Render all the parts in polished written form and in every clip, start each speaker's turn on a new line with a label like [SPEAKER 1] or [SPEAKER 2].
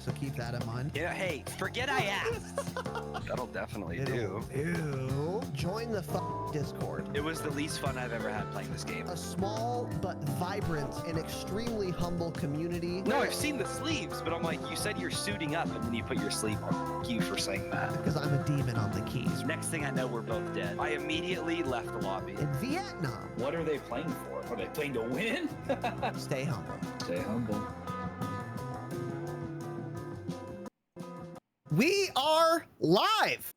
[SPEAKER 1] so keep that in mind.
[SPEAKER 2] Yeah, hey, forget I asked.
[SPEAKER 3] That'll definitely do.
[SPEAKER 1] Ew. Join the Discord.
[SPEAKER 2] It was the least fun I've ever had playing this game.
[SPEAKER 1] A small but vibrant and extremely humble community.
[SPEAKER 2] No, I've seen the sleeves, but I'm like, you said you're suiting up, and then you put your sleeve on. Thank you for saying that.
[SPEAKER 1] Because I'm a demon on the keys.
[SPEAKER 2] Next thing I know, we're both dead. I immediately left the lobby.
[SPEAKER 1] In Vietnam.
[SPEAKER 4] What are they playing for? Are they playing to win?
[SPEAKER 1] Stay humble.
[SPEAKER 4] Stay humble.
[SPEAKER 1] We are live.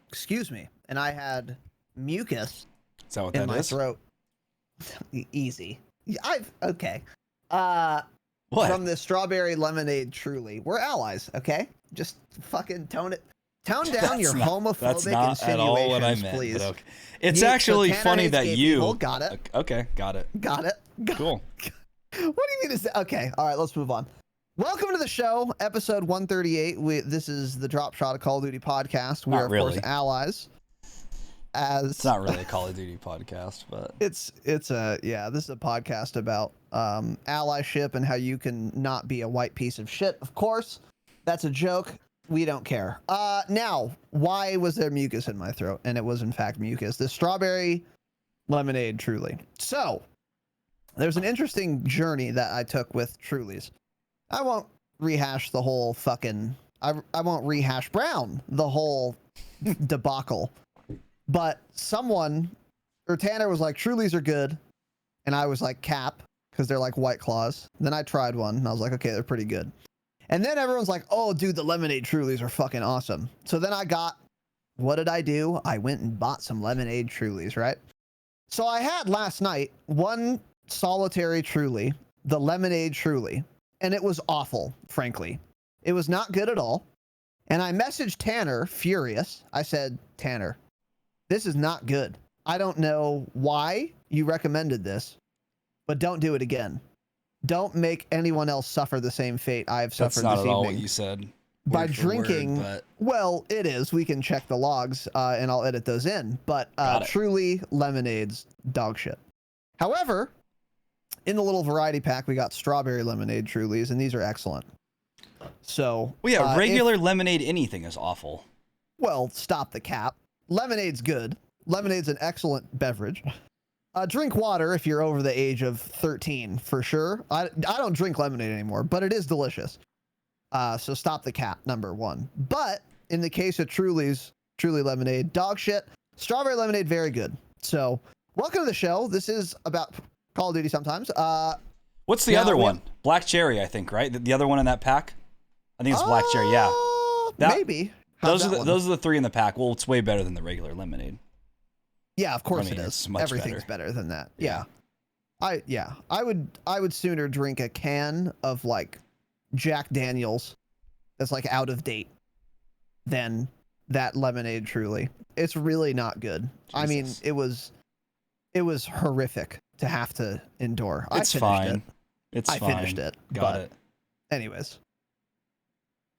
[SPEAKER 1] Excuse me. And I had mucus
[SPEAKER 5] Is that what
[SPEAKER 1] in
[SPEAKER 5] that
[SPEAKER 1] my
[SPEAKER 5] is?
[SPEAKER 1] throat.
[SPEAKER 5] Easy.
[SPEAKER 1] Okay.
[SPEAKER 5] What?
[SPEAKER 1] From the strawberry lemonade truly. We're allies, okay? Just fucking tone down your homophobic
[SPEAKER 5] That's not at all what I
[SPEAKER 1] insinuations,
[SPEAKER 5] meant.
[SPEAKER 1] please.
[SPEAKER 5] But okay. It's actually
[SPEAKER 1] Tanner
[SPEAKER 5] funny
[SPEAKER 1] hates
[SPEAKER 5] that
[SPEAKER 1] gay
[SPEAKER 5] you.
[SPEAKER 1] people. Got it.
[SPEAKER 5] Okay, got it.
[SPEAKER 1] Got it.
[SPEAKER 5] Cool.
[SPEAKER 1] What do you mean? Okay, all right, let's move on. Welcome to the show, episode 138. This is the Dropshot, a Call of Duty podcast. We
[SPEAKER 5] Not
[SPEAKER 1] are, of
[SPEAKER 5] really.
[SPEAKER 1] course, allies.
[SPEAKER 5] It's not really a Call of Duty podcast, but
[SPEAKER 1] This is a podcast about allyship and how you can not be a white piece of shit. Of course, that's a joke. We don't care. Now, why was there mucus in my throat? And it was in fact mucus. The strawberry lemonade Truly. So, there's an interesting journey that I took with Trulies. I won't rehash the whole fucking... I won't rehash Brown the whole debacle. But someone, or Tanner was like, Trulies are good. And I was like, cap, because they're like White Claws. Then I tried one, and I was like, okay, they're pretty good. And then everyone's like, oh, dude, the lemonade Trulies are fucking awesome. So then what did I do? I went and bought some lemonade Trulies, right? So I had last night one solitary Truly, the lemonade Truly, and it was awful, frankly. It was not good at all. And I messaged Tanner, furious. I said, Tanner, this is not good. I don't know why you recommended this, but don't do it again. Don't make anyone else suffer the same fate I've suffered
[SPEAKER 5] that's not
[SPEAKER 1] this
[SPEAKER 5] at all what
[SPEAKER 1] evening
[SPEAKER 5] you said.
[SPEAKER 1] by
[SPEAKER 5] word for word,
[SPEAKER 1] drinking.
[SPEAKER 5] but
[SPEAKER 1] Well, it is. We can check the logs, and I'll edit those in. But
[SPEAKER 5] Got it.
[SPEAKER 1] Truly lemonade's dog shit. However, in the little variety pack, we got strawberry lemonade Trulies, and these are excellent. So,
[SPEAKER 5] well, yeah, regular lemonade anything is awful.
[SPEAKER 1] well, stop the cap. Lemonade's good. Lemonade's an excellent beverage. Drink water if you're over the age of 13, for sure. I don't drink lemonade anymore, but it is delicious. So stop the cap, number one. But in the case of Truly lemonade, dog shit. Strawberry lemonade, very good. So welcome to the show. This is about Call of Duty sometimes.
[SPEAKER 5] What's the
[SPEAKER 1] yeah,
[SPEAKER 5] other
[SPEAKER 1] we
[SPEAKER 5] one? Black cherry, I think, right? The other one in that pack? I think it's black cherry, yeah. That-
[SPEAKER 1] Maybe. How's
[SPEAKER 5] Those
[SPEAKER 1] that one?
[SPEAKER 5] are the three in the pack. Well, it's way better than the regular lemonade.
[SPEAKER 1] Yeah, of course
[SPEAKER 5] I mean,
[SPEAKER 1] it is.
[SPEAKER 5] it's much
[SPEAKER 1] Everything's
[SPEAKER 5] better.
[SPEAKER 1] better than that.
[SPEAKER 5] Yeah.
[SPEAKER 1] Yeah. I would sooner drink a can of like Jack Daniels that's like out of date than that lemonade Truly. It's really not good. I mean,
[SPEAKER 5] Jesus.
[SPEAKER 1] it was horrific to have to endure.
[SPEAKER 5] It's
[SPEAKER 1] I finished
[SPEAKER 5] fine.
[SPEAKER 1] it.
[SPEAKER 5] It's
[SPEAKER 1] I
[SPEAKER 5] fine.
[SPEAKER 1] finished it.
[SPEAKER 5] Got
[SPEAKER 1] but
[SPEAKER 5] it.
[SPEAKER 1] anyways.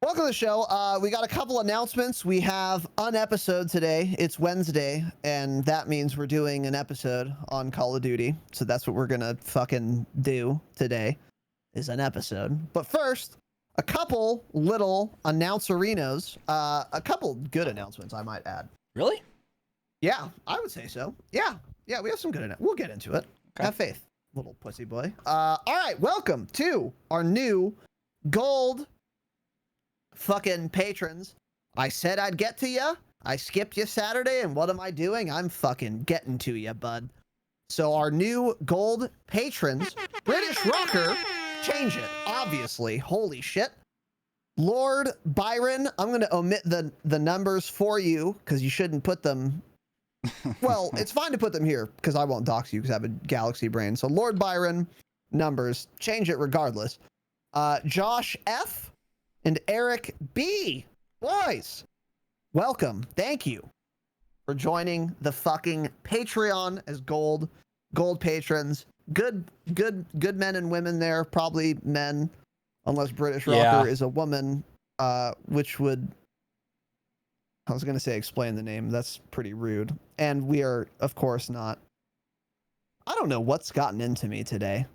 [SPEAKER 1] Welcome to the show. We got a couple announcements. We have an episode today. It's Wednesday, and that means we're doing an episode on Call of Duty. So that's what we're gonna fucking do today, is an episode. But first, a couple little announcerinos. A couple good announcements, I might add.
[SPEAKER 5] Really?
[SPEAKER 1] Yeah, I would say so. Yeah, we have some good we'll get into it.
[SPEAKER 5] Okay.
[SPEAKER 1] Have faith, little pussy boy. All right, welcome to our new gold fucking patrons. I said I'd get to you. I skipped you Saturday, and what am I doing? I'm fucking getting to you, bud. So our new gold patrons, British Rocker, change it, obviously. Holy shit. Lord Byron, I'm going to omit the numbers for you because you shouldn't put them. Well, it's fine to put them here because I won't dox you because I have a galaxy brain. So Lord Byron, numbers, change it regardless. Josh F. and Eric B. Boys, welcome. Thank you for joining the fucking Patreon as gold patrons. Good men and women there. Probably men, unless British Rocker is a woman, which would, I was going to say explain the name. That's pretty rude. And we are, of course, not. I don't know what's gotten into me today,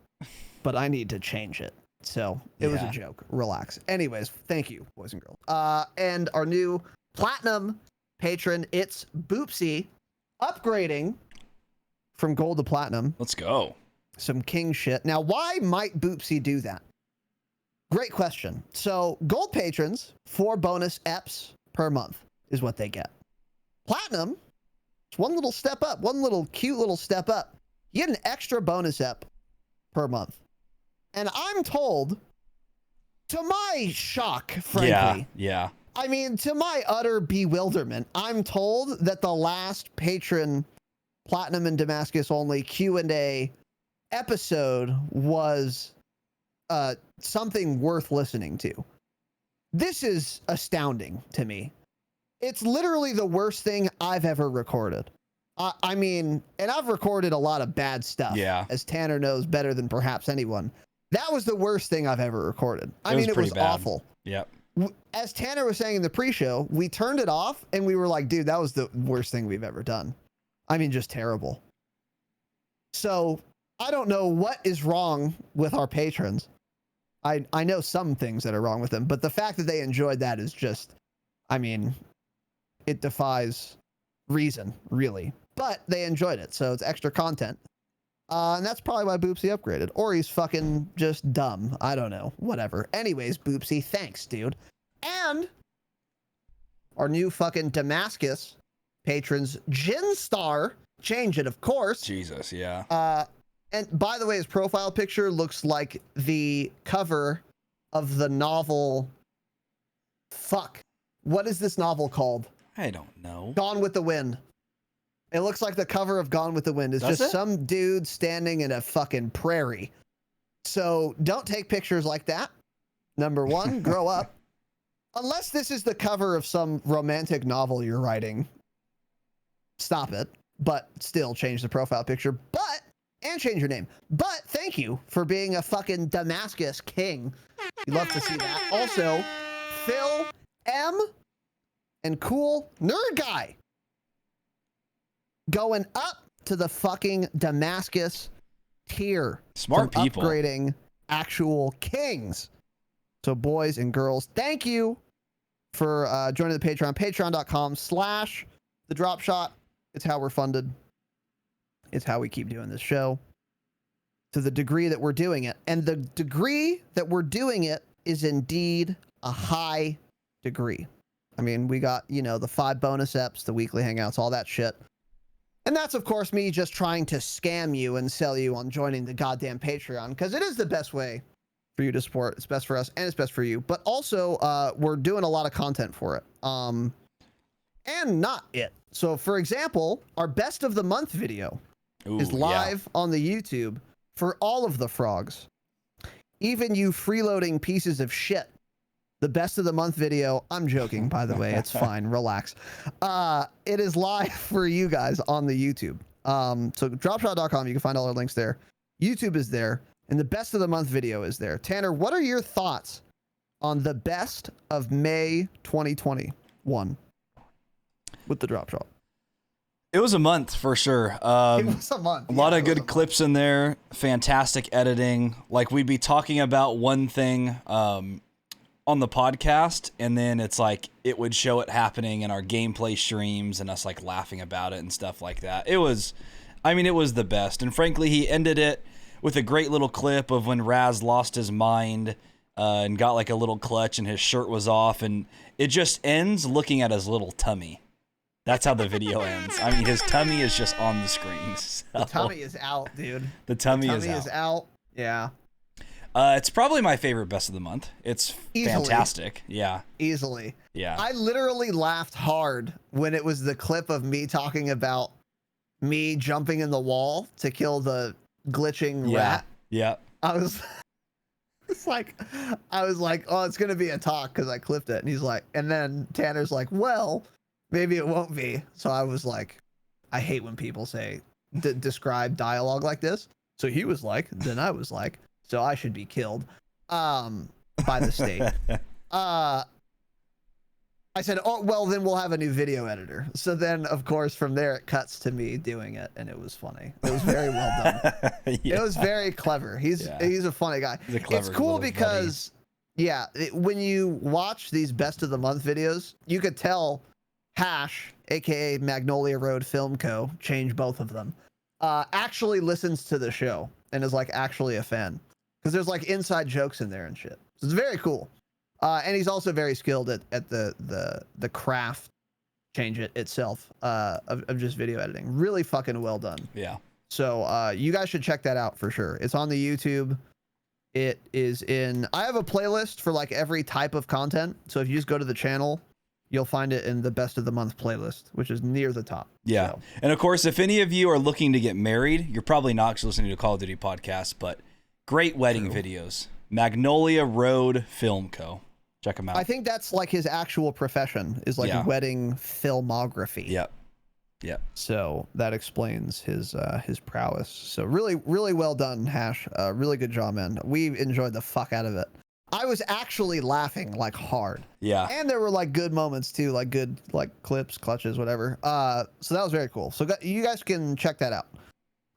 [SPEAKER 1] but I need to change it. So it was a
[SPEAKER 5] Yeah.
[SPEAKER 1] joke. Relax. Anyways, thank you, boys and girls. And our new platinum patron, it's Boopsy, upgrading from gold to platinum.
[SPEAKER 5] Let's go.
[SPEAKER 1] Some king shit. Now, why might Boopsy do that? Great question. So gold patrons, 4 bonus EPs per month is what they get. Platinum, it's one little step up, one little cute little step up. You get an extra bonus EP per month. And I'm told, to my shock, frankly,
[SPEAKER 5] Yeah.
[SPEAKER 1] I mean, to my utter bewilderment, I'm told that the last patron Platinum and Damascus only Q&A episode was something worth listening to. This is astounding to me. It's literally the worst thing I've ever recorded. I mean, and I've recorded a lot of bad stuff, as Tanner knows better than perhaps anyone. That was the worst thing I've ever recorded. I mean, it was awful.
[SPEAKER 5] Yep.
[SPEAKER 1] As Tanner was saying in the pre-show, we turned it off and we were like, dude, that was the worst thing we've ever done. I mean, just terrible. So I don't know what is wrong with our patrons. I know some things that are wrong with them, but the fact that they enjoyed that is just, I mean, it defies reason, really. But they enjoyed it, so it's extra content. And that's probably why Boopsy upgraded. Or he's fucking just dumb. I don't know. Whatever. Anyways, Boopsy, thanks, dude. And our new fucking Damascus patrons, Jinstar, change it, of course.
[SPEAKER 5] Jesus, yeah.
[SPEAKER 1] And by the way, his profile picture looks like the cover of the novel. Fuck. What is this novel called?
[SPEAKER 5] I don't know.
[SPEAKER 1] Gone with the Wind. It looks like the cover of Gone with the Wind. It's just some dude standing in a fucking prairie. So don't take pictures like that. Number one, grow up. Unless this is the cover of some romantic novel you're writing. Stop it. But still change the profile picture. And change your name. But thank you for being a fucking Damascus king. We'd love to see that. Also, Phil M and Cool Nerd Guy going up to the fucking Damascus tier.
[SPEAKER 5] Smart people.
[SPEAKER 1] Upgrading actual kings. So boys and girls, thank you for joining the Patreon. Patreon.com/the Dropshot. It's how we're funded. It's how we keep doing this show to the degree that we're doing it. And the degree that we're doing it is indeed a high degree. I mean, we got, you know, the 5 bonus EPs, the weekly hangouts, all that shit. And that's, of course, me just trying to scam you and sell you on joining the goddamn Patreon, because it is the best way for you to support. It's best for us and it's best for you. But also, we're doing a lot of content for it. And not it. So, for example, our best of the month video is live on the YouTube for all of the frogs. Even you freeloading pieces of shit. The best of the month video. I'm joking, by the way. It's fine. Relax. It is live for you guys on the YouTube. So dropshot.com. You can find all our links there. YouTube is there. And the best of the month video is there. Tanner, what are your thoughts on the best of May 2021 with the Dropshot?
[SPEAKER 5] It was a month for sure.
[SPEAKER 1] It was a month.
[SPEAKER 5] A lot of good clips in there. Fantastic editing. Like, we'd be talking about one thing on the podcast, and then it's like it would show it happening in our gameplay streams and us like laughing about it and stuff like that. It was the best. And frankly, he ended it with a great little clip of when Raz lost his mind and got like a little clutch and his shirt was off, and it just ends looking at his little tummy. That's how the video ends. I mean, his tummy is just on the screen. So.
[SPEAKER 1] The tummy is out, dude.
[SPEAKER 5] The tummy
[SPEAKER 1] is out. Yeah.
[SPEAKER 5] It's probably my favorite best of the month. It's fantastic. Yeah.
[SPEAKER 1] Easily.
[SPEAKER 5] Yeah.
[SPEAKER 1] I literally laughed hard when it was the clip of me talking about me jumping in the wall to kill the glitching rat.
[SPEAKER 5] Yeah.
[SPEAKER 1] I was like, oh, it's going to be a talk because I clipped it. And he's like, and then Tanner's like, well, maybe it won't be. So I was like, I hate when people say, describe dialogue like this. So he was like, then I was like, so I should be killed by the state. I I said, oh, well, then we'll have a new video editor. So then, of course, from there, it cuts to me doing it, and it was funny. It was very well done.
[SPEAKER 5] Yeah.
[SPEAKER 1] It was very clever. He's a funny guy.
[SPEAKER 5] He's a clever
[SPEAKER 1] it's cool
[SPEAKER 5] little
[SPEAKER 1] because, when you watch these best of the month videos, you could tell Hash, aka Magnolia Road Film Co., change both of them, actually listens to the show and is like actually a fan, because there's like inside jokes in there and shit. So it's very cool. And he's also very skilled at the craft itself of just video editing. Really fucking well done.
[SPEAKER 5] Yeah.
[SPEAKER 1] So you guys should check that out for sure. It's on the YouTube. It is in. I have a playlist for like every type of content. So if you just go to the channel, you'll find it in the best of the month playlist, which is near the top.
[SPEAKER 5] Yeah.
[SPEAKER 1] So.
[SPEAKER 5] And of course, if any of you are looking to get married, you're probably not just listening to Call of Duty podcast, but great wedding videos. Magnolia Road Film Co. Check him out.
[SPEAKER 1] I think that's like his actual profession is like wedding filmography.
[SPEAKER 5] Yep. Yep.
[SPEAKER 1] So that explains his prowess. So really, really well done, Hash. Really good job, man. We enjoyed the fuck out of it. I was actually laughing like hard.
[SPEAKER 5] Yeah.
[SPEAKER 1] And there were like good moments too, like good like clips, clutches, whatever. So that was very cool. So you guys can check that out.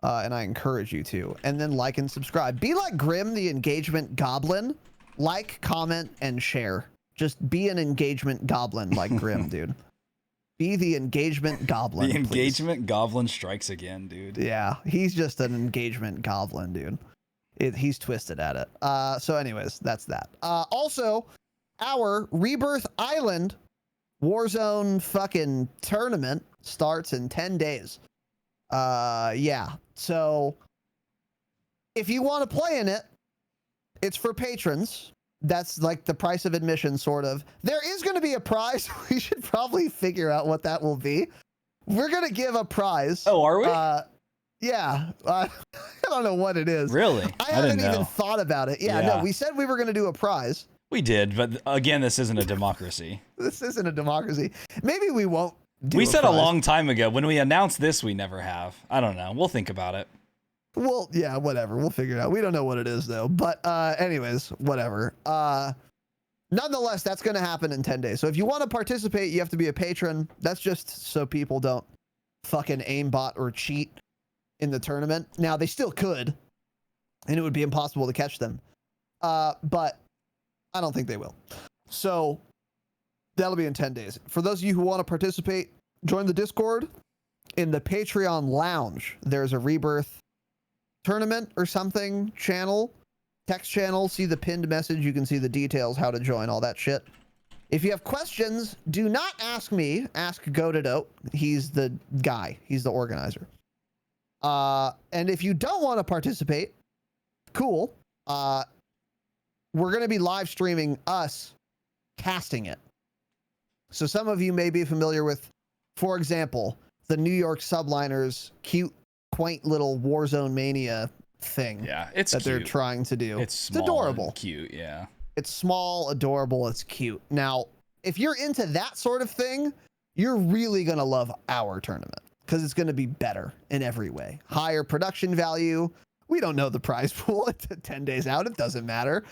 [SPEAKER 1] And I encourage you to. And then like and subscribe. Be like Grim, the engagement goblin. Like, comment, and share. Just be an engagement goblin like Grim, dude. Be the engagement goblin.
[SPEAKER 5] The engagement goblin strikes again, dude.
[SPEAKER 1] Yeah, he's just an engagement goblin, dude. He's twisted at it. So anyways, that's that. Also, our Rebirth Island Warzone fucking tournament starts in 10 days. Yeah. So if you want to play in it, it's for patrons. That's like the price of admission, sort of. There is going to be a prize. We should probably figure out what that will be. We're going to give a prize.
[SPEAKER 5] Oh, are we?
[SPEAKER 1] Yeah. I don't know what it is.
[SPEAKER 5] Really?
[SPEAKER 1] I haven't
[SPEAKER 5] didn't know.
[SPEAKER 1] even thought about it. Yeah, no, we said we were going to do a prize.
[SPEAKER 5] We did, but again, this isn't a democracy.
[SPEAKER 1] This isn't a democracy. Maybe we won't do
[SPEAKER 5] We
[SPEAKER 1] a
[SPEAKER 5] said
[SPEAKER 1] prize.
[SPEAKER 5] a long time ago. When we announced this, we never have. I don't know. We'll think about it.
[SPEAKER 1] Well, yeah, whatever. We'll figure it out. We don't know what it is, though. But anyways, whatever. Nonetheless, that's going to happen in 10 days. So if you want to participate, you have to be a patron. That's just so people don't fucking aimbot or cheat in the tournament. Now, they still could, and it would be impossible to catch them. But I don't think they will. So that'll be in 10 days. For those of you who want to participate, join the Discord. In the Patreon lounge, there's a Rebirth tournament or something channel, text channel. See the pinned message. You can see the details, how to join, all that shit. If you have questions, do not ask me. Ask Gododo. He's the guy. He's the organizer. And if you don't want to participate, cool. We're going to be live streaming us casting it. So some of you may be familiar with, for example, the New York Subliners cute, quaint little Warzone Mania thing.
[SPEAKER 5] Yeah, it's
[SPEAKER 1] that
[SPEAKER 5] cute.
[SPEAKER 1] they're trying to do.
[SPEAKER 5] It's small
[SPEAKER 1] adorable.
[SPEAKER 5] and cute, yeah.
[SPEAKER 1] It's small, adorable, it's cute. Now, if you're into that sort of thing, you're really going to love our tournament because it's going to be better in every way. Higher production value. We don't know the prize pool. It's 10 days out. It doesn't matter.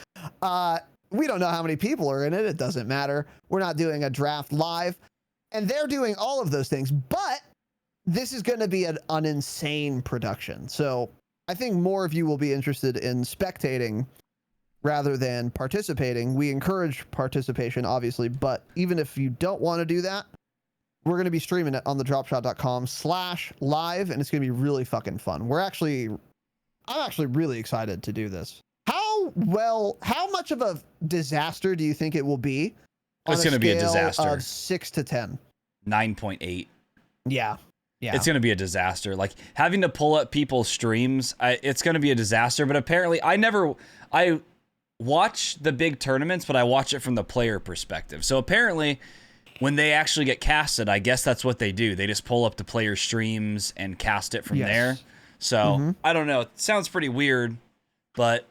[SPEAKER 1] We don't know how many people are in it. It doesn't matter. We're not doing a draft live. And they're doing all of those things. But this is going to be an insane production. So I think more of you will be interested in spectating rather than participating. We encourage participation, obviously, but even if you don't want to do that, we're going to be streaming it on the dropshot.com/live, and it's going to be really fucking fun. I'm actually really excited to do this. How much of a disaster do you think it will be?
[SPEAKER 5] It's going to be a
[SPEAKER 1] scale
[SPEAKER 5] disaster.
[SPEAKER 1] Of 6 to 10.
[SPEAKER 5] 9.8.
[SPEAKER 1] Yeah. Yeah.
[SPEAKER 5] It's going to be a disaster. Like having to pull up people's streams, it's going to be a disaster. But apparently I watch the big tournaments, but I watch it from the player perspective. So apparently when they actually get casted, I guess that's what they do. They just pull up the player streams and cast it from there. So I don't know. It sounds pretty weird, but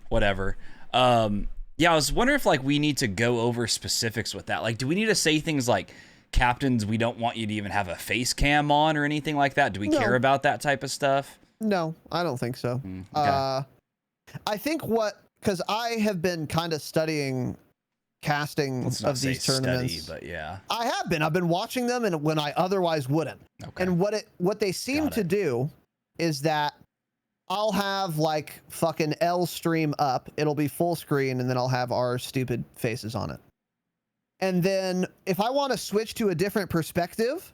[SPEAKER 5] whatever. Yeah, I was wondering if like we need to go over specifics with that. Like, do we need to say things like, captains, we don't want you to even have a face cam on or anything like that? Do we care about that type of stuff?
[SPEAKER 1] No, I don't think so.
[SPEAKER 5] Okay.
[SPEAKER 1] I think because I have been kind of studying casting
[SPEAKER 5] Let's not
[SPEAKER 1] of
[SPEAKER 5] say
[SPEAKER 1] these tournaments.
[SPEAKER 5] study, but yeah.
[SPEAKER 1] I have been. I've been watching them, and when I otherwise wouldn't.
[SPEAKER 5] Okay.
[SPEAKER 1] And what they seem
[SPEAKER 5] Got
[SPEAKER 1] to
[SPEAKER 5] it.
[SPEAKER 1] do is that I'll have like fucking L stream up. It'll be full screen, and then I'll have our stupid faces on it. And then if I want to switch to a different perspective,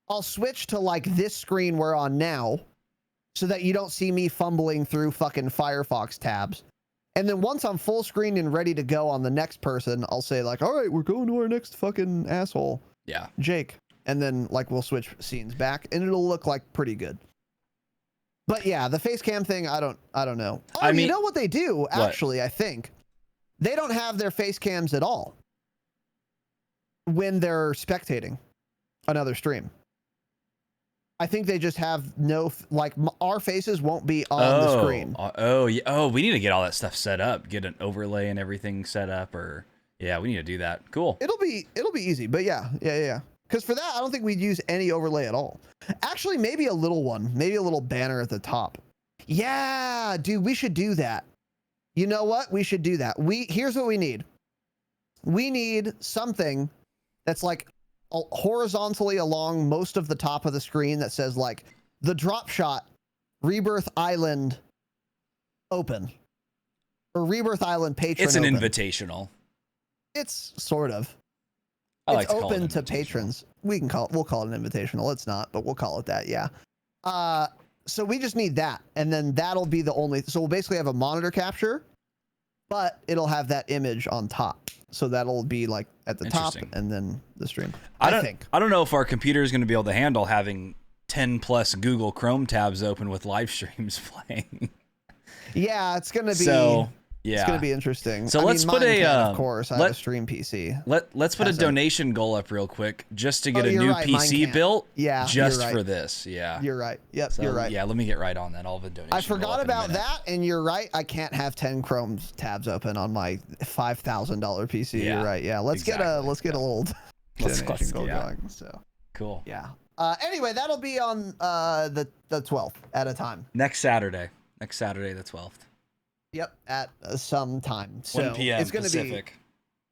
[SPEAKER 1] I'll switch to like this screen we're on now, so that you don't see me fumbling through fucking Firefox tabs. And then once I'm full screen and ready to go on the next person, I'll say like, all right, we're going to our next fucking asshole,
[SPEAKER 5] Yeah.
[SPEAKER 1] Jake. And then like we'll switch scenes back, and it'll look like pretty good. But yeah, the face cam thing, I don't know. Oh,
[SPEAKER 5] I mean,
[SPEAKER 1] you know what they do?
[SPEAKER 5] what?
[SPEAKER 1] Actually, I think they don't have their face cams at all when they're spectating another stream. I think they just have no, like our faces won't be on the screen.
[SPEAKER 5] Yeah. Oh, we need to get all that stuff set up, get an overlay and everything set up, or yeah, we need to do that. Cool.
[SPEAKER 1] It'll be easy, but yeah. Because for that, I don't think we'd use any overlay at all. Actually, maybe a little one, maybe a little banner at the top. Yeah, dude, we should do that. You know what? We should do that. Here's what we need. We need something that's like horizontally along most of the top of the screen that says like the Dropshot Rebirth Island open or Rebirth Island patron.
[SPEAKER 5] It's an
[SPEAKER 1] open.
[SPEAKER 5] invitational.
[SPEAKER 1] It's sort of.
[SPEAKER 5] I like
[SPEAKER 1] It's
[SPEAKER 5] to call it
[SPEAKER 1] open to
[SPEAKER 5] invitational.
[SPEAKER 1] patrons. We'll call it an invitational. It's not, but we'll call it that. Yeah. So we just need that, and then that'll be the only. So we'll basically have a monitor capture, but it'll have that image on top. So that'll be like at the top,
[SPEAKER 5] Interesting.
[SPEAKER 1] and then the stream.
[SPEAKER 5] I
[SPEAKER 1] think.
[SPEAKER 5] don't know if our computer is going to be able to handle having 10 plus Google Chrome tabs open with live streams playing.
[SPEAKER 1] Yeah, it's gonna be.
[SPEAKER 5] So yeah,
[SPEAKER 1] It's gonna be interesting.
[SPEAKER 5] So
[SPEAKER 1] I
[SPEAKER 5] let's
[SPEAKER 1] mean,
[SPEAKER 5] put
[SPEAKER 1] mine
[SPEAKER 5] a,
[SPEAKER 1] can, of course. I have a stream PC.
[SPEAKER 5] Let's put a
[SPEAKER 1] Has a-
[SPEAKER 5] donation goal up real quick just to get a
[SPEAKER 1] you're
[SPEAKER 5] new
[SPEAKER 1] right, mine
[SPEAKER 5] PC
[SPEAKER 1] can't.
[SPEAKER 5] built.
[SPEAKER 1] Yeah,
[SPEAKER 5] just
[SPEAKER 1] you're right.
[SPEAKER 5] for this. Yeah.
[SPEAKER 1] You're right. Yep,
[SPEAKER 5] So,
[SPEAKER 1] you're right.
[SPEAKER 5] Yeah, let me get right on that. All the donations.
[SPEAKER 1] I forgot about that, and you're right. I can't have 10 Chrome tabs open on my $5,000 PC.
[SPEAKER 5] Yeah,
[SPEAKER 1] You're right. Yeah, let's get a little donation goal
[SPEAKER 5] yeah.
[SPEAKER 1] going. So
[SPEAKER 5] Cool.
[SPEAKER 1] yeah. Anyway, that'll be on the 12th at a time.
[SPEAKER 5] Next Saturday the 12th.
[SPEAKER 1] Yep, at some time. So
[SPEAKER 5] 1 p.m.
[SPEAKER 1] it's gonna
[SPEAKER 5] Pacific.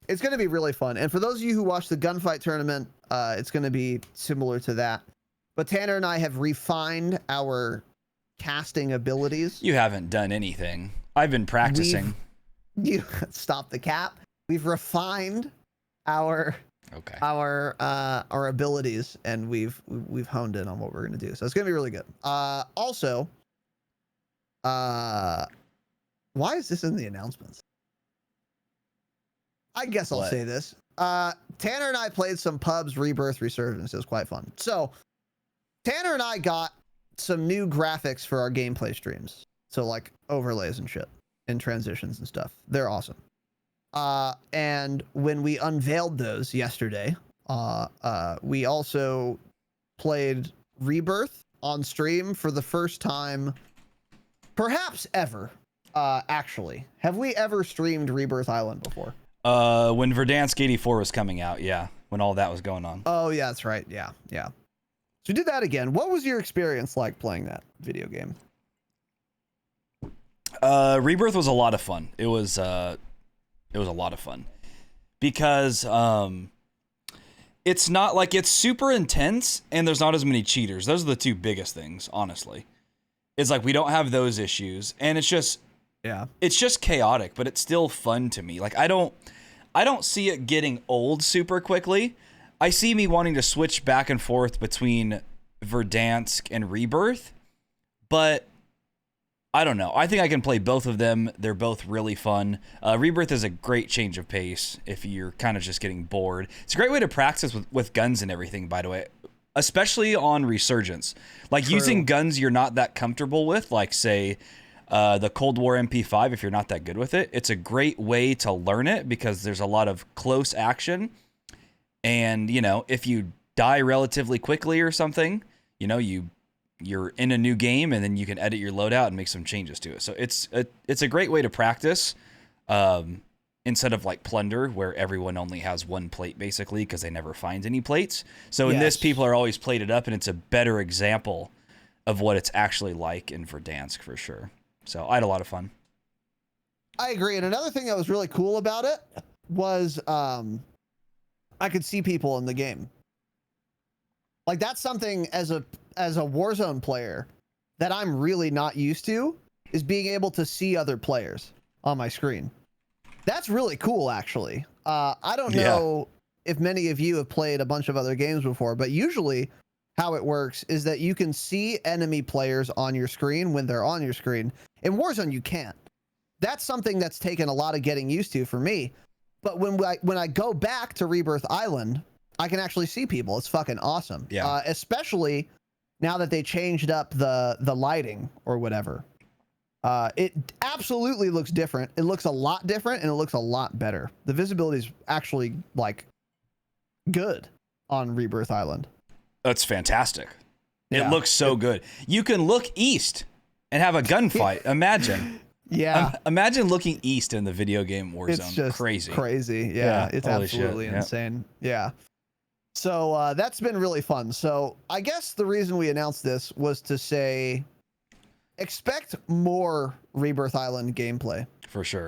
[SPEAKER 1] it's gonna be really fun. And for those of you who watch the gunfight tournament, it's gonna be similar to that. But Tanner and I have refined our casting abilities.
[SPEAKER 5] You haven't done anything. I've been practicing.
[SPEAKER 1] You stop the cap. We've refined our abilities, and we've honed in on what we're gonna do. So it's gonna be really good. Also, why is this in the announcements? I guess I'll
[SPEAKER 5] What?
[SPEAKER 1] say this. Tanner and I played some pubs Rebirth Resurgence. It was quite fun. So Tanner and I got some new graphics for our gameplay streams. So like overlays and shit and transitions and stuff. They're awesome. And when we unveiled those yesterday, we also played Rebirth on stream for the first time, perhaps ever. Actually, have we ever streamed Rebirth Island before?
[SPEAKER 5] When Verdansk 84 was coming out, yeah, when all that was going on.
[SPEAKER 1] Oh yeah, that's right. Yeah. So we did that again. What was your experience like playing that video game?
[SPEAKER 5] Rebirth was a lot of fun. It was a lot of fun because it's not like it's super intense and there's not as many cheaters. Those are the two biggest things, honestly. It's like we don't have those issues, and it's just chaotic, but it's still fun to me. Like I don't see it getting old super quickly. I see me wanting to switch back and forth between Verdansk and Rebirth, but I don't know. I think I can play both of them. They're both really fun. Rebirth is a great change of pace if you're kind of just getting bored. It's a great way to practice with guns and everything, by the way, especially on Resurgence. Like using guns you're not that comfortable with, like say the Cold War MP5, if you're not that good with it. It's a great way to learn it because there's a lot of close action. And, you know, if you die relatively quickly or something, you know, you're in a new game and then you can edit your loadout and make some changes to it. So it's a great way to practice instead of like Plunder, where everyone only has one plate basically because they never find any plates. So in this, people are always plated up, and it's a better example of what it's actually like in Verdansk for sure. So I had a lot of fun.
[SPEAKER 1] I agree. And another thing that was really cool about it was I could see people in the game. Like that's something as a Warzone player that I'm really not used to, is being able to see other players on my screen. That's really cool, actually. I don't know if many of you have played a bunch of other games before, but usually how it works is that you can see enemy players on your screen when they're on your screen. In Warzone, you can't. That's something that's taken a lot of getting used to for me. But when I go back to Rebirth Island, I can actually see people. It's fucking awesome.
[SPEAKER 5] Yeah.
[SPEAKER 1] Especially now that they changed up the lighting or whatever. It absolutely looks different. It looks a lot different and it looks a lot better. The visibility is actually like good on Rebirth Island.
[SPEAKER 5] That's fantastic. It
[SPEAKER 1] Yeah.
[SPEAKER 5] looks so good. You can look east and have a gunfight. Imagine.
[SPEAKER 1] Yeah.
[SPEAKER 5] Imagine looking east in the video game Warzone.
[SPEAKER 1] It's just
[SPEAKER 5] crazy.
[SPEAKER 1] Crazy. Yeah.
[SPEAKER 5] Yeah,
[SPEAKER 1] It's
[SPEAKER 5] holy shit.
[SPEAKER 1] absolutely
[SPEAKER 5] Yeah.
[SPEAKER 1] insane. Yeah. So that's been really fun. So I guess the reason we announced this was to say, expect more Rebirth Island gameplay
[SPEAKER 5] For sure.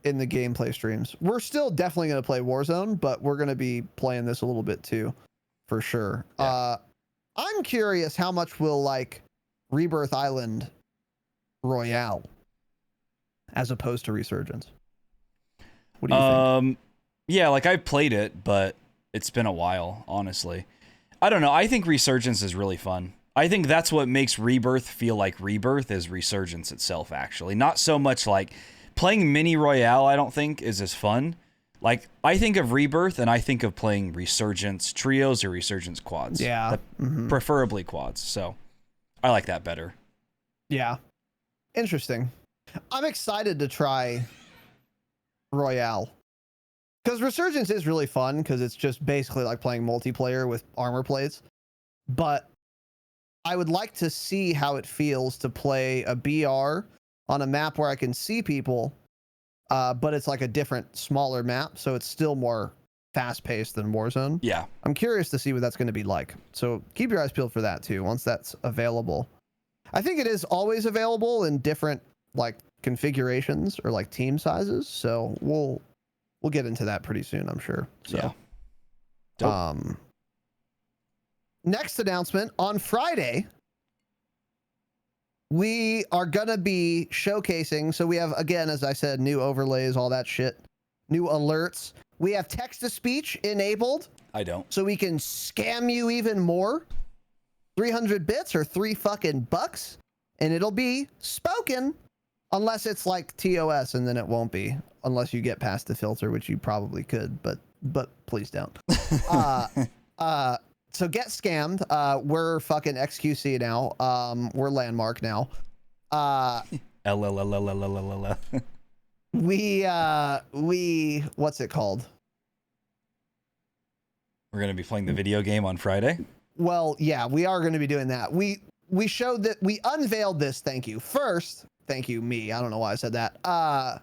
[SPEAKER 1] in the gameplay streams. We're still definitely going to play Warzone, but we're going to be playing this a little bit too, for sure.
[SPEAKER 5] Yeah.
[SPEAKER 1] I'm curious how much will like Rebirth Island Royale as opposed to Resurgence. What do you think?
[SPEAKER 5] Yeah, like I played it, but it's been a while, honestly. I don't know. I think Resurgence is really fun. I think that's what makes Rebirth feel like Rebirth is Resurgence itself, actually. Not so much like playing Mini Royale, I don't think is as fun. Like, I think of Rebirth and I think of playing Resurgence trios or Resurgence quads.
[SPEAKER 1] Yeah.
[SPEAKER 5] Preferably quads. So I like that better.
[SPEAKER 1] Yeah. Interesting. I'm excited to try Royale. Because Resurgence is really fun because it's just basically like playing multiplayer with armor plates. But I would like to see how it feels to play a BR on a map where I can see people, but it's like a different, smaller map. So it's still more fast-paced than Warzone.
[SPEAKER 5] Yeah.
[SPEAKER 1] I'm curious to see what that's going to be like. So keep your eyes peeled for that too, once that's available. I think it is always available in different like configurations or like team sizes. So we'll get into that pretty soon, I'm sure. So,
[SPEAKER 5] Yeah. Dope.
[SPEAKER 1] Next announcement on Friday, we are going to be showcasing. So we have, again, as I said, new overlays, all that shit, new alerts. We have text to speech enabled.
[SPEAKER 5] I don't.
[SPEAKER 1] So we can scam you even more. 300 bits or $3 and it'll be spoken unless it's like TOS, and then it won't be unless you get past the filter, which you probably could, but please don't. So get scammed. We're fucking XQC now. We're Landmark now. We what's it called?
[SPEAKER 5] We're going to be playing the video game on Friday.
[SPEAKER 1] Well, yeah, we are going to be doing that. We showed that we unveiled this. Thank you. First, thank you, me. I don't know why I said that.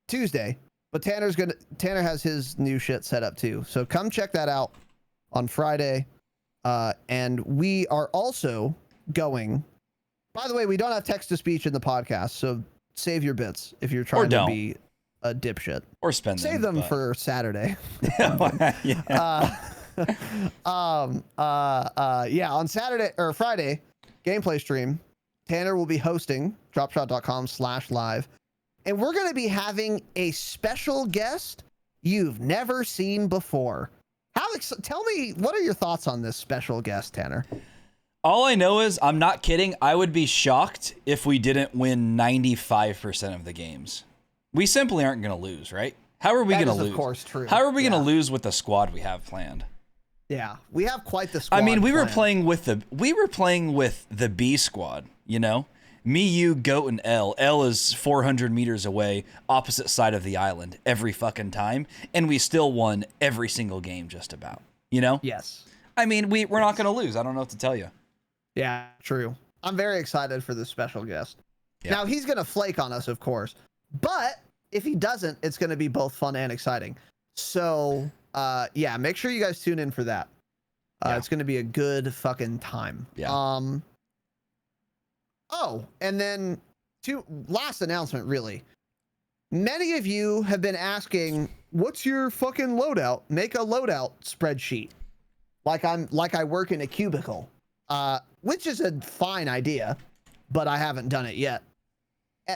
[SPEAKER 1] Tuesday, but Tanner has his new shit set up too. So come check that out on Friday. And we are also going, by the way, we don't have text to speech in the podcast. So save your bits if you're trying to be a dipshit,
[SPEAKER 5] or spend them.
[SPEAKER 1] Save them for Saturday.
[SPEAKER 5] Yeah.
[SPEAKER 1] Yeah, on Saturday or Friday, gameplay stream, Tanner will be hosting dropshot.com/live, and we're going to be having a special guest you've never seen before. Tell me, what are your thoughts on this special guest, Tanner?
[SPEAKER 5] All I know is, I'm not kidding, I would be shocked if we didn't win 95% of the games. We simply aren't going to lose, right? How are we going to lose?
[SPEAKER 1] Of course, true.
[SPEAKER 5] How are we going to lose with the squad we have planned?
[SPEAKER 1] Yeah, we have quite the squad.
[SPEAKER 5] I mean, we were
[SPEAKER 1] planned.
[SPEAKER 5] playing with the B squad, you know? Me, you, Goat, and L. L is 400 meters away, opposite side of the island every fucking time, and we still won every single game just about, you know?
[SPEAKER 1] Yes.
[SPEAKER 5] I mean, we're not going to lose. I don't know what to tell you.
[SPEAKER 1] Yeah, true. I'm very excited for this special guest.
[SPEAKER 5] Yeah.
[SPEAKER 1] Now, he's going to flake on us, of course, but if he doesn't, it's going to be both fun and exciting. So, yeah, make sure you guys tune in for that.
[SPEAKER 5] Yeah.
[SPEAKER 1] It's going to be a good fucking time.
[SPEAKER 5] Yeah.
[SPEAKER 1] Oh, and then last announcement, really. Many of you have been asking what's your fucking loadout? Make a loadout spreadsheet. Like I work in a cubicle. Which is a fine idea, but I haven't done it yet.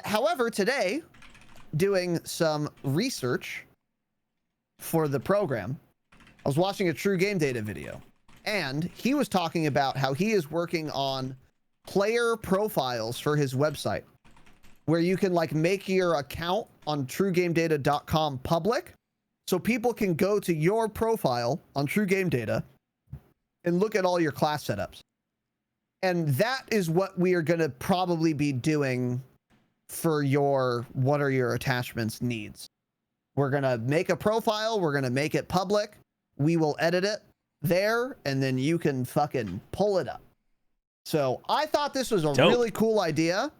[SPEAKER 1] However, today, doing some research for the program, I was watching a True Game Data video, and he was talking about how he is working on player profiles for his website, where you can like make your account on truegamedata.com public, so people can go to your profile on True Game Data and look at all your class setups. And that is what we are going to probably be doing for your what are your attachments needs. We're going to make a profile. We're going to make it public. We will edit it there, and then you can fucking pull it up. So I thought this was a really cool idea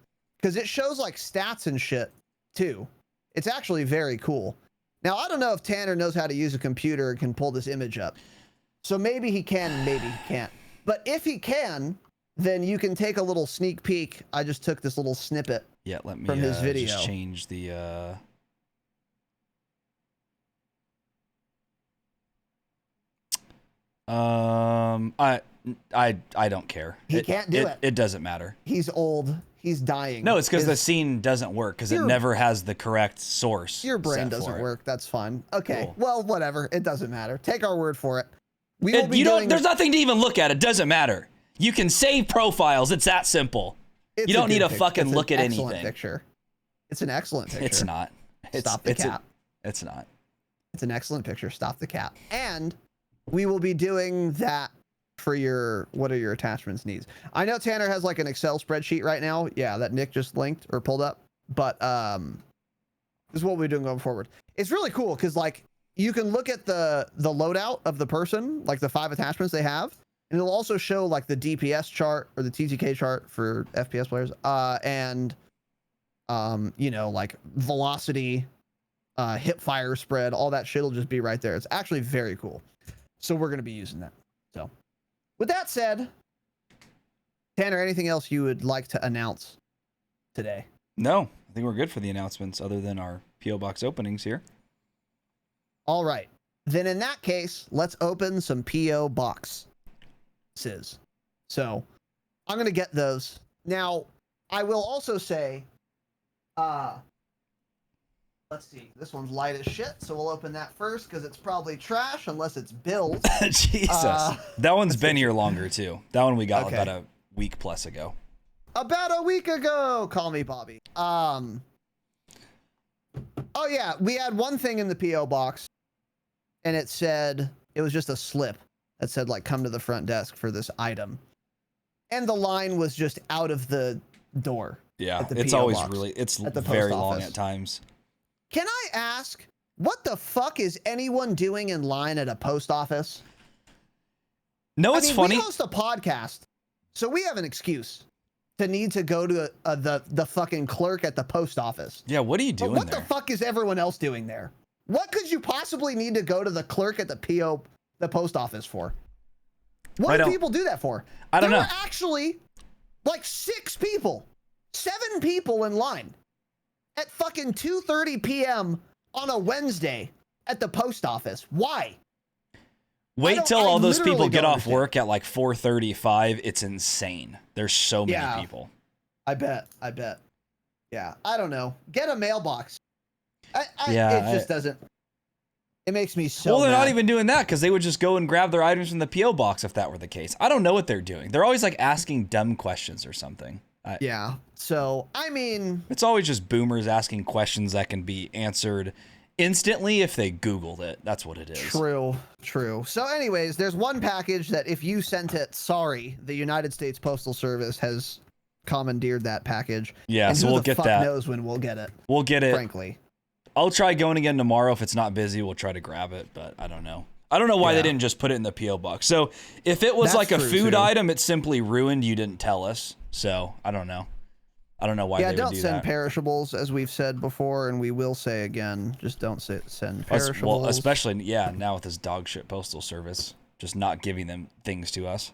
[SPEAKER 1] because it shows like stats and shit too. It's actually very cool. Now, I don't know if Tanner knows how to use a computer and can pull this image up. So maybe he can, maybe he can't. But if he can, then you can take a little sneak peek. I just took this little snippet
[SPEAKER 5] let me
[SPEAKER 1] from his video.
[SPEAKER 5] Just change the I don't care.
[SPEAKER 1] He can't do it.
[SPEAKER 5] It doesn't matter.
[SPEAKER 1] He's old. He's dying.
[SPEAKER 5] No, it's because the scene doesn't work because it never has the correct source.
[SPEAKER 1] Your brain doesn't work. That's fine. Okay.
[SPEAKER 5] Cool.
[SPEAKER 1] Well, whatever. It doesn't matter. Take our word for it. We will be
[SPEAKER 5] There's nothing to even look at. It doesn't matter. You can save profiles. It's that simple. You don't need to fucking look at anything.
[SPEAKER 1] It's an excellent picture.
[SPEAKER 5] It's not.
[SPEAKER 1] Stop the cap.
[SPEAKER 5] It's not.
[SPEAKER 1] It's an excellent picture. Stop the cap. And we will be doing that for your what are your attachments needs. I know Tanner has like an Excel spreadsheet right now. Yeah, that Nick just linked or pulled up. But this is what we're doing going forward. It's really cool because like you can look at the loadout of the person, like the 5 attachments they have, and it'll also show like the DPS chart or the TTK chart for FPS players, and you know, like velocity, hip fire spread, all that shit will just be right there. It's actually very cool. So we're going to be using that. So with that said, Tanner, anything else you would like to announce today?
[SPEAKER 5] No, I think we're good for the announcements other than our PO box openings here.
[SPEAKER 1] All right. Then in that case, let's open some PO boxes. So I'm going to get those. Now, I will also say, let's see. This one's light as shit, so we'll open that first because it's probably trash unless it's Bill's.
[SPEAKER 5] Jesus. That one's been here longer, too. That one we got about a week plus ago.
[SPEAKER 1] About a week ago. Call me Bobby. Oh, yeah. We had one thing in the P.O. box, and it said, it was just a slip that said, like, come to the front desk for this item. And the line was just out of the door.
[SPEAKER 5] Yeah, it's always really, it's very long at times.
[SPEAKER 1] Can I ask, what the fuck is anyone doing in line at a post office?
[SPEAKER 5] No, it's funny.
[SPEAKER 1] We host a podcast, so we have an excuse to need to go to the fucking clerk at the post office.
[SPEAKER 5] Yeah, what are you doing there?
[SPEAKER 1] What the fuck is everyone else doing there? What could you possibly need to go to the clerk at the post office for? What do people do that for?
[SPEAKER 5] I don't know.
[SPEAKER 1] There were actually like 7 people in line at fucking 2:30 p.m. on a Wednesday at the post office. Why?
[SPEAKER 5] Wait till all those people get off work at like 4:35. It's insane. There's so many people.
[SPEAKER 1] I bet. Yeah, I don't know. Get a mailbox. It just doesn't. It makes me so
[SPEAKER 5] Well, they're
[SPEAKER 1] mad.
[SPEAKER 5] not even doing that because they would just go and grab their items from the P.O. box if that were the case. I don't know what they're doing. They're always like asking dumb questions or something.
[SPEAKER 1] Yeah. So, I mean,
[SPEAKER 5] it's always just boomers asking questions that can be answered instantly if they Googled it. That's what it is.
[SPEAKER 1] True. So anyways, there's one package that if you sent it, sorry, the United States Postal Service has commandeered that package.
[SPEAKER 5] Yeah,
[SPEAKER 1] and
[SPEAKER 5] so we'll get that.
[SPEAKER 1] Who knows when we'll get it.
[SPEAKER 5] We'll get it.
[SPEAKER 1] Frankly.
[SPEAKER 5] I'll try going again tomorrow. If it's not busy, we'll try to grab it, but I don't know. I don't know why they didn't just put it in the P.O. box. So if it was like a food item, it's simply ruined. You didn't tell us. So I don't know. I don't know why they would do that.
[SPEAKER 1] Yeah, don't send perishables, as we've said before, and we will say again. Just don't send perishables.
[SPEAKER 5] Well, especially, now with this dog shit postal service, just not giving them things to us.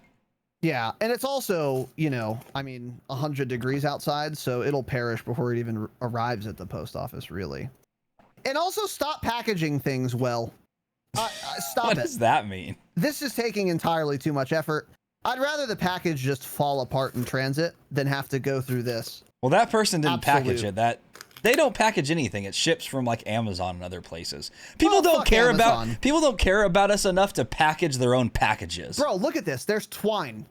[SPEAKER 1] Yeah, and it's also, 100 degrees outside, so it'll perish before it even arrives at the post office, really. And also stop packaging things well. Stop
[SPEAKER 5] What
[SPEAKER 1] it.
[SPEAKER 5] does that mean?
[SPEAKER 1] This is taking entirely too much effort. I'd rather the package just fall apart in transit than have to go through this.
[SPEAKER 5] Well, that person didn't package
[SPEAKER 1] Absolute.
[SPEAKER 5] it. They don't package anything. It ships from like Amazon and other places. People
[SPEAKER 1] Well,
[SPEAKER 5] don't
[SPEAKER 1] fuck
[SPEAKER 5] care
[SPEAKER 1] Amazon.
[SPEAKER 5] about us enough to package their own packages.
[SPEAKER 1] Bro, look at this. There's twine.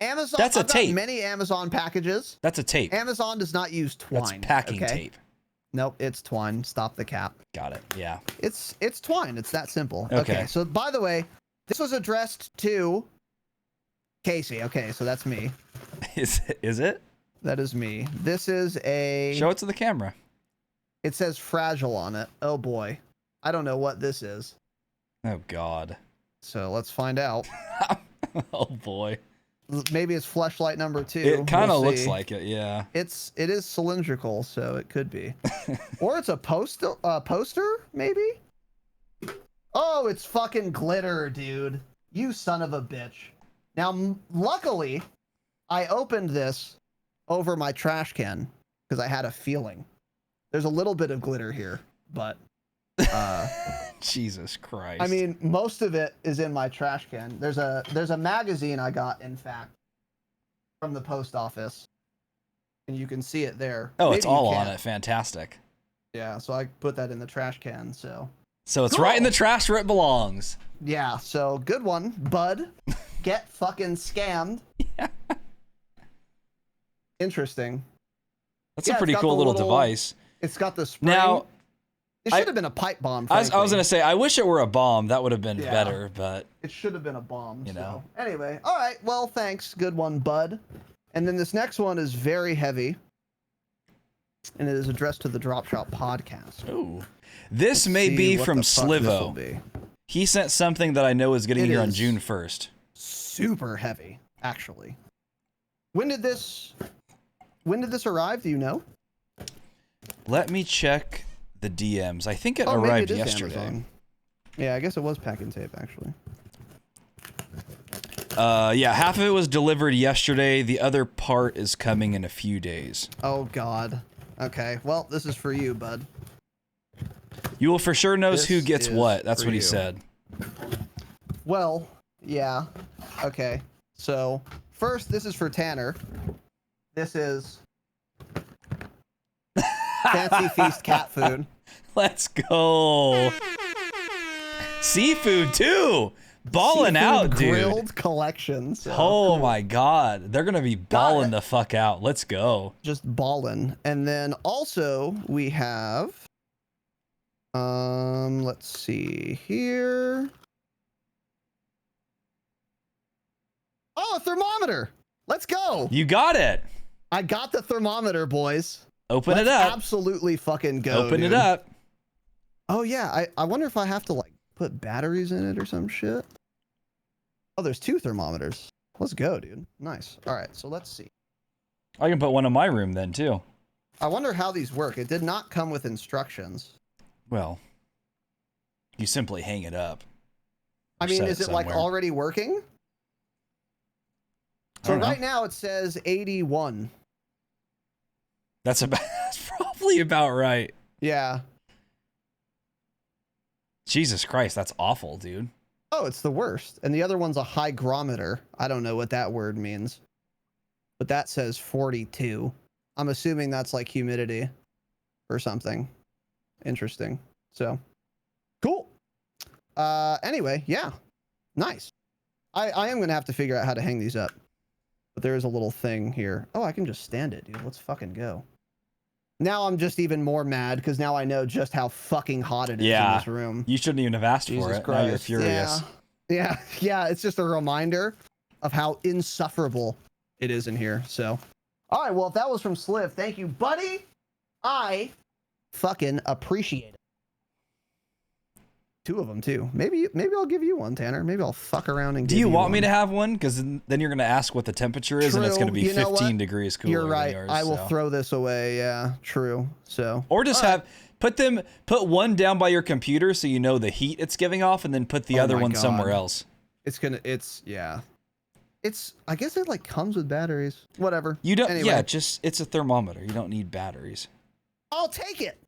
[SPEAKER 1] Amazon.
[SPEAKER 5] That's a
[SPEAKER 1] I've got
[SPEAKER 5] tape.
[SPEAKER 1] many Amazon packages.
[SPEAKER 5] That's a tape.
[SPEAKER 1] Amazon does not use twine.
[SPEAKER 5] That's packing
[SPEAKER 1] okay?
[SPEAKER 5] tape.
[SPEAKER 1] Nope, it's twine. Stop the cap.
[SPEAKER 5] Got it. Yeah.
[SPEAKER 1] It's twine. It's that simple.
[SPEAKER 5] Okay.
[SPEAKER 1] So by the way, this was addressed to Casey. Okay, so that's me.
[SPEAKER 5] Is it?
[SPEAKER 1] That is me. This is a.
[SPEAKER 5] Show it to the camera.
[SPEAKER 1] It says fragile on it. Oh boy, I don't know what this is.
[SPEAKER 5] Oh God.
[SPEAKER 1] So let's find out.
[SPEAKER 5] Oh boy.
[SPEAKER 1] Maybe it's fleshlight number 2.
[SPEAKER 5] It kind of
[SPEAKER 1] We'll
[SPEAKER 5] looks
[SPEAKER 1] see.
[SPEAKER 5] like it. Yeah.
[SPEAKER 1] It is cylindrical, so it could be. Or it's a poster, maybe? Oh, it's fucking glitter, dude. You son of a bitch. Now, luckily, I opened this over my trash can because I had a feeling. There's a little bit of glitter here, but
[SPEAKER 5] Jesus Christ.
[SPEAKER 1] I mean, most of it is in my trash can. There's a magazine I got, in fact, from the post office, and you can see it there.
[SPEAKER 5] Oh,
[SPEAKER 1] Maybe
[SPEAKER 5] it's
[SPEAKER 1] you
[SPEAKER 5] all on
[SPEAKER 1] can't.
[SPEAKER 5] it. Fantastic.
[SPEAKER 1] Yeah, so I put that in the trash can. So
[SPEAKER 5] So it's
[SPEAKER 1] Cool.
[SPEAKER 5] right in the trash where it belongs.
[SPEAKER 1] yeah, so good one, bud. Get fucking scammed.
[SPEAKER 5] Yeah.
[SPEAKER 1] Interesting.
[SPEAKER 5] That's
[SPEAKER 1] Yeah,
[SPEAKER 5] a
[SPEAKER 1] it's
[SPEAKER 5] pretty
[SPEAKER 1] got
[SPEAKER 5] cool
[SPEAKER 1] the
[SPEAKER 5] little
[SPEAKER 1] little-
[SPEAKER 5] device.
[SPEAKER 1] It's got the spring.
[SPEAKER 5] Now,
[SPEAKER 1] it
[SPEAKER 5] I-
[SPEAKER 1] should have been a pipe bomb.
[SPEAKER 5] I was
[SPEAKER 1] frankly.
[SPEAKER 5] gonna say, I wish it were a bomb. That would have been
[SPEAKER 1] Yeah.
[SPEAKER 5] better, but
[SPEAKER 1] It should have been a bomb.
[SPEAKER 5] You
[SPEAKER 1] so.
[SPEAKER 5] know.
[SPEAKER 1] Anyway, all right. Well, thanks. Good one, bud. And then this next one is very heavy, and it is addressed to the Dropshot podcast.
[SPEAKER 5] ooh, this
[SPEAKER 1] Let's
[SPEAKER 5] may
[SPEAKER 1] see
[SPEAKER 5] be
[SPEAKER 1] what
[SPEAKER 5] from
[SPEAKER 1] the fuck this'll
[SPEAKER 5] Slivo.
[SPEAKER 1] be.
[SPEAKER 5] He sent something that I know is getting
[SPEAKER 1] It
[SPEAKER 5] here on
[SPEAKER 1] is.
[SPEAKER 5] June 1st.
[SPEAKER 1] Super heavy, actually. When did this arrive? Do you know?
[SPEAKER 5] Let me check the DMs. I think it
[SPEAKER 1] Oh, maybe
[SPEAKER 5] arrived
[SPEAKER 1] it is
[SPEAKER 5] yesterday.
[SPEAKER 1] Amazon. Yeah, I guess it was packing tape actually.
[SPEAKER 5] Yeah, half of it was delivered yesterday. The other part is coming in a few days.
[SPEAKER 1] Oh God. Okay. Well, this is for you, bud.
[SPEAKER 5] You will for sure knows who
[SPEAKER 1] This
[SPEAKER 5] gets
[SPEAKER 1] is
[SPEAKER 5] what. That's
[SPEAKER 1] for
[SPEAKER 5] what he
[SPEAKER 1] you.
[SPEAKER 5] said.
[SPEAKER 1] Well, yeah. Okay. So first, this is for Tanner. This is Fancy Feast cat food.
[SPEAKER 5] Let's go. Seafood too. Balling
[SPEAKER 1] Seafood
[SPEAKER 5] out, dude.
[SPEAKER 1] grilled collection. So
[SPEAKER 5] Oh my God. They're going to be balling the fuck out. Let's go.
[SPEAKER 1] just ballin'. And then also we have, let's see here. Oh, a thermometer. Let's go.
[SPEAKER 5] You got it.
[SPEAKER 1] I got the thermometer, boys.
[SPEAKER 5] Open
[SPEAKER 1] Let's
[SPEAKER 5] it up.
[SPEAKER 1] absolutely fucking go.
[SPEAKER 5] Open
[SPEAKER 1] dude.
[SPEAKER 5] it up.
[SPEAKER 1] Oh yeah, I wonder if I have to like put batteries in it or some shit. Oh, there's 2 thermometers. Let's go, dude. Nice. All right, so let's see.
[SPEAKER 5] I can put one in my room then too.
[SPEAKER 1] I wonder how these work. It did not come with instructions.
[SPEAKER 5] Well, you simply hang it up.
[SPEAKER 1] I
[SPEAKER 5] Or
[SPEAKER 1] mean,
[SPEAKER 5] set
[SPEAKER 1] is it like
[SPEAKER 5] somewhere.
[SPEAKER 1] already working?
[SPEAKER 5] I
[SPEAKER 1] So
[SPEAKER 5] don't know.
[SPEAKER 1] right now it says 81.
[SPEAKER 5] That's about. That's probably about right.
[SPEAKER 1] Yeah.
[SPEAKER 5] Jesus Christ, that's awful, dude.
[SPEAKER 1] Oh, it's the worst. And the other one's a hygrometer. I don't know what that word means. But that says 42. I'm assuming that's like humidity or something. Interesting. So, cool. Anyway, yeah. Nice. I am going to have to figure out how to hang these up. But there is a little thing here. Oh, I can just stand it, dude. Let's fucking go. Now I'm just even more mad because now I know just how fucking hot it is in
[SPEAKER 5] Yeah.
[SPEAKER 1] this room.
[SPEAKER 5] You shouldn't even have asked for
[SPEAKER 1] Jesus
[SPEAKER 5] it.
[SPEAKER 1] Christ.
[SPEAKER 5] Now you're furious.
[SPEAKER 1] Yeah. It's just a reminder of how insufferable it is in here. So, all right. Well, if that was from Sliv, thank you, buddy. I fucking appreciate it. 2 of them too. Maybe I'll give you one, Tanner. Maybe I'll fuck around and.
[SPEAKER 5] Do
[SPEAKER 1] give
[SPEAKER 5] you want me
[SPEAKER 1] one.
[SPEAKER 5] to have one? Because then you're going to ask what the temperature is, and it's
[SPEAKER 1] True.
[SPEAKER 5] going to be
[SPEAKER 1] You know
[SPEAKER 5] 15
[SPEAKER 1] what?
[SPEAKER 5] degrees cooler.
[SPEAKER 1] You're
[SPEAKER 5] than
[SPEAKER 1] right.
[SPEAKER 5] yours,
[SPEAKER 1] I will
[SPEAKER 5] so.
[SPEAKER 1] throw this away. Yeah, true. So.
[SPEAKER 5] Or just
[SPEAKER 1] All
[SPEAKER 5] have put one down by your computer so you know the heat it's giving off, and then put the
[SPEAKER 1] Oh
[SPEAKER 5] other
[SPEAKER 1] my
[SPEAKER 5] one
[SPEAKER 1] God.
[SPEAKER 5] somewhere else.
[SPEAKER 1] Yeah. I guess it like comes with batteries. Whatever.
[SPEAKER 5] You don't.
[SPEAKER 1] Anyway.
[SPEAKER 5] Yeah, it's a thermometer. You don't need batteries.
[SPEAKER 1] I'll take it.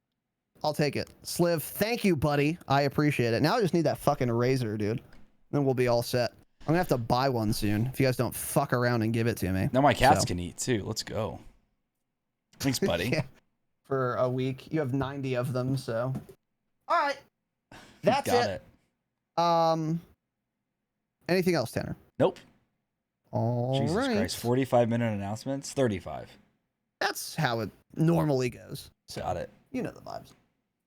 [SPEAKER 1] I'll take it. Sliv, thank you, buddy. I appreciate it. Now I just need that fucking razor, dude. Then we'll be all set. I'm gonna have to buy one soon if you guys don't fuck around and give it to me.
[SPEAKER 5] Now my cats can eat too. Let's go. Thanks, buddy.
[SPEAKER 1] Yeah. For a week. You have 90 of them, so. All right. That's
[SPEAKER 5] Got it.
[SPEAKER 1] Anything else, Tanner?
[SPEAKER 5] Nope.
[SPEAKER 1] All
[SPEAKER 5] Jesus
[SPEAKER 1] right.
[SPEAKER 5] Christ. 45-minute announcements? 35.
[SPEAKER 1] That's how it normally goes. So,
[SPEAKER 5] Got it.
[SPEAKER 1] you know the vibes.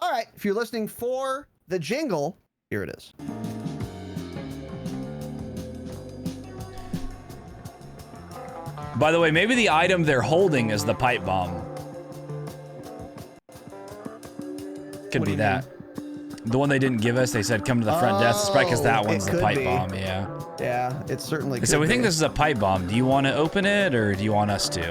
[SPEAKER 1] All right. If you're listening for the jingle, here it is.
[SPEAKER 5] By the way, maybe the item they're holding is the pipe bomb. Could be that. The one they didn't give us, they said come to the front desk. It's probably because that one's the pipe bomb, yeah.
[SPEAKER 1] Yeah, it certainly could
[SPEAKER 5] So we think
[SPEAKER 1] be.
[SPEAKER 5] this is a pipe bomb. Do you want to open it or do you want us to?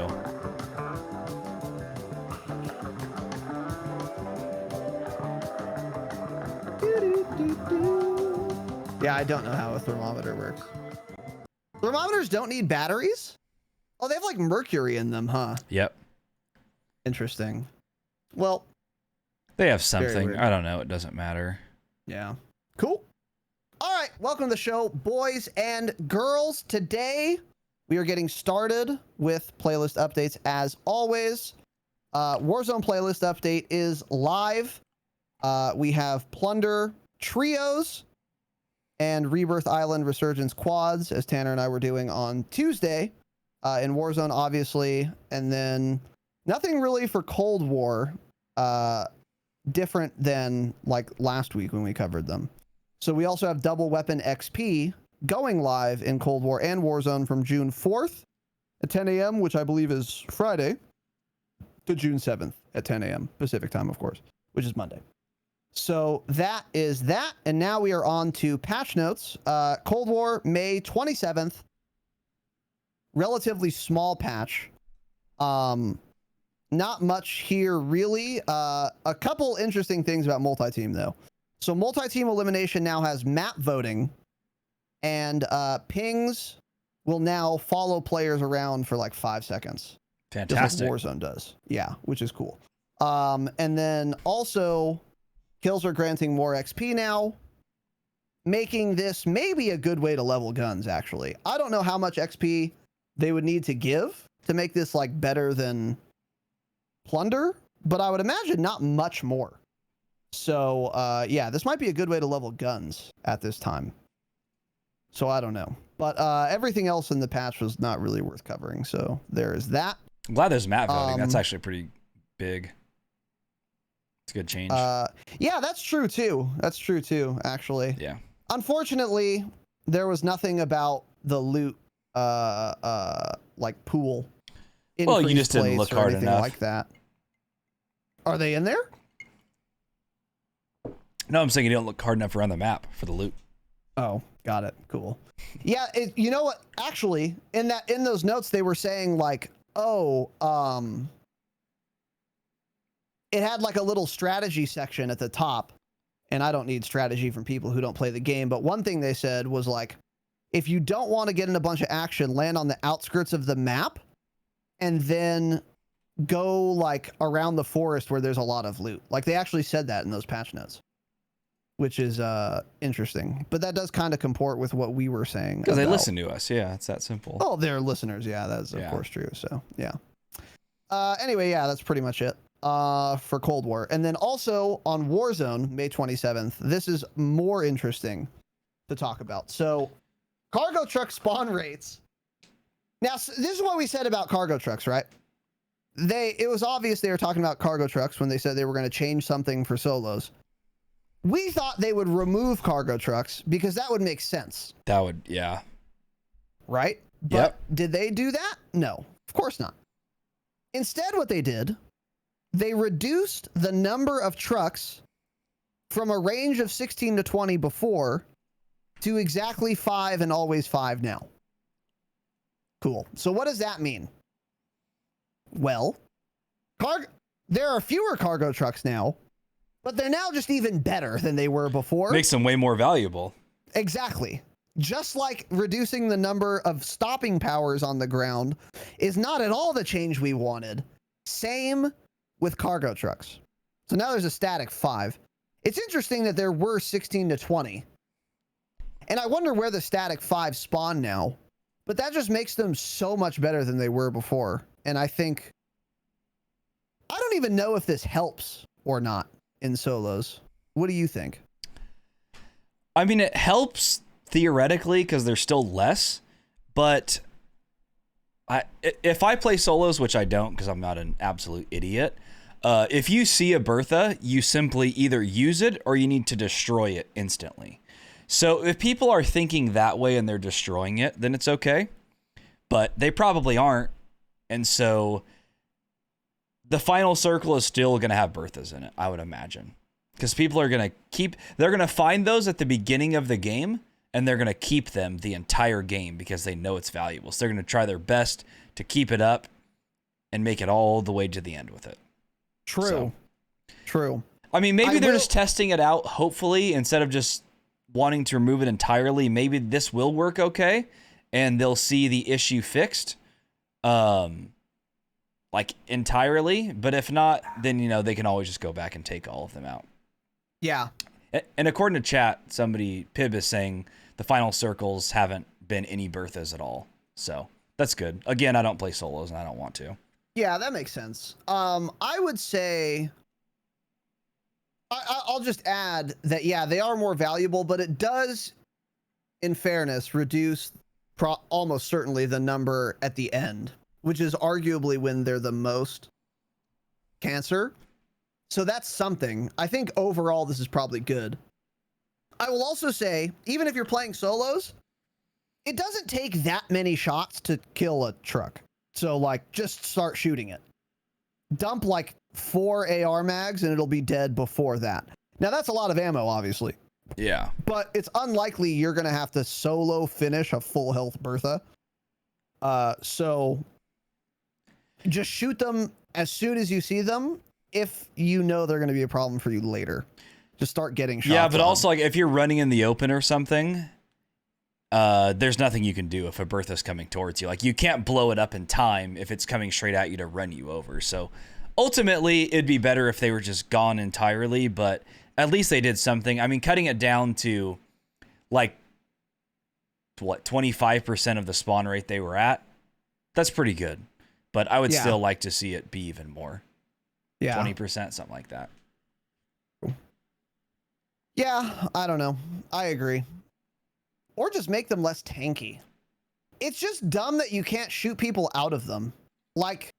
[SPEAKER 1] Yeah, I don't know how a thermometer works. Thermometers don't need batteries? Oh, they have like mercury in them, huh?
[SPEAKER 5] Yep.
[SPEAKER 1] Interesting. Well,
[SPEAKER 5] They have
[SPEAKER 1] Very
[SPEAKER 5] something.
[SPEAKER 1] weird.
[SPEAKER 5] I don't know. It doesn't matter.
[SPEAKER 1] yeah. Cool. All right, welcome to the show, boys and girls. Today, we are getting started with playlist updates as always. Warzone playlist update is live. We have Plunder Trios and Rebirth Island Resurgence Quads, as Tanner and I were doing on Tuesday in Warzone, obviously. And then nothing really for Cold War, different than like last week when we covered them. So we also have Double Weapon XP going live in Cold War and Warzone from June 4th at 10 a.m., which I believe is Friday, to June 7th at 10 a.m. Pacific time, of course, which is Monday. So that is that. And now we are on to patch notes. Cold War, May 27th. Relatively small patch. Not much here, really. A couple interesting things about multi-team, though. So multi-team elimination now has map voting, and pings will now follow players around for like 5 seconds.
[SPEAKER 5] Fantastic.
[SPEAKER 1] Just like Warzone does. Yeah, which is cool. And then also, kills are granting more XP now, making this maybe a good way to level guns, actually. I don't know how much XP they would need to give to make this like better than Plunder, but I would imagine not much more. So yeah, this might be a good way to level guns at this time. So I don't know, but everything else in the patch was not really worth covering. So there is that.
[SPEAKER 5] I'm glad there's map voting. That's actually pretty big. It's a good change.
[SPEAKER 1] Yeah, that's true too. That's true too, actually.
[SPEAKER 5] Yeah.
[SPEAKER 1] Unfortunately, there was nothing about the loot like pool.
[SPEAKER 5] Well, you just didn't
[SPEAKER 1] place
[SPEAKER 5] look
[SPEAKER 1] or
[SPEAKER 5] hard
[SPEAKER 1] anything
[SPEAKER 5] enough.
[SPEAKER 1] like that. Are they in there?
[SPEAKER 5] No, I'm saying you don't look hard enough around the map for the loot.
[SPEAKER 1] Oh, got it. Cool. Yeah, you know what? Actually, in those notes, they were saying like, oh, it had like a little strategy section at the top, and I don't need strategy from people who don't play the game. But one thing they said was like, if you don't want to get in a bunch of action, land on the outskirts of the map, and then go like around the forest where there's a lot of loot. Like they actually said that in those patch notes, which is interesting. But that does kind of comport with what we were saying.
[SPEAKER 5] Because they listen to us. Yeah, it's that simple.
[SPEAKER 1] Oh, they're listeners. Yeah, that's of course true. So yeah. Anyway, yeah, that's pretty much it for Cold War. And then also on Warzone, May 27th, this is more interesting to talk about. So cargo truck spawn rates. Now, this is what we said about cargo trucks, right? It was obvious they were talking about cargo trucks when they said they were going to change something for solos. We thought they would remove cargo trucks because that would make sense.
[SPEAKER 5] That would, yeah.
[SPEAKER 1] Right? But did they do that? No, of course not. Instead, what they did, they reduced the number of trucks from a range of 16 to 20 before to exactly 5 and always 5 now. Cool. So what does that mean? Well, there are fewer cargo trucks now, but they're now just even better than they were before.
[SPEAKER 5] Makes them way more valuable.
[SPEAKER 1] Exactly. Just like reducing the number of stopping powers on the ground is not at all the change we wanted. Same with cargo trucks. So now there's a static 5. It's interesting that there were 16 to 20. And I wonder where the static 5 spawn now. But that just makes them so much better than they were before. And I think... I don't even know if this helps or not in solos. What do you think?
[SPEAKER 5] I mean, it helps theoretically because there's still less. But if I play solos, which I don't because I'm not an absolute idiot... if you see a Bertha, you simply either use it or you need to destroy it instantly. So if people are thinking that way and they're destroying it, then it's okay. But they probably aren't. And so the final circle is still going to have Berthas in it, I would imagine. Because people are going to they're going to find those at the beginning of the game and they're going to keep them the entire game because they know it's valuable. So they're going to try their best to keep it up and make it all the way to the end with it.
[SPEAKER 1] True. True.
[SPEAKER 5] I mean, maybe they're just testing it out, hopefully, instead of just wanting to remove it entirely. Maybe this will work okay, and they'll see the issue fixed, like, entirely. But if not, then, you know, they can always just go back and take all of them out.
[SPEAKER 1] Yeah.
[SPEAKER 5] And according to chat, Pib is saying the final circles haven't been any Berthas at all. So that's good. Again, I don't play solos, and I don't want to.
[SPEAKER 1] Yeah, that makes sense. I would say... I'll just add that, yeah, they are more valuable, but it does, in fairness, reduce almost certainly the number at the end, which is arguably when they're the most cancer. So that's something. I think overall this is probably good. I will also say, even if you're playing solos, it doesn't take that many shots to kill a truck. So, like, just start shooting it. Dump, like, 4 AR mags and it'll be dead before that. Now, that's a lot of ammo, obviously.
[SPEAKER 5] Yeah.
[SPEAKER 1] But it's unlikely you're going to have to solo finish a full health Bertha. So, just shoot them as soon as you see them if you know they're going to be a problem for you later. Just start getting shots.
[SPEAKER 5] Yeah, but also, like, if you're running in the open or something... there's nothing you can do if a Bertha's coming towards you. Like, you can't blow it up in time if it's coming straight at you to run you over. So ultimately it'd be better if they were just gone entirely, but at least they did something. I mean, cutting it down to like what, 25% of the spawn rate they were at, that's pretty good. But I would still like to see it be even more. Yeah. 20%, something like that.
[SPEAKER 1] Yeah, I don't know. I agree. Or just make them less tanky. It's just dumb that you can't shoot people out of them. Like,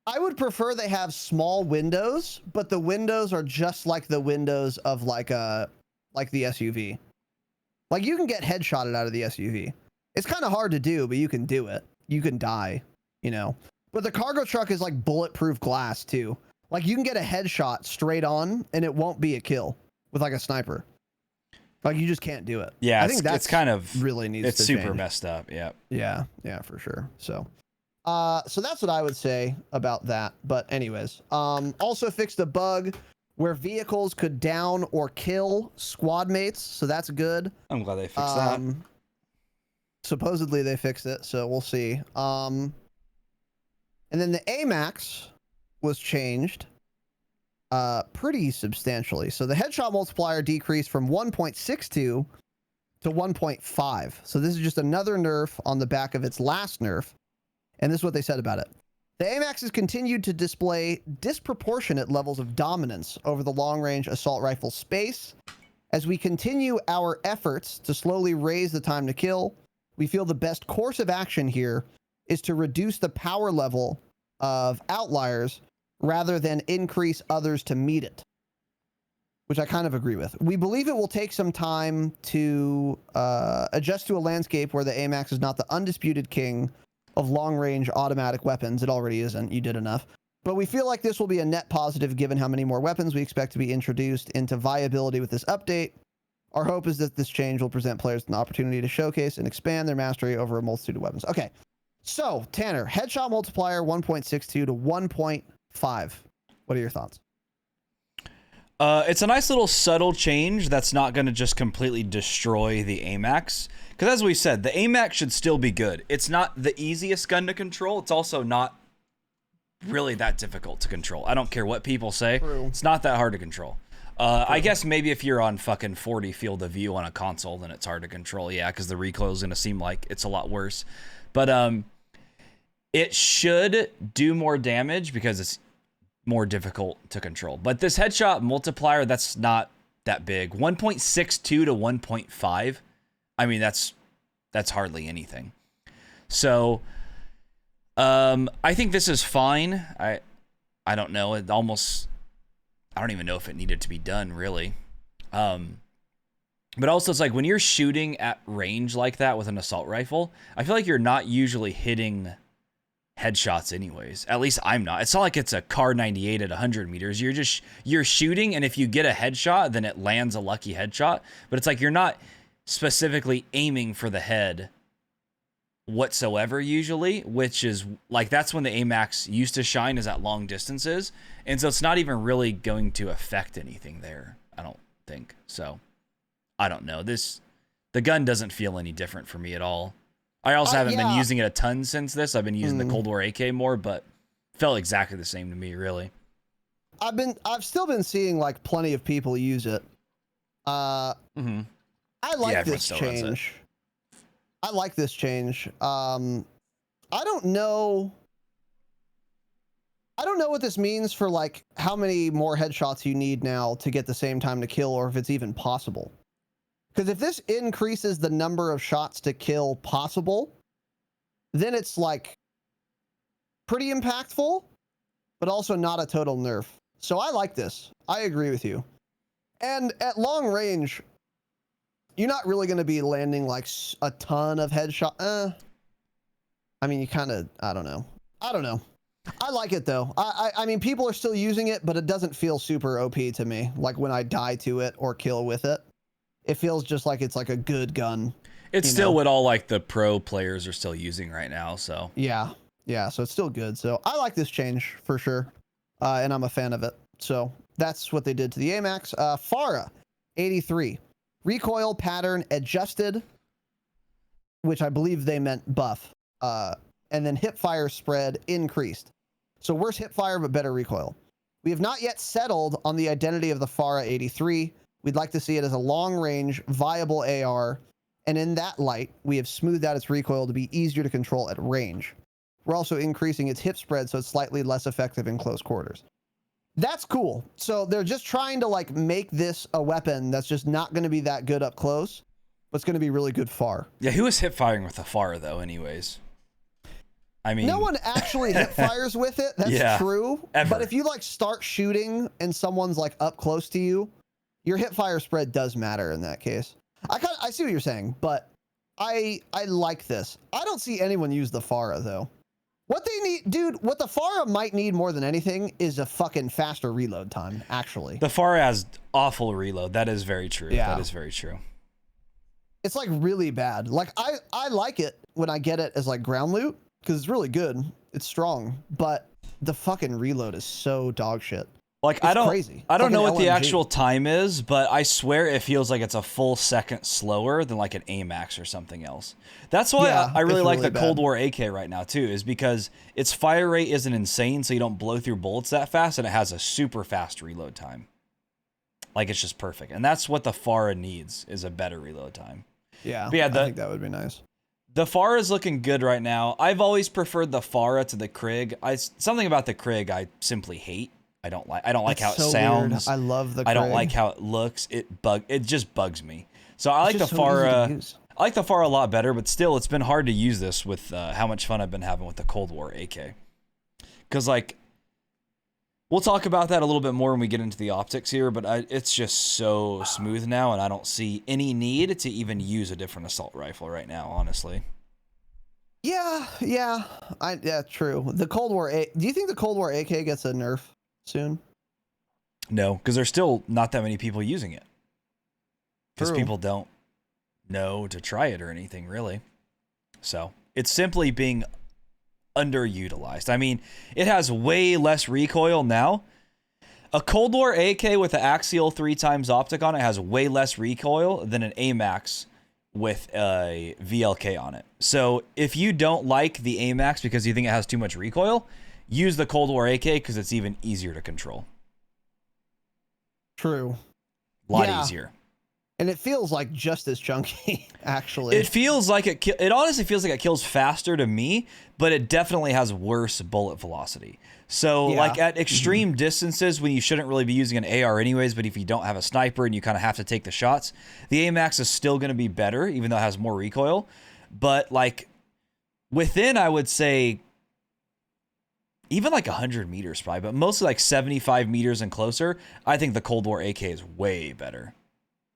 [SPEAKER 1] I would prefer they have small windows, but the windows are just like the windows of like the SUV. Like, you can get headshotted out of the SUV. It's kind of hard to do, but you can do it. You can die, you know. But the cargo truck is like bulletproof glass too. Like, you can get a headshot straight on and it won't be a kill with like a sniper. Like, you just can't do it.
[SPEAKER 5] Yeah,
[SPEAKER 1] I think that's
[SPEAKER 5] kind of
[SPEAKER 1] really needs
[SPEAKER 5] it's
[SPEAKER 1] to
[SPEAKER 5] super
[SPEAKER 1] change.
[SPEAKER 5] messed up. Yeah.
[SPEAKER 1] Yeah, for sure. So that's what I would say about that. But anyways, also fixed a bug where vehicles could down or kill squad mates. So that's good.
[SPEAKER 5] I'm glad they fixed that.
[SPEAKER 1] Supposedly they fixed it, so we'll see. And then the AMAX was changed pretty substantially. So the headshot multiplier decreased from 1.62 to 1.5. So this is just another nerf on the back of its last nerf. And this is what they said about it. The AMAX has continued to display disproportionate levels of dominance over the long-range assault rifle space. As we continue our efforts to slowly raise the time to kill, we feel the best course of action here is to reduce the power level of outliers rather than increase others to meet it, which I kind of agree with. We believe it will take some time to adjust to a landscape where the AMAX is not the undisputed king of long-range automatic weapons. It already isn't. You did enough. But we feel like this will be a net positive given how many more weapons we expect to be introduced into viability with this update. Our hope is that this change will present players an opportunity to showcase and expand their mastery over a multitude of weapons. Okay, so Tanner, headshot multiplier 1.62 to 1.5. What are your thoughts?
[SPEAKER 5] It's a nice little subtle change that's not going to just completely destroy the AMAX. Because as we said, the AMAX should still be good. It's not the easiest gun to control. It's also not really that difficult to control. I don't care what people say.
[SPEAKER 1] True.
[SPEAKER 5] It's not that hard to control. I guess maybe if you're on fucking 40 field of view on a console, then it's hard to control. Yeah, because the recoil is going to seem like it's a lot worse. But it should do more damage because it's more difficult to control. But this headshot multiplier, that's not that big. 1.62 to 1.5. I mean, that's hardly anything. So I think this is fine. I don't know. It almost, I don't even know if it needed to be done, really. But also, it's like when you're shooting at range like that with an assault rifle, I feel like you're not usually hitting headshots anyways. At least I'm not. It's not like it's a Car 98 at 100 meters. You're shooting, and if you get a headshot, then it lands a lucky headshot. But it's like you're not specifically aiming for the head whatsoever usually, which is like that's when the AMAX used to shine, is at long distances. And so it's not even really going to affect anything there, I don't think. So I don't know. The gun doesn't feel any different for me at all. I also haven't been using it a ton since this. I've been using the Cold War AK more, but felt exactly the same to me, really.
[SPEAKER 1] I've still been seeing like plenty of people use it. I like this change. I like this change. I don't know what this means for like how many more headshots you need now to get the same time to kill, or if it's even possible. Because if this increases the number of shots to kill possible, then it's like pretty impactful, but also not a total nerf. So I like this. I agree with you. And at long range, you're not really going to be landing like a ton of headshot. I mean, you kind of, I don't know. I like it though. I mean, people are still using it, but it doesn't feel super OP to me. Like when I die to it or kill with it, it feels just like it's like a good gun.
[SPEAKER 5] It's still what all like the pro players are still using right now. So
[SPEAKER 1] yeah. So it's still good. So I like this change for sure. And I'm a fan of it. So that's what they did to the AMAX. Farah 83. Recoil pattern adjusted, which I believe they meant buff. And then hip fire spread increased. So worse hip fire, but better recoil. We have not yet settled on the identity of the Farah 83. We'd like to see it as a long range, viable AR. And in that light, we have smoothed out its recoil to be easier to control at range. We're also increasing its hip spread so it's slightly less effective in close quarters. That's cool. So they're just trying to like make this a weapon that's just not going to be that good up close, but it's going to be really good far.
[SPEAKER 5] Yeah, who is hip firing with the Farah though anyways? I mean,
[SPEAKER 1] no one actually hip fires with it. That's true.
[SPEAKER 5] Ever.
[SPEAKER 1] But if you like start shooting and someone's like up close to you, your hip fire spread does matter in that case. I see what you're saying, but I like this. I don't see anyone use the Farah though. What they need, dude, what the Farah might need more than anything is a fucking faster reload time, actually.
[SPEAKER 5] The Farah has awful reload. That is very true.
[SPEAKER 1] Yeah.
[SPEAKER 5] That is very true.
[SPEAKER 1] It's like really bad. Like I like it when I get it as like ground loot because it's really good. It's strong, but the fucking reload is so dog shit.
[SPEAKER 5] Like
[SPEAKER 1] it's crazy.
[SPEAKER 5] I don't know what
[SPEAKER 1] LMG.
[SPEAKER 5] the actual time is, but I swear it feels like it's a full second slower than like an AMAX or something else. That's why I really like the Cold War AK right now too, is because its fire rate isn't insane, so you don't blow through bullets that fast, and it has a super fast reload time. Like it's just perfect, and that's what the Farah needs, is a better reload time.
[SPEAKER 1] Yeah,
[SPEAKER 5] but yeah,
[SPEAKER 1] I think that would be nice.
[SPEAKER 5] The Farah is looking good right now. I've always preferred the Farah to the Krig. Something about the Krig I simply hate. I don't like how it sounds.
[SPEAKER 1] Weird. I love the Krig.
[SPEAKER 5] I don't like how it looks. It just bugs me. So I like the Farah. I like the Farah a lot better, but still, it's been hard to use this with how much fun I've been having with the Cold War AK. Because like, we'll talk about that a little bit more when we get into the optics here. But it's just so smooth now, and I don't see any need to even use a different assault rifle right now, honestly.
[SPEAKER 1] Yeah, true. The Cold War. Do you think the Cold War AK gets a nerf soon?
[SPEAKER 5] No, because there's still not that many people using it. Because people don't know to try it or anything, really. So it's simply being underutilized. I mean, it has way less recoil now. A Cold War AK with an axial 3x optic on it has way less recoil than an AMAX with a VLK on it. So if you don't like the AMAX because you think it has too much recoil, use the Cold War AK because it's even easier to control.
[SPEAKER 1] True.
[SPEAKER 5] A lot easier.
[SPEAKER 1] And it feels like just as chunky, actually.
[SPEAKER 5] It feels like it honestly feels like it kills faster to me, but it definitely has worse bullet velocity. So like at extreme distances when you shouldn't really be using an AR anyways, but if you don't have a sniper and you kind of have to take the shots, the AMAX is still going to be better, even though it has more recoil. But like within, I would say even like 100 meters probably, but mostly like 75 meters and closer, I think the Cold War AK is way better.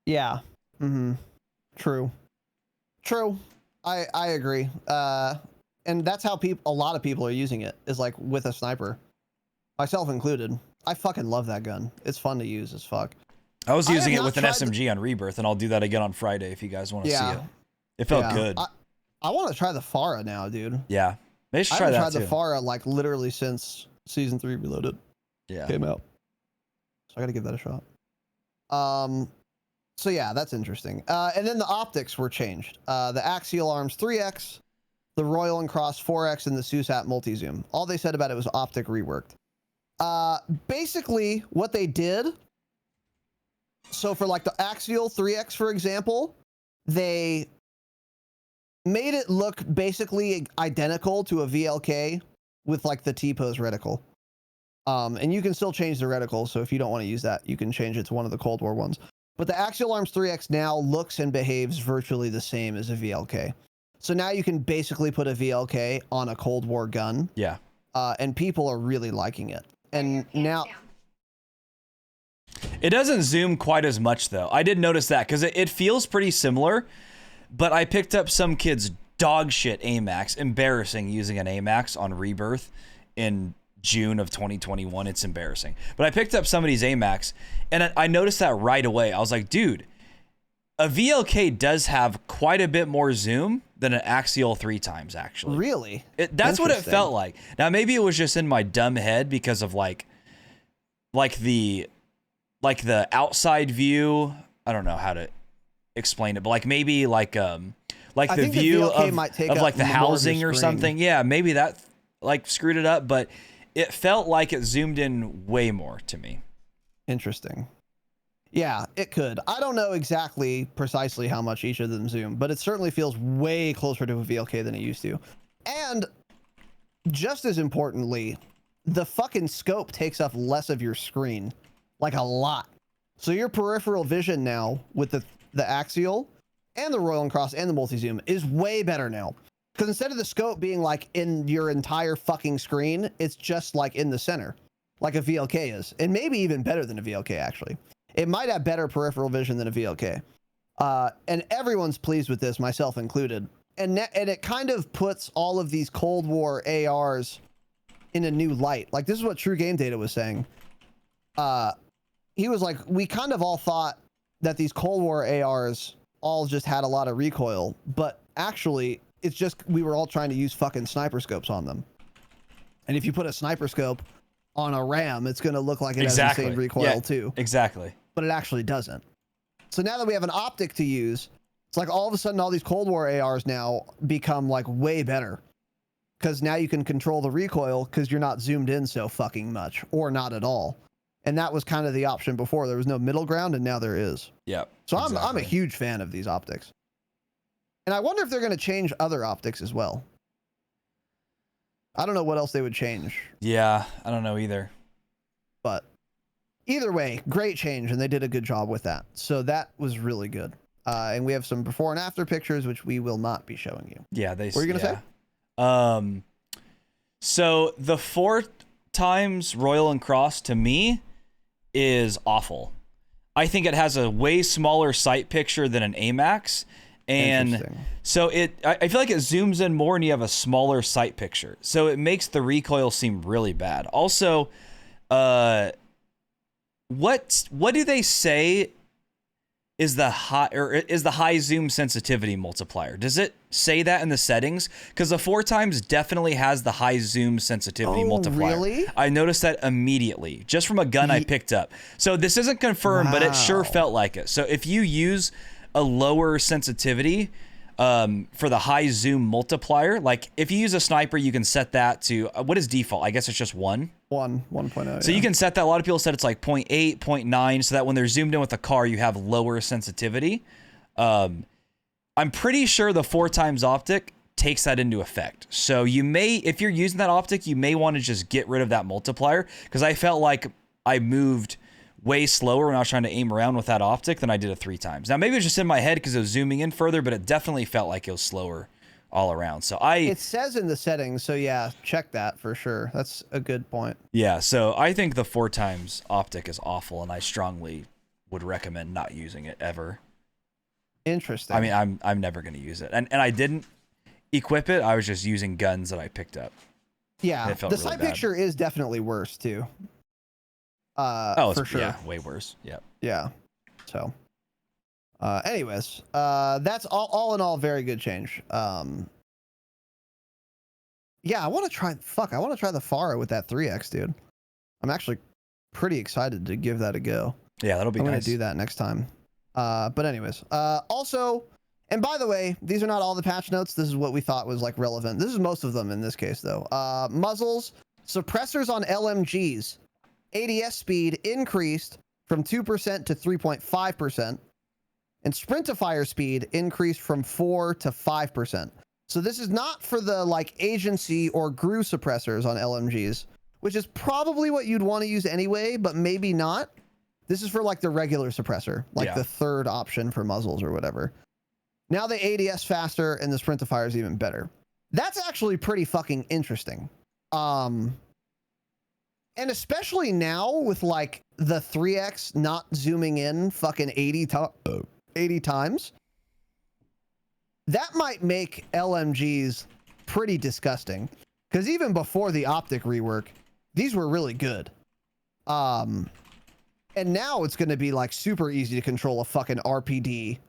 [SPEAKER 1] Yeah. Mm-hmm. True. I agree. And that's how a lot of people are using it, is like with a sniper, myself included. I fucking love that gun. It's fun to use as fuck.
[SPEAKER 5] I was using it with an SMG on Rebirth, and I'll do that again on Friday if you guys want to see it. It felt good.
[SPEAKER 1] I want to try the Farah now, dude.
[SPEAKER 5] Yeah. Maybe try that too. I haven't tried
[SPEAKER 1] the Farah like literally since Season 3 Reloaded came out. So I got to give that a shot. So yeah, that's interesting. And then the optics were changed. The Axial Arms 3X, the Royal and Cross 4X, and the SUSAT multi-zoom. All they said about it was optic reworked. Basically, what they did, so for like the Axial 3X, for example, they made it look basically identical to a VLK with like the T-pose reticle. And you can still change the reticle, so if you don't want to use that, you can change it to one of the Cold War ones. But the Axial Arms 3X now looks and behaves virtually the same as a VLK. So now you can basically put a VLK on a Cold War gun. Yeah. And people are really liking it. And now...
[SPEAKER 5] It doesn't zoom quite as much, though. I did notice that, because it feels pretty similar, but I picked up some kid's dog shit AMAX, embarrassing using an AMAX on Rebirth in June of 2021. It's embarrassing. But I picked up somebody's AMAX, and I noticed that right away. I was like, dude, a VLK does have quite a bit more zoom than an Axial 3 times, actually.
[SPEAKER 1] Really?
[SPEAKER 5] That's what it felt like. Now, maybe it was just in my dumb head because of like the outside view. I don't know how to explain it, but like maybe like the view of like the housing or something. Yeah, maybe that like screwed it up, but it felt like it zoomed in way more to me.
[SPEAKER 1] Interesting. Yeah, it could. I don't know exactly precisely how much each of them zoom, but it certainly feels way closer to a VLK than it used to. And just as importantly, the fucking scope takes up less of your screen, like a lot. So your peripheral vision now with the Axial and the Royal and Cross and the multi-zoom is way better now. Because instead of the scope being like in your entire fucking screen, it's just like in the center, like a VLK is. And maybe even better than a VLK, actually. It might have better peripheral vision than a VLK. And everyone's pleased with this, myself included. And it kind of puts all of these Cold War ARs in a new light. Like, this is what True Game Data was saying. He was like, we kind of all thought that these Cold War ARs all just had a lot of recoil, but actually, it's just we were all trying to use fucking sniper scopes on them. And if you put a sniper scope on a RAM, it's going to look like it has the same recoil too.
[SPEAKER 5] Exactly.
[SPEAKER 1] But it actually doesn't. So now that we have an optic to use, it's like all of a sudden all these Cold War ARs now become like way better. Because now you can control the recoil because you're not zoomed in so fucking much or not at all. And that was kind of the option before. There was no middle ground, and now there is.
[SPEAKER 5] Yeah.
[SPEAKER 1] So I'm a huge fan of these optics. And I wonder if they're going to change other optics as well. I don't know what else they would change.
[SPEAKER 5] Yeah, I don't know either.
[SPEAKER 1] But either way, great change, and they did a good job with that. So that was really good. And we have some before and after pictures, which we will not be showing you.
[SPEAKER 5] Yeah,
[SPEAKER 1] what are you going to say?
[SPEAKER 5] So the 4 times Royal and Cross to me is awful. I think it has a way smaller sight picture than an AMAX. And so I feel like it zooms in more and you have a smaller sight picture. So it makes the recoil seem really bad. Also, what do they say is the high zoom sensitivity multiplier? Does it say that in the settings? Because the 4 times definitely has the high zoom sensitivity multiplier. Really? I noticed that immediately just from a gun I picked up. So this isn't confirmed, but it sure felt like it. So if you use a lower sensitivity, for the high zoom multiplier. Like if you use a sniper, you can set that to what is default? I guess it's just
[SPEAKER 1] 1.0.
[SPEAKER 5] So you can set that. A lot of people said it's like 0.8, 0.9, so that when they're zoomed in with a car, you have lower sensitivity. I'm pretty sure the 4x optic takes that into effect. So you may, if you're using that optic, you may want to just get rid of that multiplier, because I felt like I moved way slower when I was trying to aim around with that optic than I did a 3x. Now maybe it was just in my head because it was zooming in further, but it definitely felt like it was slower all around. So it
[SPEAKER 1] says in the settings, so yeah, check that for sure. That's a good point.
[SPEAKER 5] Yeah, so I think the 4x optic is awful, and I strongly would recommend not using it ever.
[SPEAKER 1] Interesting.
[SPEAKER 5] I mean, I'm never going to use it. And I didn't equip it. I was just using guns that I picked up.
[SPEAKER 1] Yeah,
[SPEAKER 5] the
[SPEAKER 1] really side picture is definitely worse too. For sure.
[SPEAKER 5] Yeah, way worse. Yep.
[SPEAKER 1] Yeah. So, anyways, that's all in all very good change. Yeah, I want to try. I want to try the Faro with that 3x, dude. I'm actually pretty excited to give that a go.
[SPEAKER 5] Yeah, that'll be nice.
[SPEAKER 1] I'm gonna do that next time. But anyways, also, and by the way, these are not all the patch notes. This is what we thought was like relevant. This is most of them in this case, though. Muzzles, suppressors on LMGs, ADS speed increased from 2% to 3.5%, and sprint-to-fire speed increased from 4 to 5%. So this is not for the like agency or GRU suppressors on LMGs, which is probably what you'd want to use anyway, but maybe not. This is for like the regular suppressor, like the third option for muzzles or whatever. Now the ADS faster and the sprint to fire is even better. That's actually pretty fucking interesting. And especially now with like the 3x not zooming in fucking 80 times, that might make LMGs pretty disgusting. Because even before the optic rework, these were really good. And now it's going to be like super easy to control a fucking RPD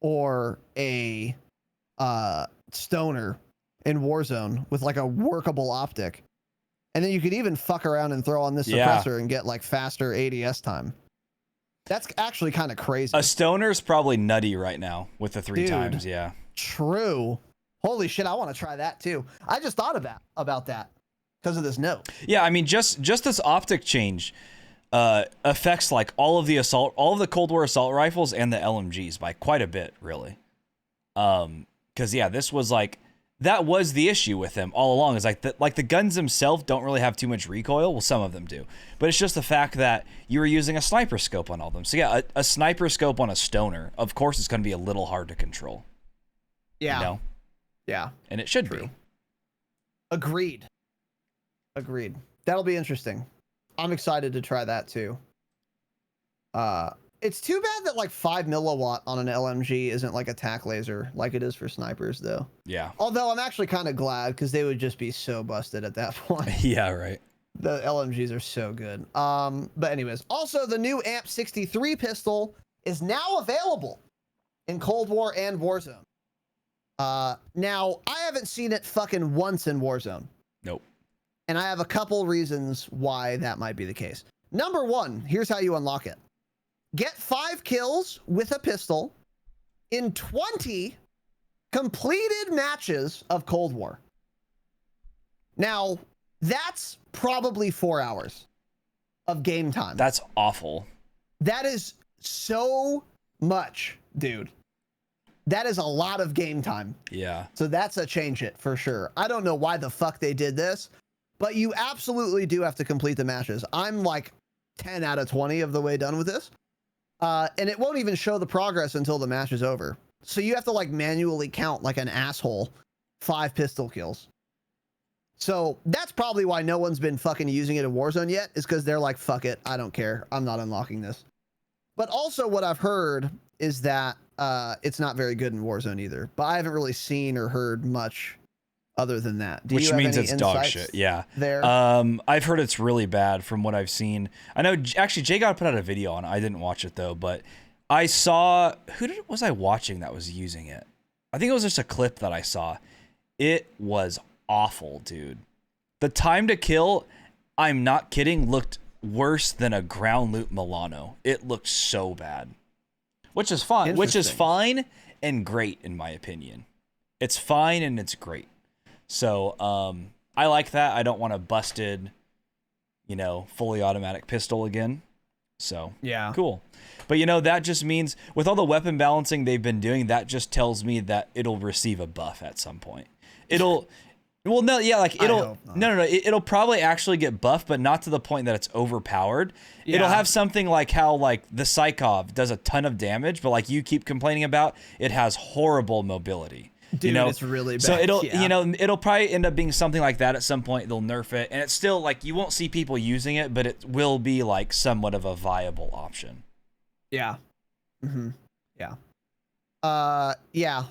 [SPEAKER 1] or a stoner in Warzone with like a workable optic. And then you could even fuck around and throw on this suppressor and get like faster ADS time. That's actually kind of crazy.
[SPEAKER 5] A stoner's probably nutty right now with the 3x. Yeah.
[SPEAKER 1] True. Holy shit, I want to try that too. I just thought about that because of this note.
[SPEAKER 5] Yeah, I mean, just this optic change affects like all of the Cold War assault rifles and the LMGs by quite a bit, really. Because yeah, this was like, that was the issue with them all along, is like the guns themselves don't really have too much recoil. Well, some of them do, but it's just the fact that you were using a sniper scope on all of them. So yeah, a sniper scope on a stoner, of course, it's going to be a little hard to control.
[SPEAKER 1] Yeah.
[SPEAKER 5] You know?
[SPEAKER 1] Yeah.
[SPEAKER 5] And it should be.
[SPEAKER 1] Agreed. That'll be interesting. I'm excited to try that too. It's too bad that like 5 milliwatt on an LMG isn't like a tac laser like it is for snipers though.
[SPEAKER 5] Yeah.
[SPEAKER 1] Although I'm actually kind of glad because they would just be so busted at that point.
[SPEAKER 5] Yeah, right.
[SPEAKER 1] The LMGs are so good. But anyways, also the new AMP 63 pistol is now available in Cold War and Warzone. Now I haven't seen it fucking once in Warzone.
[SPEAKER 5] Nope.
[SPEAKER 1] And I have a couple reasons why that might be the case. Number one, here's how you unlock it. Get 5 kills with a pistol in 20 completed matches of Cold War. Now, that's probably 4 hours of game time.
[SPEAKER 5] That's awful.
[SPEAKER 1] That is so much, dude. That is a lot of game time.
[SPEAKER 5] Yeah.
[SPEAKER 1] So that's a change it for sure. I don't know why the fuck they did this, but you absolutely do have to complete the matches. I'm like 10 out of 20 of the way done with this. And it won't even show the progress until the match is over. So you have to like manually count like an asshole 5 pistol kills. So that's probably why no one's been fucking using it in Warzone yet, is because they're like, fuck it, I don't care. I'm not unlocking this. But also what I've heard is that it's not very good in Warzone either. But I haven't really seen or heard much other than that.
[SPEAKER 5] Which means it's dog shit. Yeah.
[SPEAKER 1] There.
[SPEAKER 5] I've heard it's really bad from what I've seen. I know actually Jay got put out a video on it. I didn't watch it though, but I saw was I watching that was using it? I think it was just a clip that I saw. It was awful, dude. The time to kill, I'm not kidding, looked worse than a ground loop Milano. It looked so bad. Which is fine and great in my opinion. It's fine and it's great. So I like that. I don't want a busted, fully automatic pistol again. So
[SPEAKER 1] Yeah.
[SPEAKER 5] cool. But that just means with all the weapon balancing they've been doing, that just tells me that it'll receive a buff at some point. It'll Well, no, yeah, like it'll no, it'll probably actually get buffed, but not to the point that it's overpowered. Yeah. It'll have something like how like the Psychov does a ton of damage, but like you keep complaining about, it has horrible mobility.
[SPEAKER 1] Dude, it's really bad.
[SPEAKER 5] So it'll it'll probably end up being something like that at some point. They'll nerf it, and it's still like you won't see people using it, but it will be like somewhat of a viable option.
[SPEAKER 1] Yeah. Mm-hmm. Yeah. Yeah.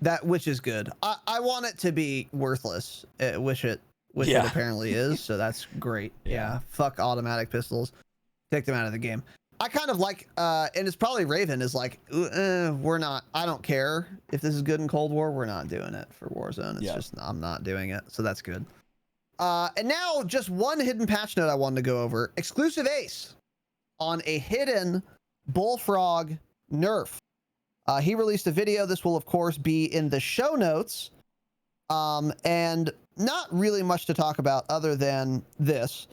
[SPEAKER 1] That, which is good. I want it to be worthless, which it apparently is. So that's great. Yeah. Fuck automatic pistols. Take them out of the game. I kind of like, and it's probably Raven is like, we're not, I don't care if this is good in Cold War. We're not doing it for Warzone. It's just, I'm not doing it. So that's good. And now just one hidden patch note I wanted to go over. Exclusive Ace on a hidden Bullfrog nerf. He released a video. This will, of course, be in the show notes. And not really much to talk about other than this.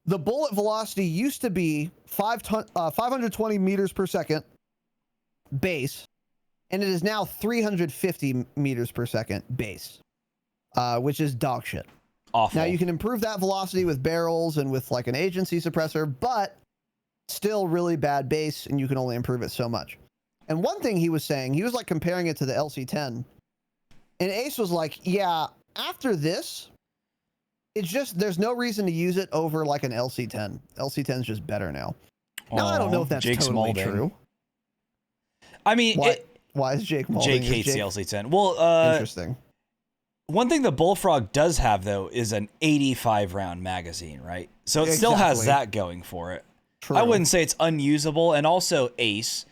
[SPEAKER 1] The bullet velocity used to be 520 meters per second base, and it is now 350 meters per second base, which is dog shit.
[SPEAKER 5] Awful.
[SPEAKER 1] Now, you can improve that velocity with barrels and with like an agency suppressor, but still really bad base, and you can only improve it so much. And one thing he was saying, he was like comparing it to the LC10. And Ace was like, yeah, after this, it's just, there's no reason to use it over like an LC10. LC10 is just better now. Now, I don't know if that's totally true.
[SPEAKER 5] I mean,
[SPEAKER 1] why is Jake Maulding?
[SPEAKER 5] Jake hates the LC10. Well,
[SPEAKER 1] interesting.
[SPEAKER 5] One thing the Bullfrog does have, though, is an 85 round magazine, right? So it still has that going for it. True. I wouldn't say it's unusable. And also Ace,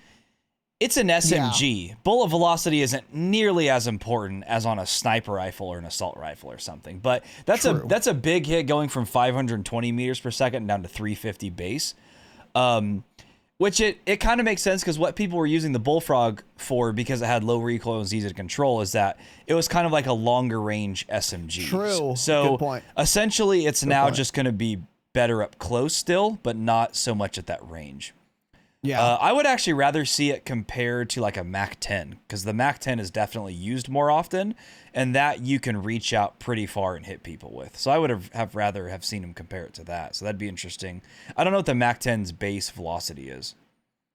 [SPEAKER 5] it's an SMG. Yeah. Bullet velocity isn't nearly as important as on a sniper rifle or an assault rifle or something. But that's a big hit going from 520 meters per second down to 350 base. Which it kind of makes sense because what people were using the Bullfrog for, because it had low recoil and was easy to control, is that it was kind of like a longer range SMG.
[SPEAKER 1] True.
[SPEAKER 5] So
[SPEAKER 1] good point.
[SPEAKER 5] Essentially it's now just going to be better up close still, but not so much at that range. Yeah, I would actually rather see it compared to like a Mac 10, because the Mac 10 is definitely used more often, and that you can reach out pretty far and hit people with. So I would have rather have seen him compare it to that. So that'd be interesting. I don't know what the Mac 10's base velocity is,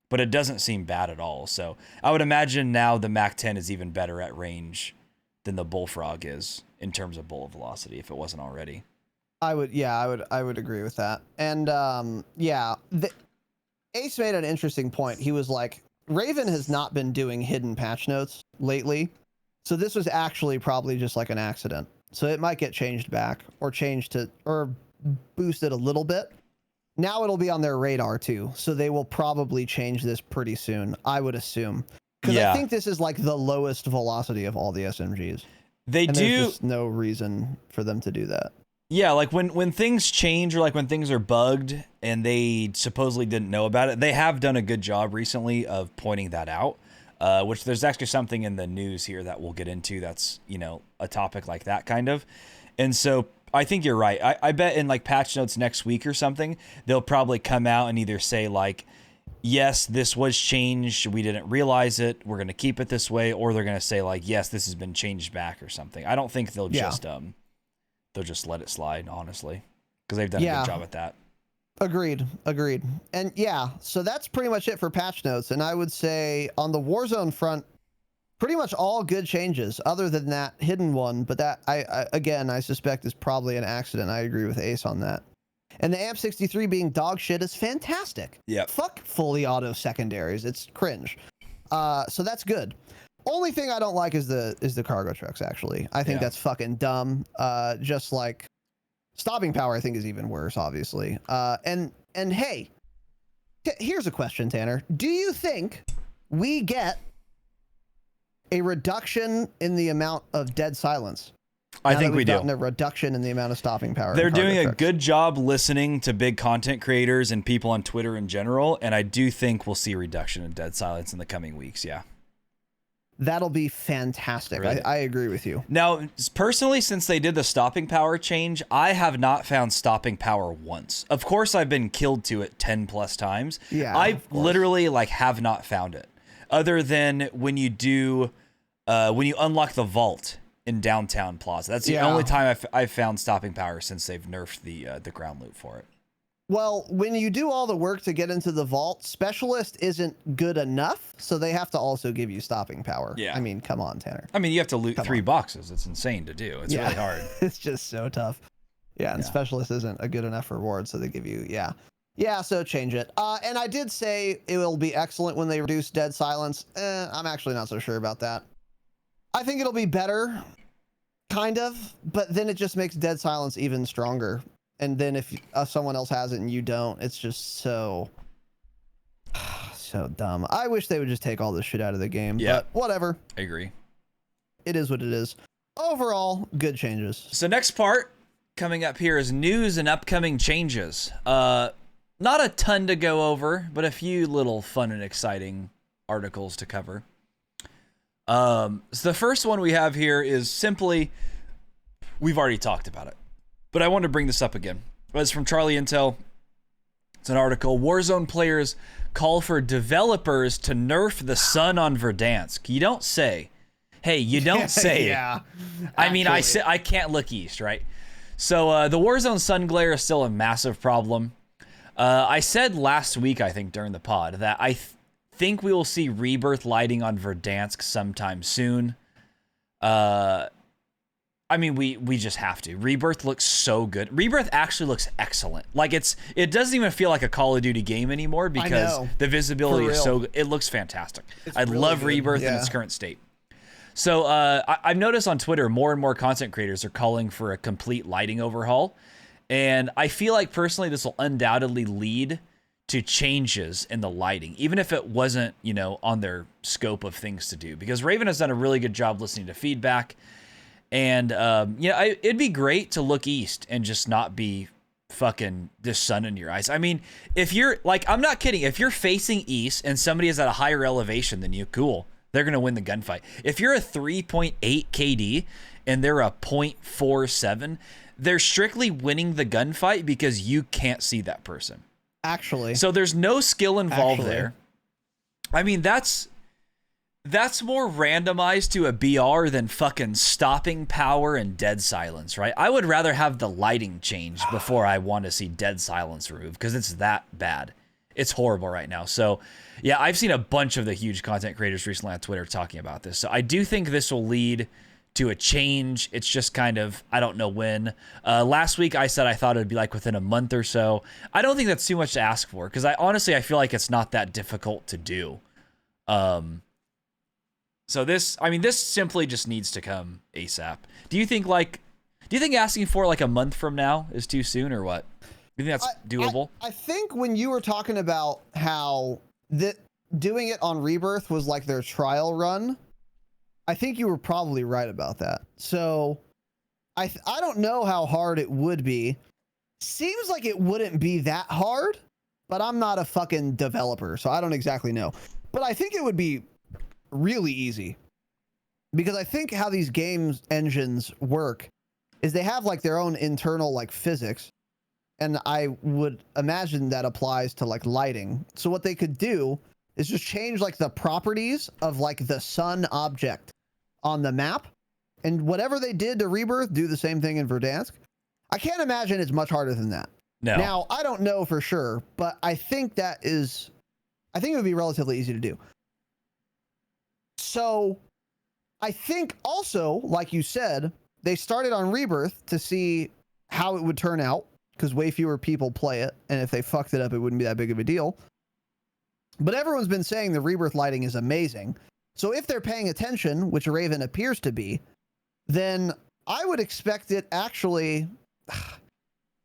[SPEAKER 5] but it doesn't seem bad at all. So I would imagine now the Mac 10 is even better at range than the Bullfrog is in terms of bullet velocity, if it wasn't already.
[SPEAKER 1] I would agree with that. And Ace made an interesting point. He was like, Raven has not been doing hidden patch notes lately. So this was actually probably just like an accident. So it might get changed back or boosted a little bit. Now it'll be on their radar too. So they will probably change this pretty soon, I would assume. Because I think this is like the lowest velocity of all the SMGs. There's just no reason for them to do that.
[SPEAKER 5] Yeah, like when things change or like when things are bugged and they supposedly didn't know about it, they have done a good job recently of pointing that out, which there's actually something in the news here that we'll get into that's, a topic like that kind of. And so I think you're right. I bet in like patch notes next week or something, they'll probably come out and either say like, yes, this was changed, we didn't realize it, we're going to keep it this way, or they're going to say like, yes, this has been changed back or something. I don't think they'll just let it slide, honestly, because they've done a good job at that.
[SPEAKER 1] Agreed. And so that's pretty much it for patch notes. And I would say on the Warzone front, pretty much all good changes other than that hidden one. But that, I suspect is probably an accident. I agree with Ace on that. And the AMP-63 being dog shit is fantastic. Yeah. Fuck fully auto secondaries. It's cringe. So that's good. Only thing I don't like is the cargo trucks, actually. I think that's fucking dumb. Just like stopping power, I think is even worse, obviously. And hey, here's a question, Tanner. Do you think we get a reduction in the amount of dead silence?
[SPEAKER 5] I think we do.
[SPEAKER 1] Gotten a reduction in the amount of stopping power.
[SPEAKER 5] They're doing a good job listening to big content creators and people on Twitter in general, and I do think we'll see a reduction in dead silence in the coming weeks, yeah.
[SPEAKER 1] That'll be fantastic.
[SPEAKER 5] Really?
[SPEAKER 1] I agree with you.
[SPEAKER 5] Now, personally, since they did the stopping power change, I have not found stopping power once. Of course, I've been killed to it 10 plus times.
[SPEAKER 1] Yeah,
[SPEAKER 5] I
[SPEAKER 1] of course.
[SPEAKER 5] literally like have not found it, other than when you do, when you unlock the vault in Downtown Plaza. That's the only time I've found stopping power since they've nerfed the ground loop for it.
[SPEAKER 1] Well, when you do all the work to get into the vault, specialist isn't good enough, so they have to also give you stopping power.
[SPEAKER 5] Yeah.
[SPEAKER 1] I mean, come on, Tanner.
[SPEAKER 5] I mean, you have to loot
[SPEAKER 1] Come
[SPEAKER 5] 3
[SPEAKER 1] on.
[SPEAKER 5] boxes. It's insane to do. It's really hard.
[SPEAKER 1] It's just so tough. Yeah, and specialist isn't a good enough reward, so they give you, Yeah, so change it. And I did say it will be excellent when they reduce dead silence. I'm actually not so sure about that. I think it'll be better, kind of, but then it just makes dead silence even stronger. And then if someone else has it and you don't, it's just so dumb. I wish they would just take all this shit out of the game.
[SPEAKER 5] Yeah.
[SPEAKER 1] But whatever.
[SPEAKER 5] I agree.
[SPEAKER 1] It is what it is. Overall, good changes.
[SPEAKER 5] So next part coming up here is news and upcoming changes. Not a ton to go over, but a few little fun and exciting articles to cover. So the first one we have here is simply, we've already talked about it, but I want to bring this up again. It's from Charlie Intel. It's an article. Warzone players call for developers to nerf the sun on Verdansk. You don't say. Hey, you don't say.
[SPEAKER 1] Yeah.
[SPEAKER 5] I mean, I can't look east, right? So the Warzone sun glare is still a massive problem. I said last week, I think, during the pod, that I think we will see rebirth lighting on Verdansk sometime soon. I mean, we just have to. Rebirth looks so good. Rebirth actually looks excellent. Like it doesn't even feel like a Call of Duty game anymore because the visibility is so good. It looks fantastic. I
[SPEAKER 1] really
[SPEAKER 5] love
[SPEAKER 1] good.
[SPEAKER 5] Rebirth in its current state. So I've noticed on Twitter more and more content creators are calling for a complete lighting overhaul. And I feel like personally this will undoubtedly lead to changes in the lighting, even if it wasn't, on their scope of things to do. Because Raven has done a really good job listening to feedback. And, it'd be great to look east and just not be fucking the sun in your eyes. I mean, if you're, like, I'm not kidding. If you're facing east and somebody is at a higher elevation than you, cool. They're going to win the gunfight. If you're a 3.8 KD and they're a 0.47, they're strictly winning the gunfight because you can't see that person.
[SPEAKER 1] Actually.
[SPEAKER 5] So there's no skill involved there. I mean, that's more randomized to a BR than fucking stopping power and dead silence, right? I would rather have the lighting change before I want to see dead silence removed because it's that bad. It's horrible right now. So, yeah, I've seen a bunch of the huge content creators recently on Twitter talking about this. So I do think this will lead to a change. It's just kind of, I don't know when. Last week I said I thought it would be like within a month or so. I don't think that's too much to ask for because I feel like it's not that difficult to do. So this simply just needs to come ASAP. Do you think asking for like a month from now is too soon or what? Do you think that's doable?
[SPEAKER 1] I think when you were talking about how doing it on Rebirth was like their trial run, I think you were probably right about that. So I don't know how hard it would be. Seems like it wouldn't be that hard, but I'm not a fucking developer, so I don't exactly know. But I think it would be really easy because I think how these games engines work is they have like their own internal like physics. And I would imagine that applies to like lighting. So what they could do is just change like the properties of like the sun object on the map. And whatever they did to Rebirth, do the same thing in Verdansk. I can't imagine it's much harder than that.
[SPEAKER 5] No.
[SPEAKER 1] Now, I don't know for sure, but I think it would be relatively easy to do. So I think also, like you said, they started on Rebirth to see how it would turn out, because way fewer people play it, and if they fucked it up, it wouldn't be that big of a deal. But everyone's been saying the Rebirth lighting is amazing. So if they're paying attention, which Raven appears to be, then I would expect it actually...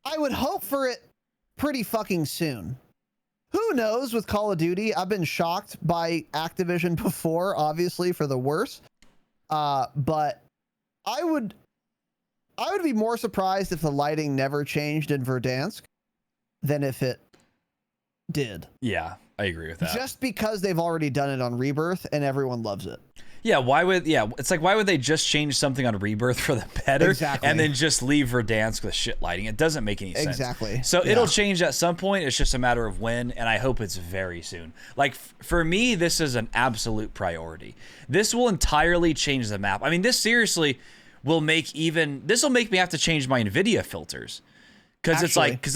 [SPEAKER 1] I would hope for it pretty fucking soon. Who knows with Call of Duty? I've been shocked by Activision before, obviously, for the worse. But I would be more surprised if the lighting never changed in Verdansk than if it did.
[SPEAKER 5] Yeah, I agree with that.
[SPEAKER 1] Just because they've already done it on Rebirth and everyone loves it.
[SPEAKER 5] Yeah, it's like, why would they just change something on Rebirth for the better
[SPEAKER 1] Exactly.
[SPEAKER 5] and then just leave Verdansk with shit lighting? It doesn't make any sense.
[SPEAKER 1] Exactly.
[SPEAKER 5] So
[SPEAKER 1] Yeah.
[SPEAKER 5] it'll change at some point. It's just a matter of when, and I hope it's very soon. Like, for me, this is an absolute priority. This will entirely change the map. I mean, this seriously will make this will make me have to change my NVIDIA filters. Because it's like,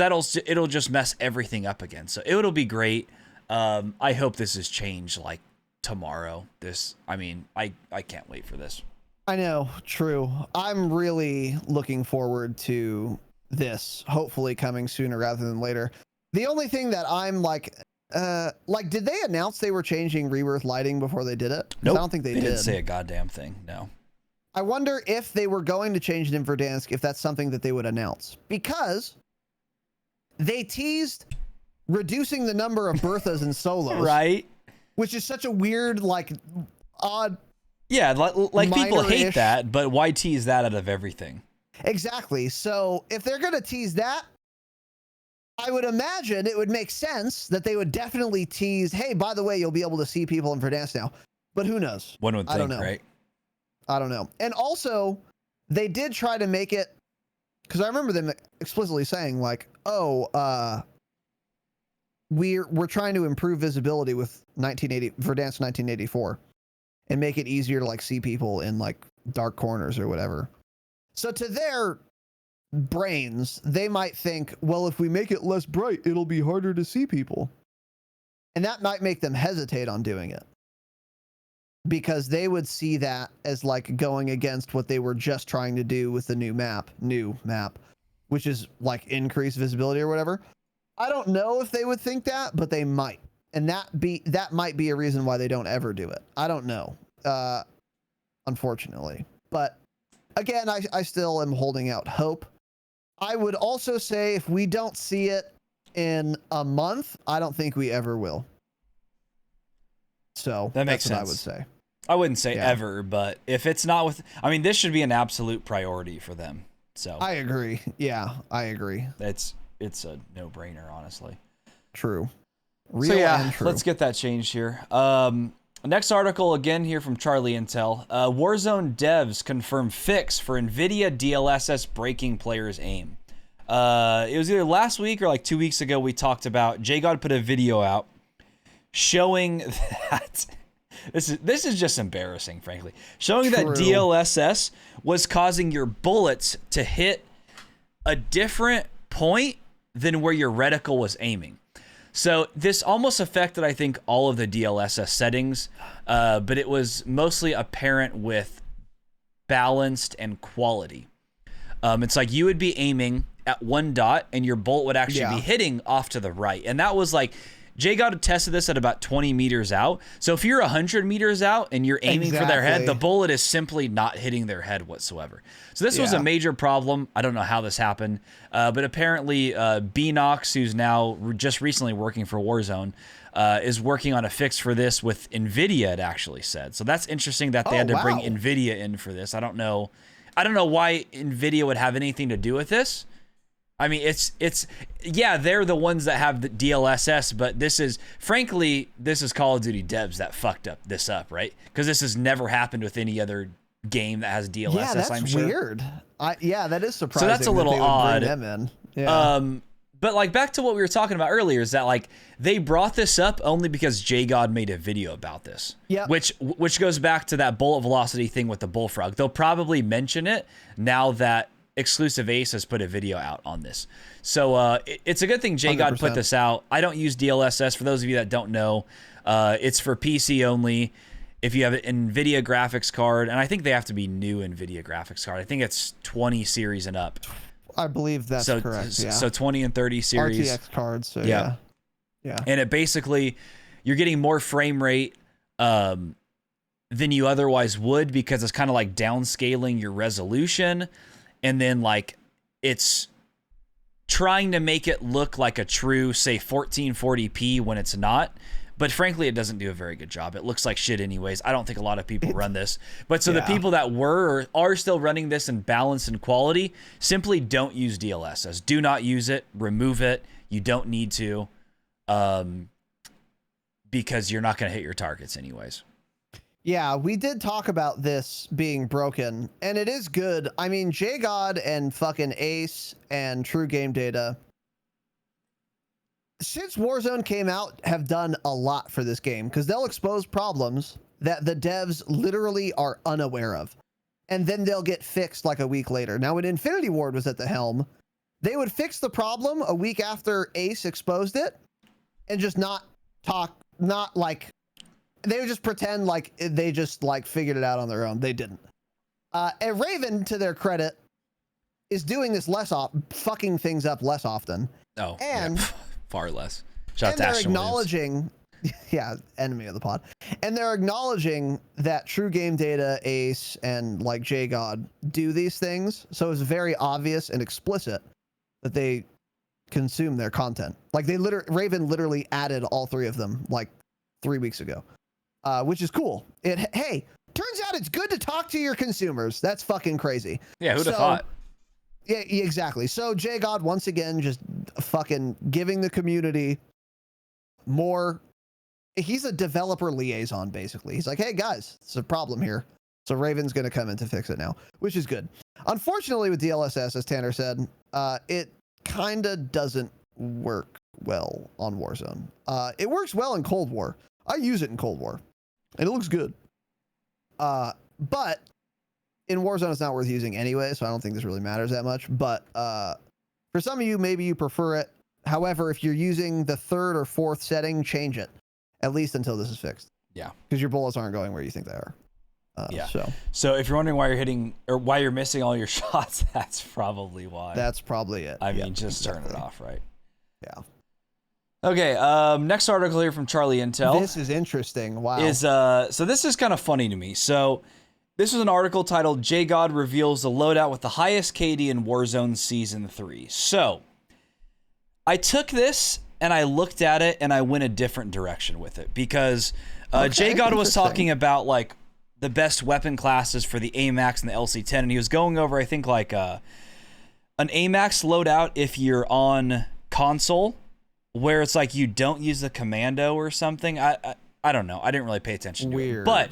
[SPEAKER 5] it'll just mess everything up again. So it'll be great. I hope this is changed, like, tomorrow. I can't wait for this.
[SPEAKER 1] I know, true. I'm really looking forward to this hopefully coming sooner rather than later. The only thing that I'm like did they announce they were changing Rebirth lighting before they did it?
[SPEAKER 5] Nope.
[SPEAKER 1] I don't think they did.
[SPEAKER 5] Didn't say a goddamn thing. No.
[SPEAKER 1] I wonder if they were going to change it in Verdansk, if that's something that they would announce, because they teased reducing the number of Berthas and solos,
[SPEAKER 5] Right.
[SPEAKER 1] which is such a weird, like, odd.
[SPEAKER 5] Yeah, like people hate
[SPEAKER 1] minor-ish.
[SPEAKER 5] that, but why tease that out of everything?
[SPEAKER 1] Exactly. So if they're going to tease that, I would imagine it would make sense that they would definitely tease, hey, by the way, you'll be able to see people in Verdansk now. But who knows?
[SPEAKER 5] One would
[SPEAKER 1] I don't
[SPEAKER 5] think,
[SPEAKER 1] know.
[SPEAKER 5] right?
[SPEAKER 1] I don't know. And also, they did try to make it, because I remember them explicitly saying, like, oh, we're trying to improve visibility with Verdansk 1984 and make it easier to, like, see people in, like, dark corners or whatever. So to their brains, they might think, well, if we make it less bright, it'll be harder to see people. And that might make them hesitate on doing it, because they would see that as, like, going against what they were just trying to do with the new map, which is, like, increased visibility or whatever. I don't know if they would think that, but they might. And that might be a reason why they don't ever do it. I don't know, unfortunately. But again, I still am holding out hope. I would also say if we don't see it in a month, I don't think we ever will. So
[SPEAKER 5] That makes
[SPEAKER 1] that's what
[SPEAKER 5] sense.
[SPEAKER 1] I would say.
[SPEAKER 5] I wouldn't say
[SPEAKER 1] Yeah.
[SPEAKER 5] ever, but if it's not this should be an absolute priority for them. So
[SPEAKER 1] I agree. Yeah, I agree.
[SPEAKER 5] it's a no-brainer, honestly.
[SPEAKER 1] True.
[SPEAKER 5] So
[SPEAKER 1] Real
[SPEAKER 5] yeah,
[SPEAKER 1] and true.
[SPEAKER 5] let's get that changed here. Next article again here from Charlie Intel. Warzone devs confirm fix for NVIDIA DLSS breaking players' aim. It was either last week or like 2 weeks ago we talked about, JGod put a video out showing that this is just embarrassing, frankly. Showing that
[SPEAKER 1] True.
[SPEAKER 5] DLSS was causing your bullets to hit a different point than where your reticle was aiming. So this almost affected, I think, all of the DLSS settings, but it was mostly apparent with balanced and quality. It's like you would be aiming at one dot and your bolt would actually be hitting off to the right. And that was like, JGod tested this at about 20 meters out. So if you're 100 meters out and you're aiming for their head, the bullet is simply not hitting their head whatsoever. So this was a major problem. I don't know how this happened, but apparently Beanox, who's now just recently working for Warzone, is working on a fix for this with NVIDIA, it actually said. So that's interesting that they had to bring NVIDIA in for this. I don't know why NVIDIA would have anything to do with this. I mean, yeah, they're the ones that have the DLSS, but this is Call of Duty devs that fucked this up, right? Because this has never happened with any other game that has DLSS,
[SPEAKER 1] yeah, that's
[SPEAKER 5] I'm sure.
[SPEAKER 1] weird. That is surprising.
[SPEAKER 5] So that's a little
[SPEAKER 1] that they would
[SPEAKER 5] odd.
[SPEAKER 1] bring them in. Yeah.
[SPEAKER 5] But like back to what we were talking about earlier is that like they brought this up only because JGod made a video about this.
[SPEAKER 1] Yeah.
[SPEAKER 5] Which goes back to that bullet velocity thing with the Bullfrog. They'll probably mention it now that Exclusive Ace has put a video out on this. So it's a good thing JGod put
[SPEAKER 1] 100%.
[SPEAKER 5] this out. I don't use DLSS. For those of you that don't know, it's for PC only. If you have an NVIDIA graphics card, and I think they have to be new NVIDIA graphics card. I think it's 20 series and up.
[SPEAKER 1] I believe that's correct. Yeah.
[SPEAKER 5] So 20 and 30 series.
[SPEAKER 1] RTX cards. So
[SPEAKER 5] Yeah.
[SPEAKER 1] yeah.
[SPEAKER 5] And it basically, you're getting more frame rate than you otherwise would because it's kind of like downscaling your resolution. And then like it's trying to make it look like a true, say, 1440p when it's not. But frankly, it doesn't do a very good job. It looks like shit anyways. I don't think a lot of people run this. But so the people that were or are still running this in balance and quality simply don't use DLSS. Do not use it. Remove it. You don't need to, because you're not going to hit your targets anyways.
[SPEAKER 1] Yeah, we did talk about this being broken, and it is good. I mean, JGod and fucking Ace and True Game Data, since Warzone came out, have done a lot for this game, because they'll expose problems that the devs literally are unaware of, and then they'll get fixed like a week later. Now, when Infinity Ward was at the helm, they would fix the problem a week after Ace exposed it, and just not like, they would just pretend like they just like figured it out on their own. They didn't. And Raven, to their credit, is doing this fucking things up less often.
[SPEAKER 5] Oh,
[SPEAKER 1] and
[SPEAKER 5] yeah. Far less. Shout out to
[SPEAKER 1] they're
[SPEAKER 5] Ashton
[SPEAKER 1] acknowledging, yeah, enemy of the pod, and they're acknowledging that True Game Data, Ace, and like JGod do these things. So it's very obvious and explicit that they consume their content. Like Raven literally added all three of them like 3 weeks ago. Which is cool. Hey, turns out it's good to talk to your consumers. That's fucking crazy.
[SPEAKER 5] Yeah, who'd have thought?
[SPEAKER 1] Yeah, exactly. So JGod once again just fucking giving the community more. He's a developer liaison basically. He's like, hey guys, it's a problem here. So Raven's gonna come in to fix it now, which is good. Unfortunately, with DLSS, as Tanner said, it kinda doesn't work well on Warzone. It works well in Cold War. I use it in Cold War, and it looks good. But in Warzone, it's not worth using anyway, so I don't think this really matters that much. But for some of you, maybe you prefer it. However, if you're using the third or fourth setting, change it, at least until this is fixed.
[SPEAKER 5] Yeah.
[SPEAKER 1] Because your bullets aren't going where you think they are.
[SPEAKER 5] Yeah.
[SPEAKER 1] So
[SPEAKER 5] if you're wondering why you're hitting or why you're missing all your shots, that's probably why.
[SPEAKER 1] That's probably it.
[SPEAKER 5] I mean, just turn it off, right?
[SPEAKER 1] Yeah.
[SPEAKER 5] Okay, next article here from Charlie Intel.
[SPEAKER 1] This is interesting. Wow.
[SPEAKER 5] So this is kind of funny to me. So this was an article titled JGod reveals the loadout with the highest KD in Warzone Season 3. So I took this and I looked at it and I went a different direction with it because JGod was talking about like the best weapon classes for the AMAX and the LC10, and he was going over, I think, like an AMAX loadout if you're on console, where it's like you don't use the commando or something. I don't know. I didn't really pay attention to it. But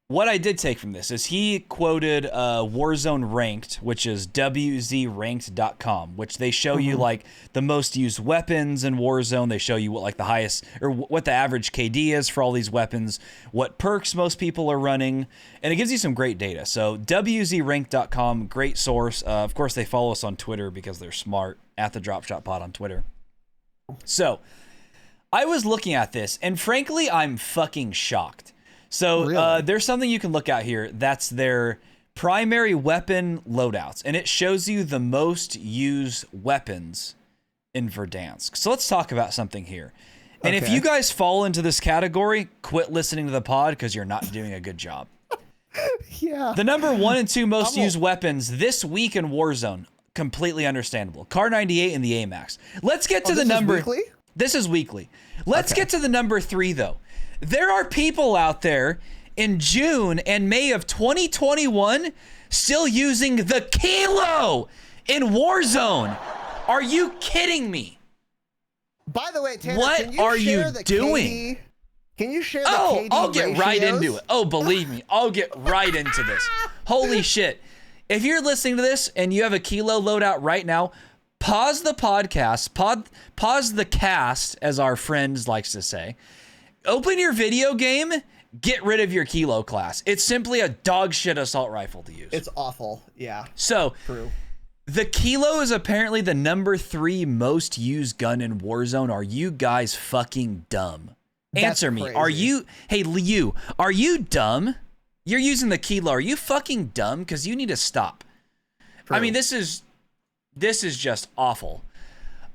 [SPEAKER 5] what I did take from this is he quoted Warzone Ranked, which is wzranked.com, which they show you like the most used weapons in Warzone. They show you what like the highest or what the average KD is for all these weapons, what perks most people are running, and it gives you some great data. So wzranked.com, great source. Of course, they follow us on Twitter because they're smart, at the Dropshot Pod on Twitter. So I was looking at this, and frankly, I'm fucking shocked. So
[SPEAKER 1] Really?
[SPEAKER 5] There's something you can look at here. That's their primary weapon loadouts, and it shows you the most used weapons in Verdansk. So let's talk about something here. And if
[SPEAKER 1] Okay.
[SPEAKER 5] you guys fall into this category, quit listening to the pod because you're not doing a good job.
[SPEAKER 1] Yeah.
[SPEAKER 5] The number 1 and 2 most used weapons this week in Warzone, completely understandable. Car 98 and the AMAX. Let's get to the number.
[SPEAKER 1] Is weekly?
[SPEAKER 5] This is weekly. Let's get to the number 3 though. There are people out there in June and May of 2021 still using the Kilo in Warzone. Are you kidding me?
[SPEAKER 1] By the way, Tanner,
[SPEAKER 5] What
[SPEAKER 1] can you
[SPEAKER 5] are you
[SPEAKER 1] share the
[SPEAKER 5] doing?
[SPEAKER 1] KD? Can you share the
[SPEAKER 5] Oh,
[SPEAKER 1] KD
[SPEAKER 5] I'll get right
[SPEAKER 1] ratios?
[SPEAKER 5] into it. Oh, believe me, I'll get right into this. Holy shit. If you're listening to this and you have a Kilo loadout right now, pause the podcast, pause the cast, as our friends likes to say. Open your video game, get rid of your Kilo class. It's simply a dog shit assault rifle to use.
[SPEAKER 1] It's awful. Yeah.
[SPEAKER 5] So,
[SPEAKER 1] True.
[SPEAKER 5] the Kilo is apparently the number 3 most used gun in Warzone. Are you guys fucking dumb?
[SPEAKER 1] That's
[SPEAKER 5] Answer me.
[SPEAKER 1] crazy.
[SPEAKER 5] Are you, hey, you, are you dumb? You're using the Kilo. Are you fucking dumb? Because you need to stop.
[SPEAKER 1] True.
[SPEAKER 5] I mean, this is just awful.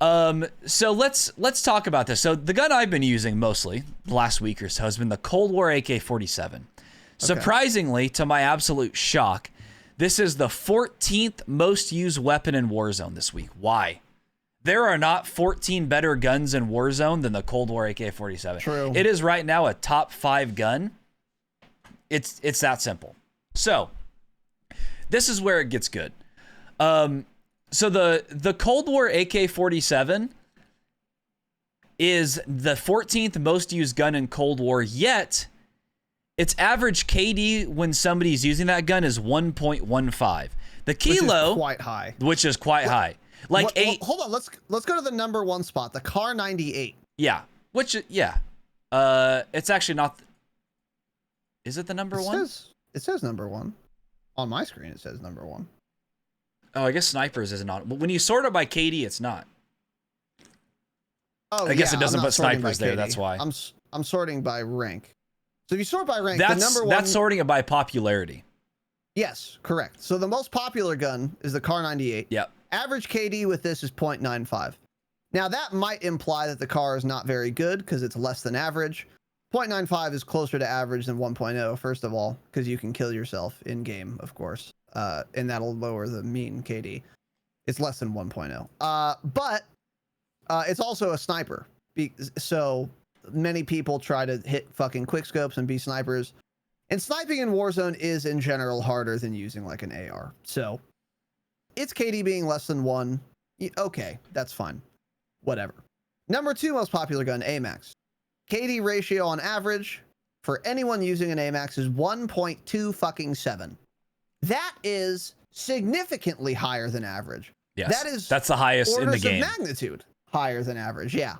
[SPEAKER 5] So let's talk about this. So the gun I've been using mostly the last week or so has been the Cold War AK-47. Surprisingly, to my absolute shock, this is the 14th most used weapon in Warzone this week. Why? There are not 14 better guns in Warzone than the Cold War AK-47.
[SPEAKER 1] True.
[SPEAKER 5] It is right now a top 5 gun. It's that simple. So this is where it gets good. So the Cold War AK-47 is the 14th most used gun in Cold War, yet its average KD when somebody's using that gun is 1.15. The Kilo, which is quite high. Like
[SPEAKER 1] hold on, let's go to the number one spot, the Car 98.
[SPEAKER 5] Yeah, it's actually not. Is it the number one?
[SPEAKER 1] It says number one. On my screen, it says number one.
[SPEAKER 5] Oh, I guess snipers is not. But when you sort it by KD, it's not.
[SPEAKER 1] Oh,
[SPEAKER 5] I guess it doesn't put snipers there. That's why.
[SPEAKER 1] I'm sorting by rank. So if you sort by rank, the number one.
[SPEAKER 5] That's sorting it by popularity.
[SPEAKER 1] Yes, correct. So the most popular gun is the Car 98.
[SPEAKER 5] Yep.
[SPEAKER 1] Average KD with this is 0.95. Now that might imply that the car is not very good because it's less than average. 0.95 is closer to average than 1.0, first of all, because you can kill yourself in game, of course, and that'll lower the mean KD. It's less than 1.0. But it's also a sniper. So many people try to hit fucking quickscopes and be snipers. And sniping in Warzone is in general harder than using like an AR. So its KD being less than 1, okay, that's fine. Whatever. Number 2 most popular gun, AMAX. KD ratio on average for anyone using an AMAX is 1.2 That is significantly higher than average.
[SPEAKER 5] Yes, that's the highest in the game.
[SPEAKER 1] Orders of magnitude higher than average, yeah.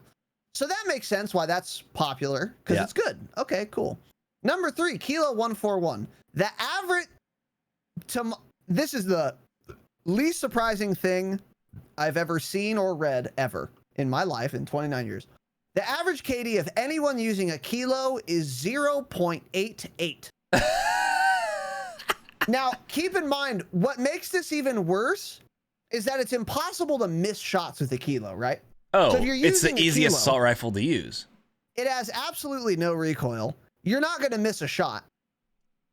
[SPEAKER 1] So that makes sense why that's popular, because it's good. Okay, cool. Number 3, Kilo 141. The average, this is the least surprising thing I've ever seen or read ever in my life in 29 years. The average KD of anyone using a Kilo is 0.88. Now, keep in mind, what makes this even worse is that it's impossible to miss shots with a Kilo, right?
[SPEAKER 5] Oh,
[SPEAKER 1] so if you're
[SPEAKER 5] it's the
[SPEAKER 1] using a
[SPEAKER 5] easiest
[SPEAKER 1] Kilo,
[SPEAKER 5] assault rifle to use.
[SPEAKER 1] It has absolutely no recoil. You're not going to miss a shot.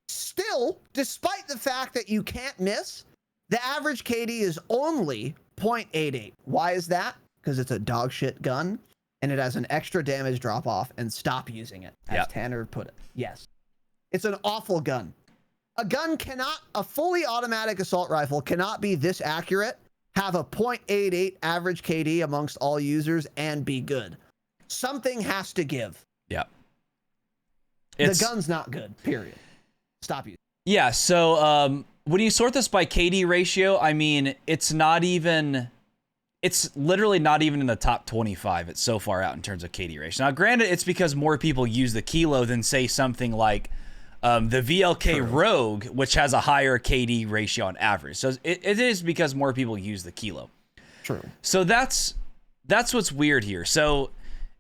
[SPEAKER 1] Still, despite the fact that you can't miss, the average KD is only 0.88. Why is that? Because it's a dog shit gun and it has an extra damage drop off, and stop using it, as Tanner put it. Yes. It's an awful gun. A fully automatic assault rifle cannot be this accurate, have a 0.88 average KD amongst all users, and be good. Something has to give.
[SPEAKER 5] Yeah.
[SPEAKER 1] The gun's not good, period. Stop using it.
[SPEAKER 5] Yeah, so when you sort this by KD ratio, I mean, it's literally not even in the top 25. It's so far out in terms of KD ratio. Now, granted, it's because more people use the Kilo than, say, something like the VLK Rogue, which has a higher KD ratio on average. So it is because more people use the Kilo.
[SPEAKER 1] True.
[SPEAKER 5] So that's what's weird here. So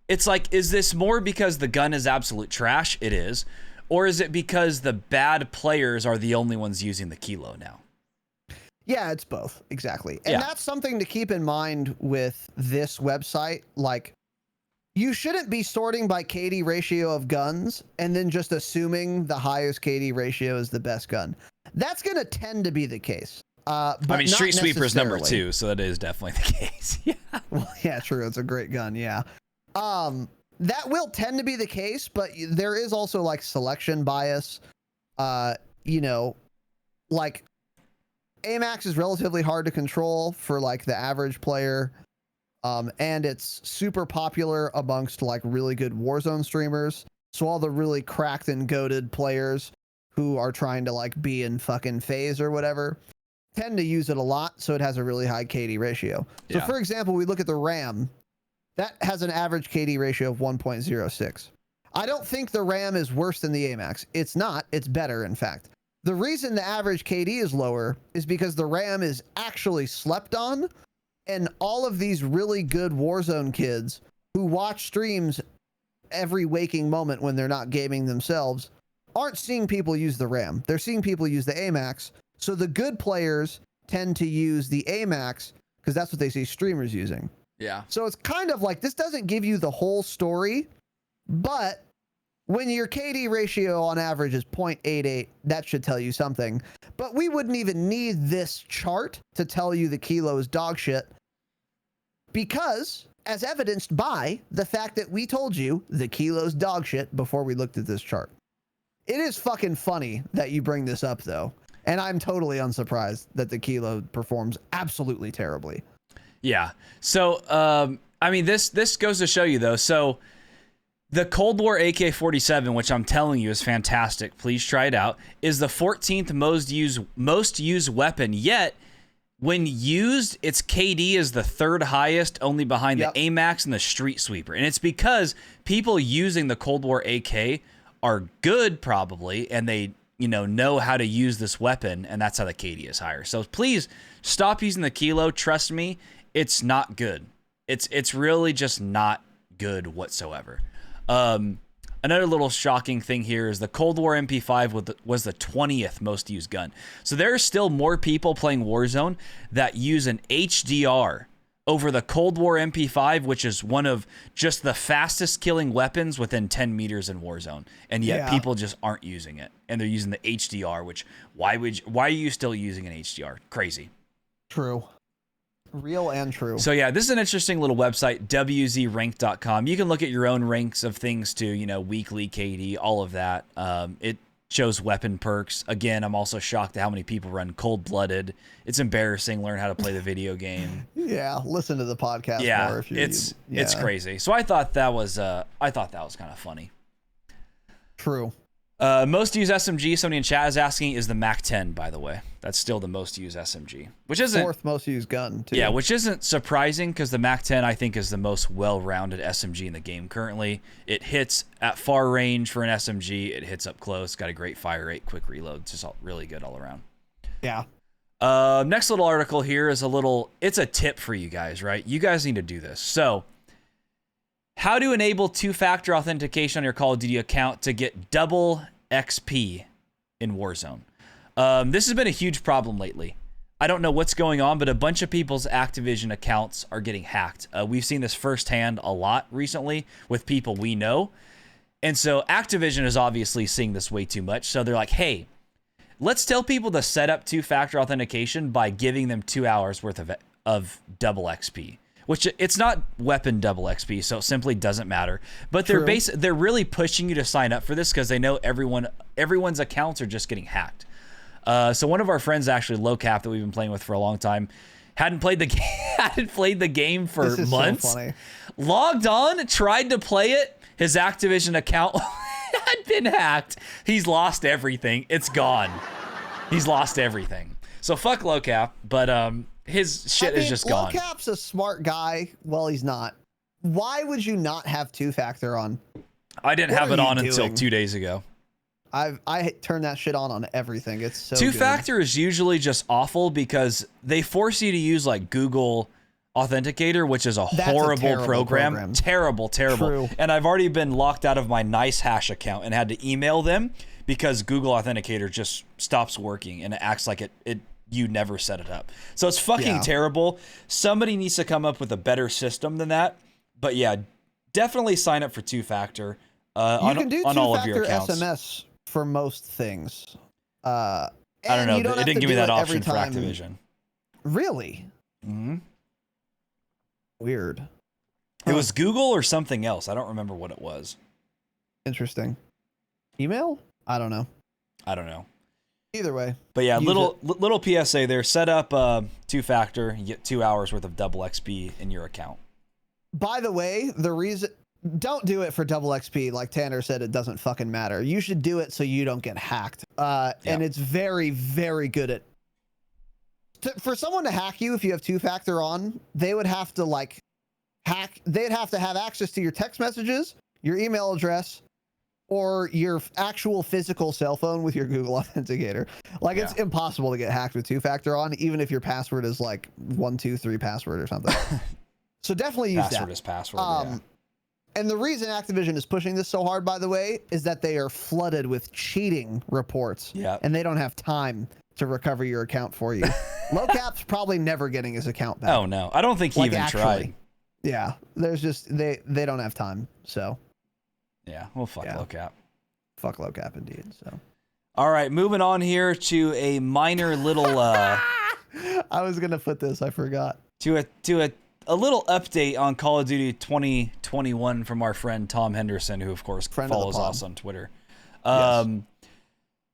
[SPEAKER 5] it's like, is this more because the gun is absolute trash? It is. Or is it because the bad players are the only ones using the Kilo now?
[SPEAKER 1] Yeah, it's both. Exactly. And that's something to keep in mind with this website. Like, you shouldn't be sorting by KD ratio of guns and then just assuming the highest KD ratio is the best gun. That's going to tend to be the case. But
[SPEAKER 5] I mean, Street Sweeper is number
[SPEAKER 1] necessarily.
[SPEAKER 5] 2, so that is definitely the case. Yeah.
[SPEAKER 1] Well, yeah, true. It's a great gun. Yeah. That will tend to be the case, but there is also like selection bias. You know, like AMAX is relatively hard to control for like the average player. And it's super popular amongst like really good Warzone streamers. So all the really cracked and goated players who are trying to like be in fucking phase or whatever tend to use it a lot. So it has a really high KD ratio. So for example, we look at the RAM. That has an average KD ratio of 1.06. I don't think the RAM is worse than the AMAX. It's not. It's better, in fact. The reason the average KD is lower is because the RAM is actually slept on, and all of these really good Warzone kids who watch streams every waking moment when they're not gaming themselves aren't seeing people use the RAM. They're seeing people use the AMAX. So the good players tend to use the AMAX because that's what they see streamers using.
[SPEAKER 5] Yeah.
[SPEAKER 1] So it's kind of like, this doesn't give you the whole story, but when your KD ratio on average is 0.88, that should tell you something. But we wouldn't even need this chart to tell you the Kilo is dog shit, because as evidenced by the fact that we told you the Kilo's dog shit before we looked at this chart. It is fucking funny that you bring this up though. And I'm totally unsurprised that the Kilo performs absolutely terribly.
[SPEAKER 5] Yeah. So, I mean, this goes to show you though. So The Cold War AK-47, which I'm telling you is fantastic, please try it out, is the 14th most used weapon, yet when used, its KD is the third highest, only behind the AMAX and the Street Sweeper. And it's because people using the Cold War AK are good, probably, and they know how to use this weapon, and that's how the KD is higher. So please stop using the Kilo. Trust me, it's not good. It's really just not good whatsoever. Another little shocking thing here is the Cold War MP5 was the 20th most used gun. So there are still more people playing Warzone that use an HDR over the Cold War MP5, which is one of just the fastest killing weapons within 10 meters in Warzone. And yet people just aren't using it. And they're using the HDR, which why are you still using an HDR? Crazy.
[SPEAKER 1] True. Real and true.
[SPEAKER 5] So yeah, this is an interesting little website, wzrank.com. You can look at your own ranks of things too, weekly KD, all of that. It shows weapon perks. Again, I'm also shocked at how many people run cold-blooded. It's embarrassing. Learn how to play the video game.
[SPEAKER 1] Yeah, listen to the podcast.
[SPEAKER 5] Yeah,
[SPEAKER 1] more if
[SPEAKER 5] it's crazy. So I thought that was kind of funny.
[SPEAKER 1] True.
[SPEAKER 5] Most used SMG, somebody in chat is asking, is the MAC-10, by the way. That's still the most used SMG, which isn't
[SPEAKER 1] fourth most used gun too.
[SPEAKER 5] Yeah, which isn't surprising because the MAC-10 I think is the most well-rounded SMG in the game currently. It hits at far range for an SMG. It hits up close. Got a great fire rate, quick reload. It's just really good all around.
[SPEAKER 1] Yeah.
[SPEAKER 5] Next little article here is it's a tip for you guys, right? You guys need to do this. So, how to enable two-factor authentication on your Call of Duty account to get double XP in Warzone. This has been a huge problem lately. I don't know what's going on, but a bunch of people's Activision accounts are getting hacked. We've seen this firsthand a lot recently with people we know. And so Activision is obviously seeing this way too much. So they're like, hey, let's tell people to set up two-factor authentication by giving them 2 hours worth of double XP. Which it's not weapon double XP, so it simply doesn't matter. But they're really pushing you to sign up for this because they know everyone's accounts are just getting hacked. So one of our friends, actually, Low Cap, that we've been playing with for a long time, hadn't played the game for
[SPEAKER 1] this is
[SPEAKER 5] months.
[SPEAKER 1] So funny.
[SPEAKER 5] Logged on, tried to play it. His Activision account had been hacked. He's lost everything. It's gone. He's lost everything. So fuck Low Cap, but his shit is just gone.
[SPEAKER 1] Low Cap's a smart guy. Well, he's not. Why would you not have two-factor on?
[SPEAKER 5] I didn't have it on until 2 days ago.
[SPEAKER 1] I turned that shit on everything. It's so
[SPEAKER 5] Two-factor is usually just awful because they force you to use like Google Authenticator, which is a horrible program. Terrible.
[SPEAKER 1] True.
[SPEAKER 5] And I've already been locked out of my NiceHash account and had to email them because Google Authenticator just stops working and it acts like you never set it up. So it's fucking terrible. Somebody needs to come up with a better system than that. But yeah, definitely sign up for two-factor on all of your accounts.
[SPEAKER 1] SMS for most things.
[SPEAKER 5] I don't know. It didn't give me that option for Activision.
[SPEAKER 1] Really?
[SPEAKER 5] Mm-hmm.
[SPEAKER 1] Weird.
[SPEAKER 5] It was Google or something else. I don't remember what it was.
[SPEAKER 1] Interesting. Email? I don't know. Either way.
[SPEAKER 5] But yeah, little PSA there. Set up two-factor. You get 2 hours worth of double XP in your account.
[SPEAKER 1] By the way, don't do it for double XP. Like Tanner said, it doesn't fucking matter. You should do it so you don't get hacked. And it's very, very good for someone to hack you if you have two-factor on, they would have to they'd have to have access to your text messages, your email address, or your actual physical cell phone with your Google Authenticator. It's impossible to get hacked with two-factor on, even if your password is like 123 password or something. So definitely use
[SPEAKER 5] password is password.
[SPEAKER 1] And the reason Activision is pushing this so hard, by the way, is that they are flooded with cheating reports.
[SPEAKER 5] Yeah.
[SPEAKER 1] And they don't have time to recover your account for you. Low Cap's probably never getting his account back.
[SPEAKER 5] Oh no, I don't think he even tried.
[SPEAKER 1] Yeah, there's just they don't have time. So
[SPEAKER 5] yeah, well, fuck Low Cap.
[SPEAKER 1] Fuck Low Cap indeed. So
[SPEAKER 5] all right, moving on here to a minor little. I
[SPEAKER 1] was gonna put this. I forgot.
[SPEAKER 5] To a little update on Call of Duty 2021 from our friend Tom Henderson, who of course follows us on Twitter.
[SPEAKER 1] Yes.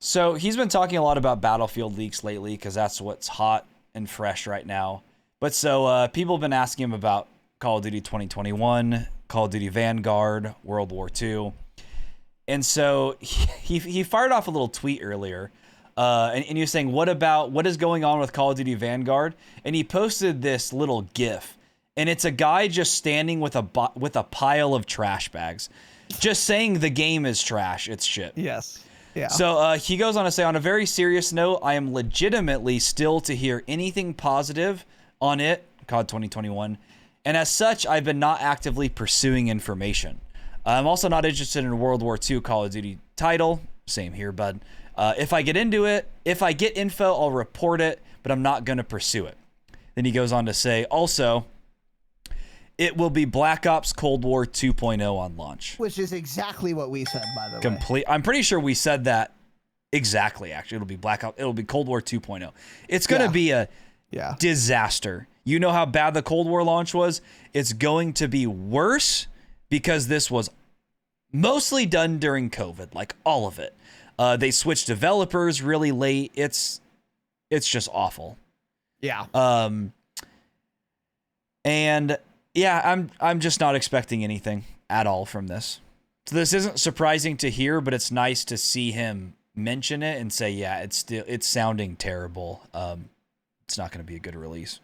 [SPEAKER 5] So he's been talking a lot about Battlefield leaks lately because that's what's hot and fresh right now. But so people have been asking him about Call of Duty 2021. Call of Duty Vanguard, World War II. And so he fired off a little tweet earlier, and he was saying, what is going on with Call of Duty Vanguard? And he posted this little GIF, and it's a guy just standing with a pile of trash bags, just saying the game is trash, it's shit.
[SPEAKER 1] Yes. Yeah.
[SPEAKER 5] So he goes on to say, on a very serious note, I am legitimately still to hear anything positive on it, COD 2021, and as such, I've been not actively pursuing information. I'm also not interested in a World War II Call of Duty title. Same here, bud. If I get into it, if I get info, I'll report it, but I'm not going to pursue it. Then he goes on to say, also, it will be Black Ops Cold War 2.0 on launch.
[SPEAKER 1] Which is exactly what we said, by the way.
[SPEAKER 5] I'm pretty sure we said that exactly, actually. It'll be Black Ops. It'll be Cold War 2.0. It's going to be a disaster. You know how bad the Cold War launch was? It's going to be worse because this was mostly done during COVID, like all of it. They switched developers really late. It's just awful.
[SPEAKER 1] Yeah.
[SPEAKER 5] And yeah, I'm just not expecting anything at all from this. So this isn't surprising to hear, but it's nice to see him mention it and say, yeah, it's sounding terrible. It's not going to be a good release.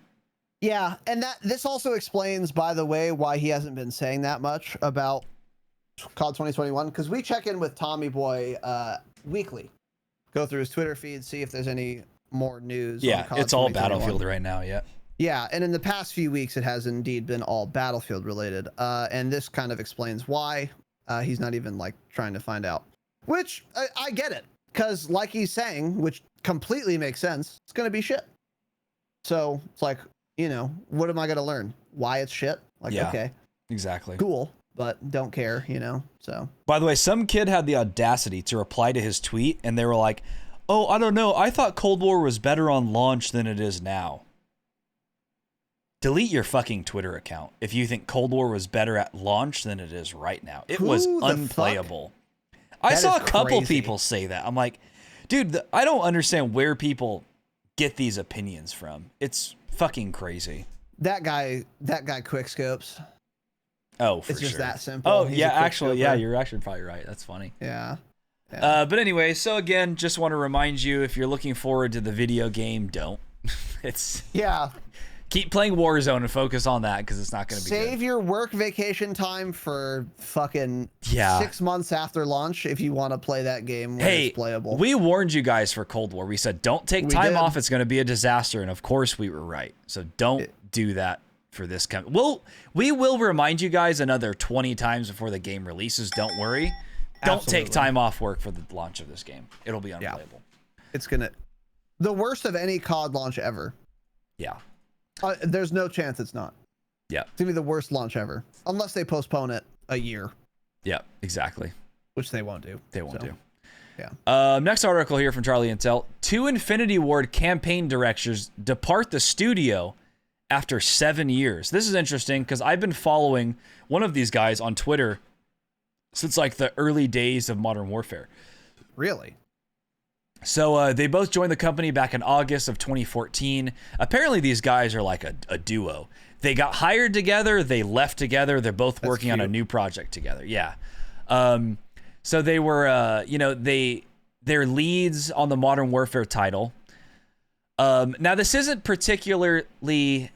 [SPEAKER 1] Yeah, and this also explains, by the way, why he hasn't been saying that much about COD 2021, because we check in with Tommy Boy weekly. Go through his Twitter feed, see if there's any more news.
[SPEAKER 5] Yeah,
[SPEAKER 1] on COD
[SPEAKER 5] it's all
[SPEAKER 1] 2021.
[SPEAKER 5] Battlefield right now, yeah.
[SPEAKER 1] Yeah, and in the past few weeks, it has indeed been all Battlefield related. And this kind of explains why he's not even like trying to find out. Which I get it, because like he's saying, which completely makes sense, it's going to be shit. So it's like, you know, what am I going to learn? Why it's shit? Like,
[SPEAKER 5] yeah,
[SPEAKER 1] okay,
[SPEAKER 5] exactly.
[SPEAKER 1] Cool, but don't care, you know? So,
[SPEAKER 5] by the way, some kid had the audacity to reply to his tweet, and they were like, oh, I don't know. I thought Cold War was better on launch than it is now. Delete your fucking Twitter account if you think Cold War was better at launch than it is right now. It was unplayable. I saw a couple people say that. I'm like, dude, I don't understand where people get these opinions from. It's fucking crazy.
[SPEAKER 1] That guy quickscopes.
[SPEAKER 5] Oh, for
[SPEAKER 1] it's just
[SPEAKER 5] sure.
[SPEAKER 1] that simple.
[SPEAKER 5] Oh, yeah, actually, yeah, you're actually probably right. That's funny.
[SPEAKER 1] Yeah.
[SPEAKER 5] But anyway, so again, just want to remind you, if you're looking forward to the video game, don't. Keep playing Warzone and focus on that, because it's not going to be
[SPEAKER 1] Save
[SPEAKER 5] good.
[SPEAKER 1] your work vacation time for fucking 6 months after launch if you want to play that game when it's playable.
[SPEAKER 5] We warned you guys for Cold War. We said, don't take time off. It's going to be a disaster. And of course we were right. So don't do that for this. We will remind you guys another 20 times before the game releases. Don't worry. Don't take time off work for the launch of this game. It'll be unplayable.
[SPEAKER 1] It's the worst of any COD launch ever.
[SPEAKER 5] Yeah.
[SPEAKER 1] There's no chance it's not.
[SPEAKER 5] Yeah.
[SPEAKER 1] It's going to be the worst launch ever. Unless they postpone it a year.
[SPEAKER 5] Yeah, exactly.
[SPEAKER 1] Which they won't do.
[SPEAKER 5] They won't do.
[SPEAKER 1] Yeah.
[SPEAKER 5] Next article here from Charlie Intel. 2 Infinity Ward campaign directors depart the studio after 7 years. This is interesting because I've been following one of these guys on Twitter since like the early days of Modern Warfare.
[SPEAKER 1] Really?
[SPEAKER 5] So they both joined the company back in August of 2014. Apparently these guys are like a duo. They got hired together. They left together. They're both working on a new project together. Yeah. So they were, they're leads on the Modern Warfare title. Now this isn't particularly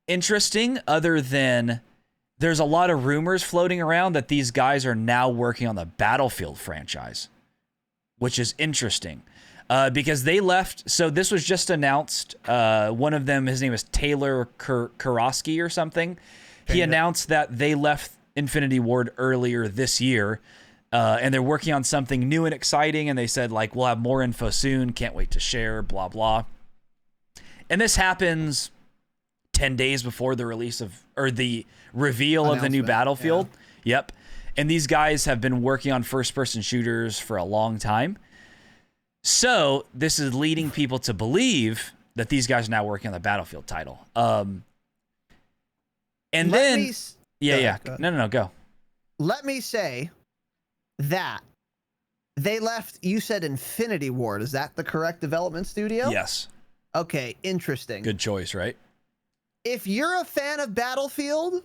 [SPEAKER 5] interesting other than there's a lot of rumors floating around that these guys are now working on the Battlefield franchise, which is interesting. Because they left, so this was just announced. One of them, his name is Taylor Karosky or something. He announced that they left Infinity Ward earlier this year, and they're working on something new and exciting. And they said, like, we'll have more info soon. Can't wait to share. Blah blah. And this happens 10 days before the release the reveal of the new Battlefield. Yeah. Yep. And these guys have been working on first-person shooters for a long time. So this is leading people to believe that these guys are now working on the Battlefield title. No, go.
[SPEAKER 1] Let me say that they left, you said Infinity Ward. Is that the correct development studio?
[SPEAKER 5] Yes.
[SPEAKER 1] Okay, interesting.
[SPEAKER 5] Good choice, right?
[SPEAKER 1] If you're a fan of Battlefield,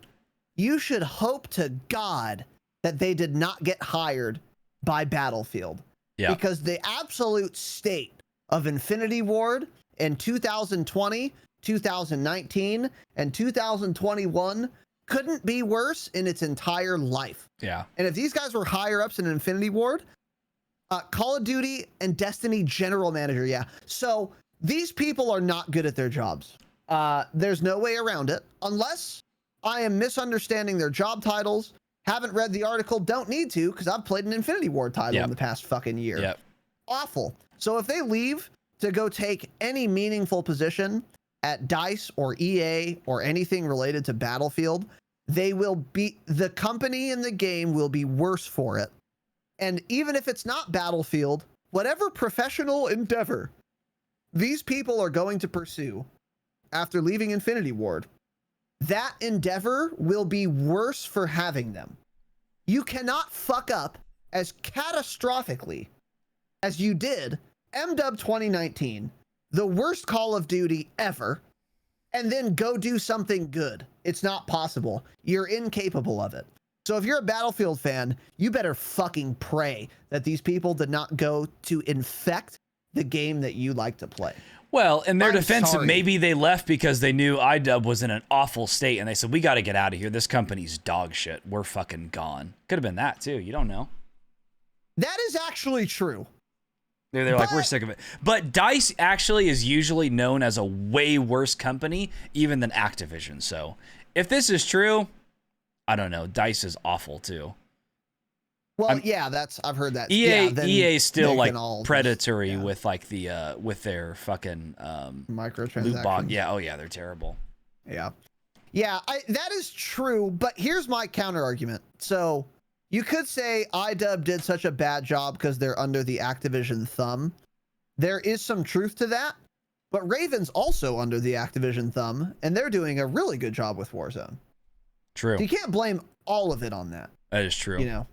[SPEAKER 1] you should hope to God that they did not get hired by Battlefield.
[SPEAKER 5] Yeah.
[SPEAKER 1] Because the absolute state of Infinity Ward in 2020, 2019, and 2021 couldn't be worse in its entire life.
[SPEAKER 5] Yeah.
[SPEAKER 1] And if these guys were higher ups in Infinity Ward, Call of Duty and Destiny general manager, yeah. So these people are not good at their jobs. There's no way around it. Unless I am misunderstanding their job titles, haven't read the article, don't need to, because I've played an Infinity Ward title in the past fucking year.
[SPEAKER 5] Yep.
[SPEAKER 1] Awful. So if they leave to go take any meaningful position at DICE or EA or anything related to Battlefield, the company in the game will be worse for it. And even if it's not Battlefield, whatever professional endeavor these people are going to pursue after leaving Infinity Ward, that endeavor will be worse for having them. You cannot fuck up as catastrophically as you did MW 2019, the worst Call of Duty ever, and then go do something good. It's not possible. You're incapable of it. So if you're a Battlefield fan, you better fucking pray that these people did not go to infect the game that you like to play.
[SPEAKER 5] Well, in their defense,
[SPEAKER 1] sorry.
[SPEAKER 5] maybe they left because they knew iDub was in an awful state, and they said, we got to get out of here. This company's dog shit. We're fucking gone. Could have been that, too. You don't know.
[SPEAKER 1] That is actually true.
[SPEAKER 5] They're like, we're sick of it. But DICE actually is usually known as a way worse company, even than Activision. So if this is true, I don't know. DICE is awful, too.
[SPEAKER 1] Well, I've heard that.
[SPEAKER 5] EA is still like predatory
[SPEAKER 1] just,
[SPEAKER 5] with like the with their fucking
[SPEAKER 1] microtransactions.
[SPEAKER 5] loot box. Yeah, oh yeah, they're terrible.
[SPEAKER 1] Yeah. That is true, but here's my counter argument. So you could say iDub did such a bad job because they're under the Activision thumb. There is some truth to that, but Raven's also under the Activision thumb, and they're doing a really good job with Warzone.
[SPEAKER 5] True.
[SPEAKER 1] So you can't blame all of it on that.
[SPEAKER 5] That is true.
[SPEAKER 1] You know.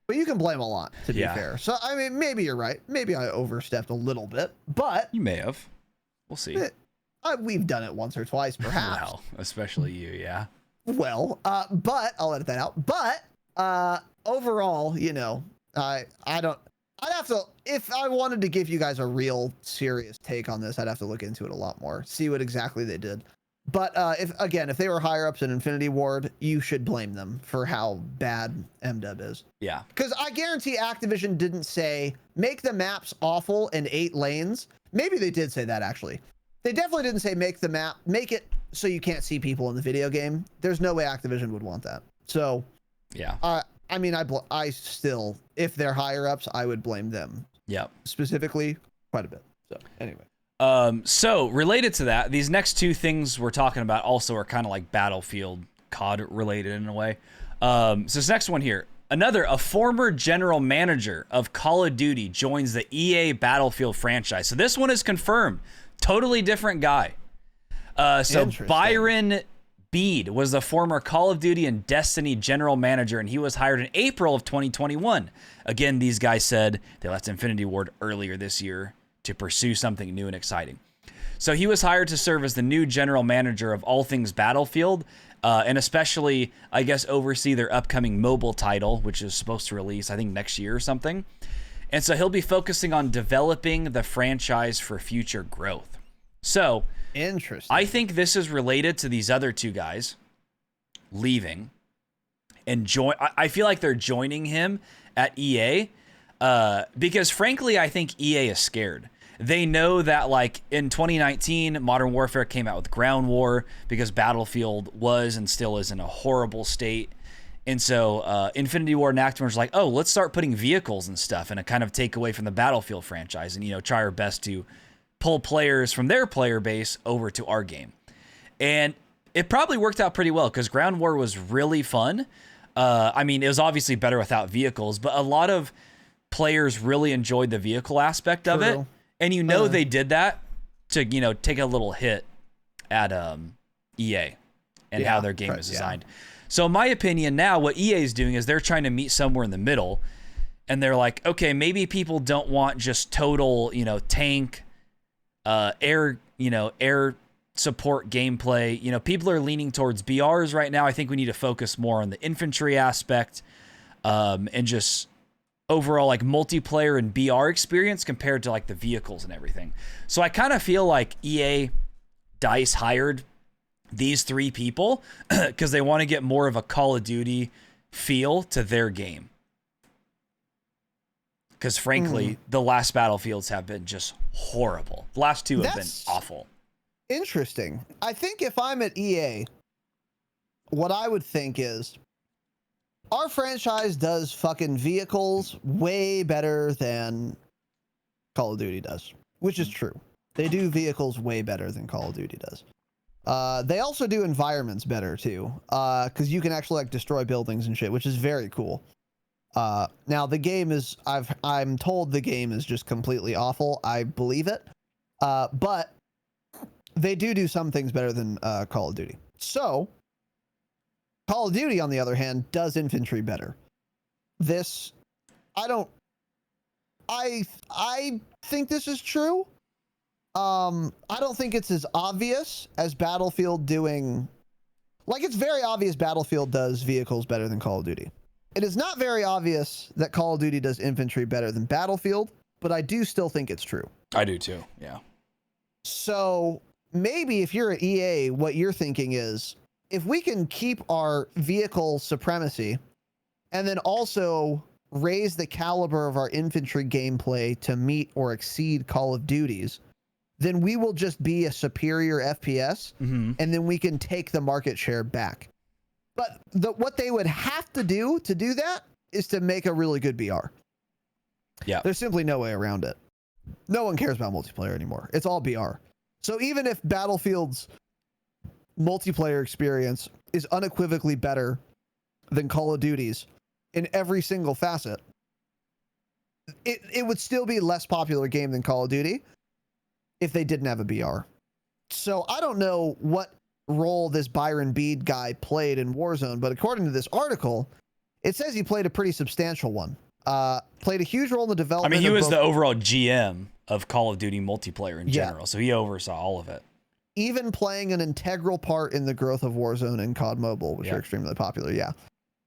[SPEAKER 1] But you can blame a lot, to be fair. So, I mean, maybe you're right. Maybe I overstepped a little bit, but...
[SPEAKER 5] You may have. We'll see.
[SPEAKER 1] We've done it once or twice, perhaps.
[SPEAKER 5] Well, especially you, yeah.
[SPEAKER 1] Well, but... I'll edit that out. But, overall, you know, I'd have to... If I wanted to give you guys a real serious take on this, I'd have to look into it a lot more. See what exactly they did. But if they were higher ups in Infinity Ward, you should blame them for how bad MW is.
[SPEAKER 5] Yeah.
[SPEAKER 1] Because I guarantee Activision didn't say, make the maps awful in 8 lanes. Maybe they did say that, actually. They definitely didn't say make it so you can't see people in the video game. There's no way Activision would want that. So,
[SPEAKER 5] yeah.
[SPEAKER 1] I mean, I still, if they're higher ups, I would blame them.
[SPEAKER 5] Yep.
[SPEAKER 1] Specifically, quite a bit. So, anyway.
[SPEAKER 5] So related to that, these next two things we're talking about also are kind of like Battlefield COD related in a way. So this next one here, a former general manager of Call of Duty joins the EA Battlefield franchise. So this one is confirmed. Totally different guy. So Byron Bede was the former Call of Duty and Destiny general manager, and he was hired in April of 2021. Again, these guys said they left Infinity Ward earlier this year to pursue something new and exciting. So he was hired to serve as the new general manager of all things Battlefield, and especially, I guess, oversee their upcoming mobile title, which is supposed to release, I think, next year or something. And so he'll be focusing on developing the franchise for future growth. So,
[SPEAKER 1] interesting.
[SPEAKER 5] I think this is related to these other two guys leaving and I feel like they're joining him at EA. Because frankly, I think EA is scared. They know that like in 2019, Modern Warfare came out with Ground War because Battlefield was and still is in a horrible state. And so Infinity Ward and Activision was like, oh, let's start putting vehicles and stuff and kind of take away from the Battlefield franchise and, you know, try our best to pull players from their player base over to our game. And it probably worked out pretty well because Ground War was really fun. I mean, it was obviously better without vehicles, but a lot of players really enjoyed the vehicle aspect of it, and you know they did that to, you know, take a little hit at EA and how their game is designed. So in my opinion now, what EA is doing is they're trying to meet somewhere in the middle, and they're like, okay, maybe people don't want just total, you know, tank, air support gameplay. You know, people are leaning towards BRs right now. I think we need to focus more on the infantry aspect, and just overall like multiplayer and BR experience compared to like the vehicles and everything. So I kind of feel like EA DICE hired these three people because they want to get more of a Call of Duty feel to their game. Because frankly, the last Battlefields have been just horrible. The last two have been awful.
[SPEAKER 1] Interesting. I think if I'm at EA, what I would think is our franchise does fucking vehicles way better than Call of Duty does, which is true. They do vehicles way better than Call of Duty does. They also do environments better too, because you can actually like destroy buildings and shit, which is very cool. Now the game is, I'm told the game is just completely awful. I believe it, but they do some things better than Call of Duty. So Call of Duty, on the other hand, does infantry better. This, I think this is true. I don't think it's as obvious as Battlefield doing, like, it's very obvious Battlefield does vehicles better than Call of Duty. It is not very obvious that Call of Duty does infantry better than Battlefield, but I do still think it's true.
[SPEAKER 5] I do too, yeah.
[SPEAKER 1] So maybe if you're at EA, what you're thinking is, if we can keep our vehicle supremacy and then also raise the caliber of our infantry gameplay to meet or exceed Call of Duty's, then we will just be a superior FPS, and then we can take the market share back. But what they would have to do that is to make a really good BR.
[SPEAKER 5] Yeah.
[SPEAKER 1] There's simply no way around it. No one cares about multiplayer anymore. It's all BR. So even if Battlefield's multiplayer experience is unequivocally better than Call of Duty's in every single facet, it would still be a less popular game than Call of Duty if they didn't have a BR. So I don't know what role this Byron Bede guy played in Warzone, but according to this article, it says he played a pretty substantial one. Played a huge role in the development.
[SPEAKER 5] I mean, he was the overall GM of Call of Duty multiplayer in general, so he oversaw all of it.
[SPEAKER 1] Even playing an integral part in the growth of Warzone and COD Mobile, which are extremely popular. Yeah.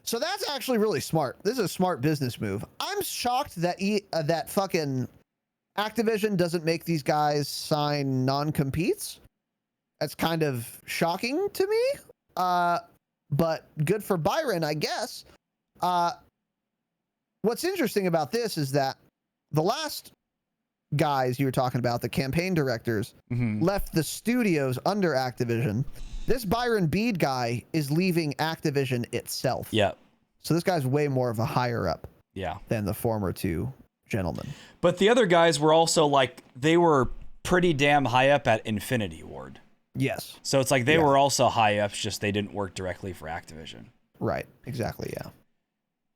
[SPEAKER 1] So that's actually really smart. This is a smart business move. I'm shocked that that fucking Activision doesn't make these guys sign non-competes. That's kind of shocking to me. But good for Byron, I guess. What's interesting about this is that the last guys you were talking about, the campaign directors, left the studios under Activision. This Byron Bede guy is leaving Activision itself.
[SPEAKER 5] Yeah.
[SPEAKER 1] So this guy's way more of a higher up than the former two gentlemen.
[SPEAKER 5] But the other guys were also like, they were pretty damn high up at Infinity Ward.
[SPEAKER 1] Yes.
[SPEAKER 5] So it's like they were also high ups, just they didn't work directly for Activision.
[SPEAKER 1] Right. Exactly. Yeah.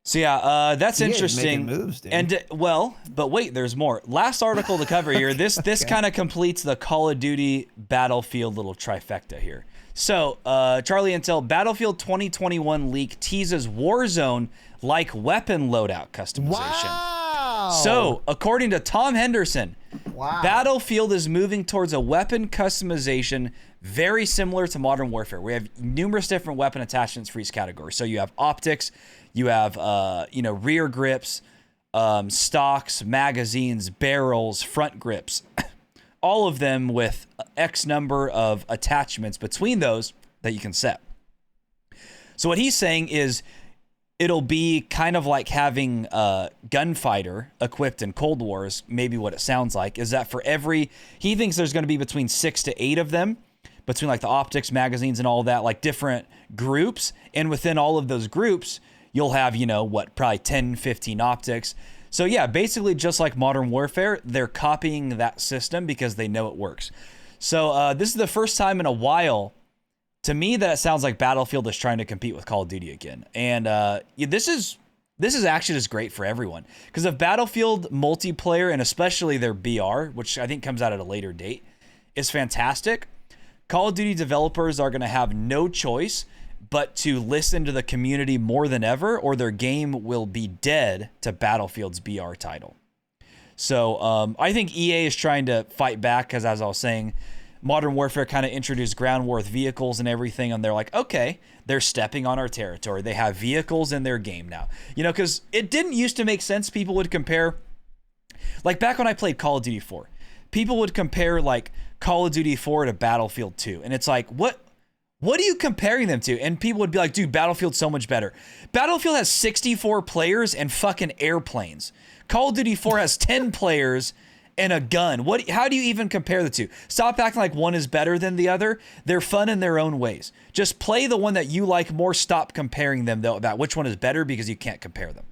[SPEAKER 5] So yeah, that's interesting.
[SPEAKER 1] Moves, dude.
[SPEAKER 5] And but wait, there's more. Last article to cover here. This kind of completes the Call of Duty Battlefield little trifecta here. So Charlie Intel, Battlefield 2021 leak teases Warzone like weapon loadout customization.
[SPEAKER 1] Wow.
[SPEAKER 5] So according to Tom Henderson, Battlefield is moving towards a weapon customization very similar to Modern Warfare. We have numerous different weapon attachments for each category. So you have optics, you have rear grips, stocks, magazines, barrels, front grips, all of them with X number of attachments between those that you can set. So what he's saying is it'll be kind of like having a gunfighter equipped in Cold Wars. Maybe what it sounds like is that for he thinks there's going to be between 6 to 8 of them, between like the optics, magazines, and all that, like different groups. And within all of those groups, you'll have, probably 10, 15 optics. So yeah, basically just like Modern Warfare, they're copying that system because they know it works. So this is the first time in a while, to me, that it sounds like Battlefield is trying to compete with Call of Duty again. And this is actually just great for everyone. Because if Battlefield multiplayer, and especially their BR, which I think comes out at a later date, is fantastic, Call of Duty developers are going to have no choice but to listen to the community more than ever, or their game will be dead to Battlefield's BR title. So I think EA is trying to fight back because, as I was saying, Modern Warfare kind of introduced ground war vehicles and everything, and they're like, okay, they're stepping on our territory. They have vehicles in their game now. You know, because it didn't used to make sense. People would compare, like back when I played Call of Duty 4, people would compare like Call of Duty 4 to Battlefield 2. And it's like, what are you comparing them to? And people would be like, dude, Battlefield's so much better. Battlefield has 64 players and fucking airplanes. Call of Duty 4 has 10 players and a gun. How do you even compare the two? Stop acting like one is better than the other. They're fun in their own ways. Just play the one that you like more. Stop comparing them though about which one is better, because you can't compare them.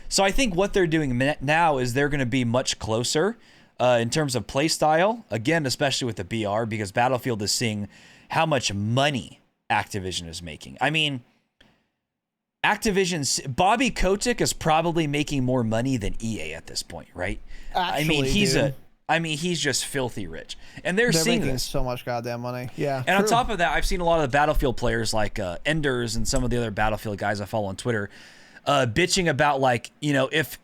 [SPEAKER 5] So I think what they're doing now is they're going to be much closer in terms of play style. Again, especially with the BR, because Battlefield is seeing how much money Activision is making. I mean, Activision's Bobby Kotick is probably making more money than EA at this point, right?
[SPEAKER 1] Actually,
[SPEAKER 5] he's just filthy rich, and they're seeing
[SPEAKER 1] making
[SPEAKER 5] this.
[SPEAKER 1] so much goddamn money. Yeah.
[SPEAKER 5] And on top of that, I've seen a lot of the Battlefield players like Enders and some of the other Battlefield guys I follow on Twitter bitching about, like, you know, if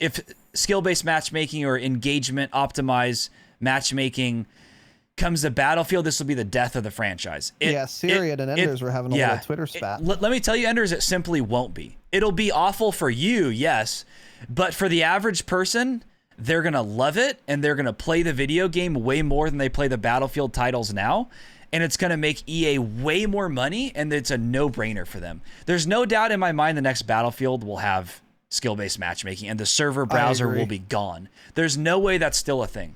[SPEAKER 5] skill-based matchmaking or engagement optimized matchmaking comes to Battlefield, this will be the death of the franchise.
[SPEAKER 1] Syrian and Enders were having a little Twitter spat.
[SPEAKER 5] Let me tell you, Enders, it simply won't be. It'll be awful for you, yes, but for the average person, they're going to love it, and they're going to play the video game way more than they play the Battlefield titles now, and it's going to make EA way more money, and it's a no-brainer for them. There's no doubt in my mind the next Battlefield will have skill-based matchmaking, and the server browser will be gone. There's no way that's still a thing.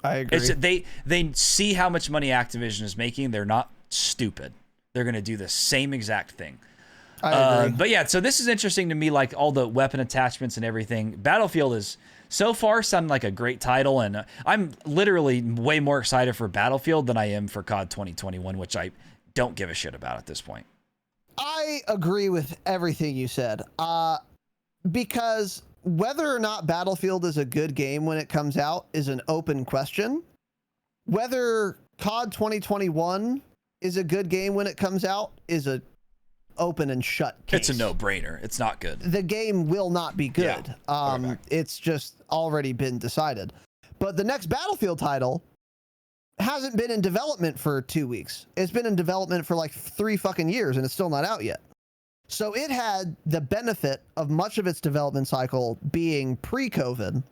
[SPEAKER 1] I agree.
[SPEAKER 5] They see how much money Activision is making. They're not stupid. They're going to do the same exact thing.
[SPEAKER 1] I agree.
[SPEAKER 5] But yeah, so this is interesting to me, like all the weapon attachments and everything. Battlefield is so far sounding like a great title, and I'm literally way more excited for Battlefield than I am for COD 2021, which I don't give a shit about at this point.
[SPEAKER 1] I agree with everything you said. Because whether or not Battlefield is a good game when it comes out is an open question. Whether COD 2021 is a good game when it comes out is a open and shut case.
[SPEAKER 5] It's a no-brainer. It's not good.
[SPEAKER 1] The game will not be good. It's just already been decided. But the next Battlefield title hasn't been in development for 2 weeks. It's been in development for like 3 fucking years, and it's still not out yet. So it had the benefit of much of its development cycle being pre-COVID,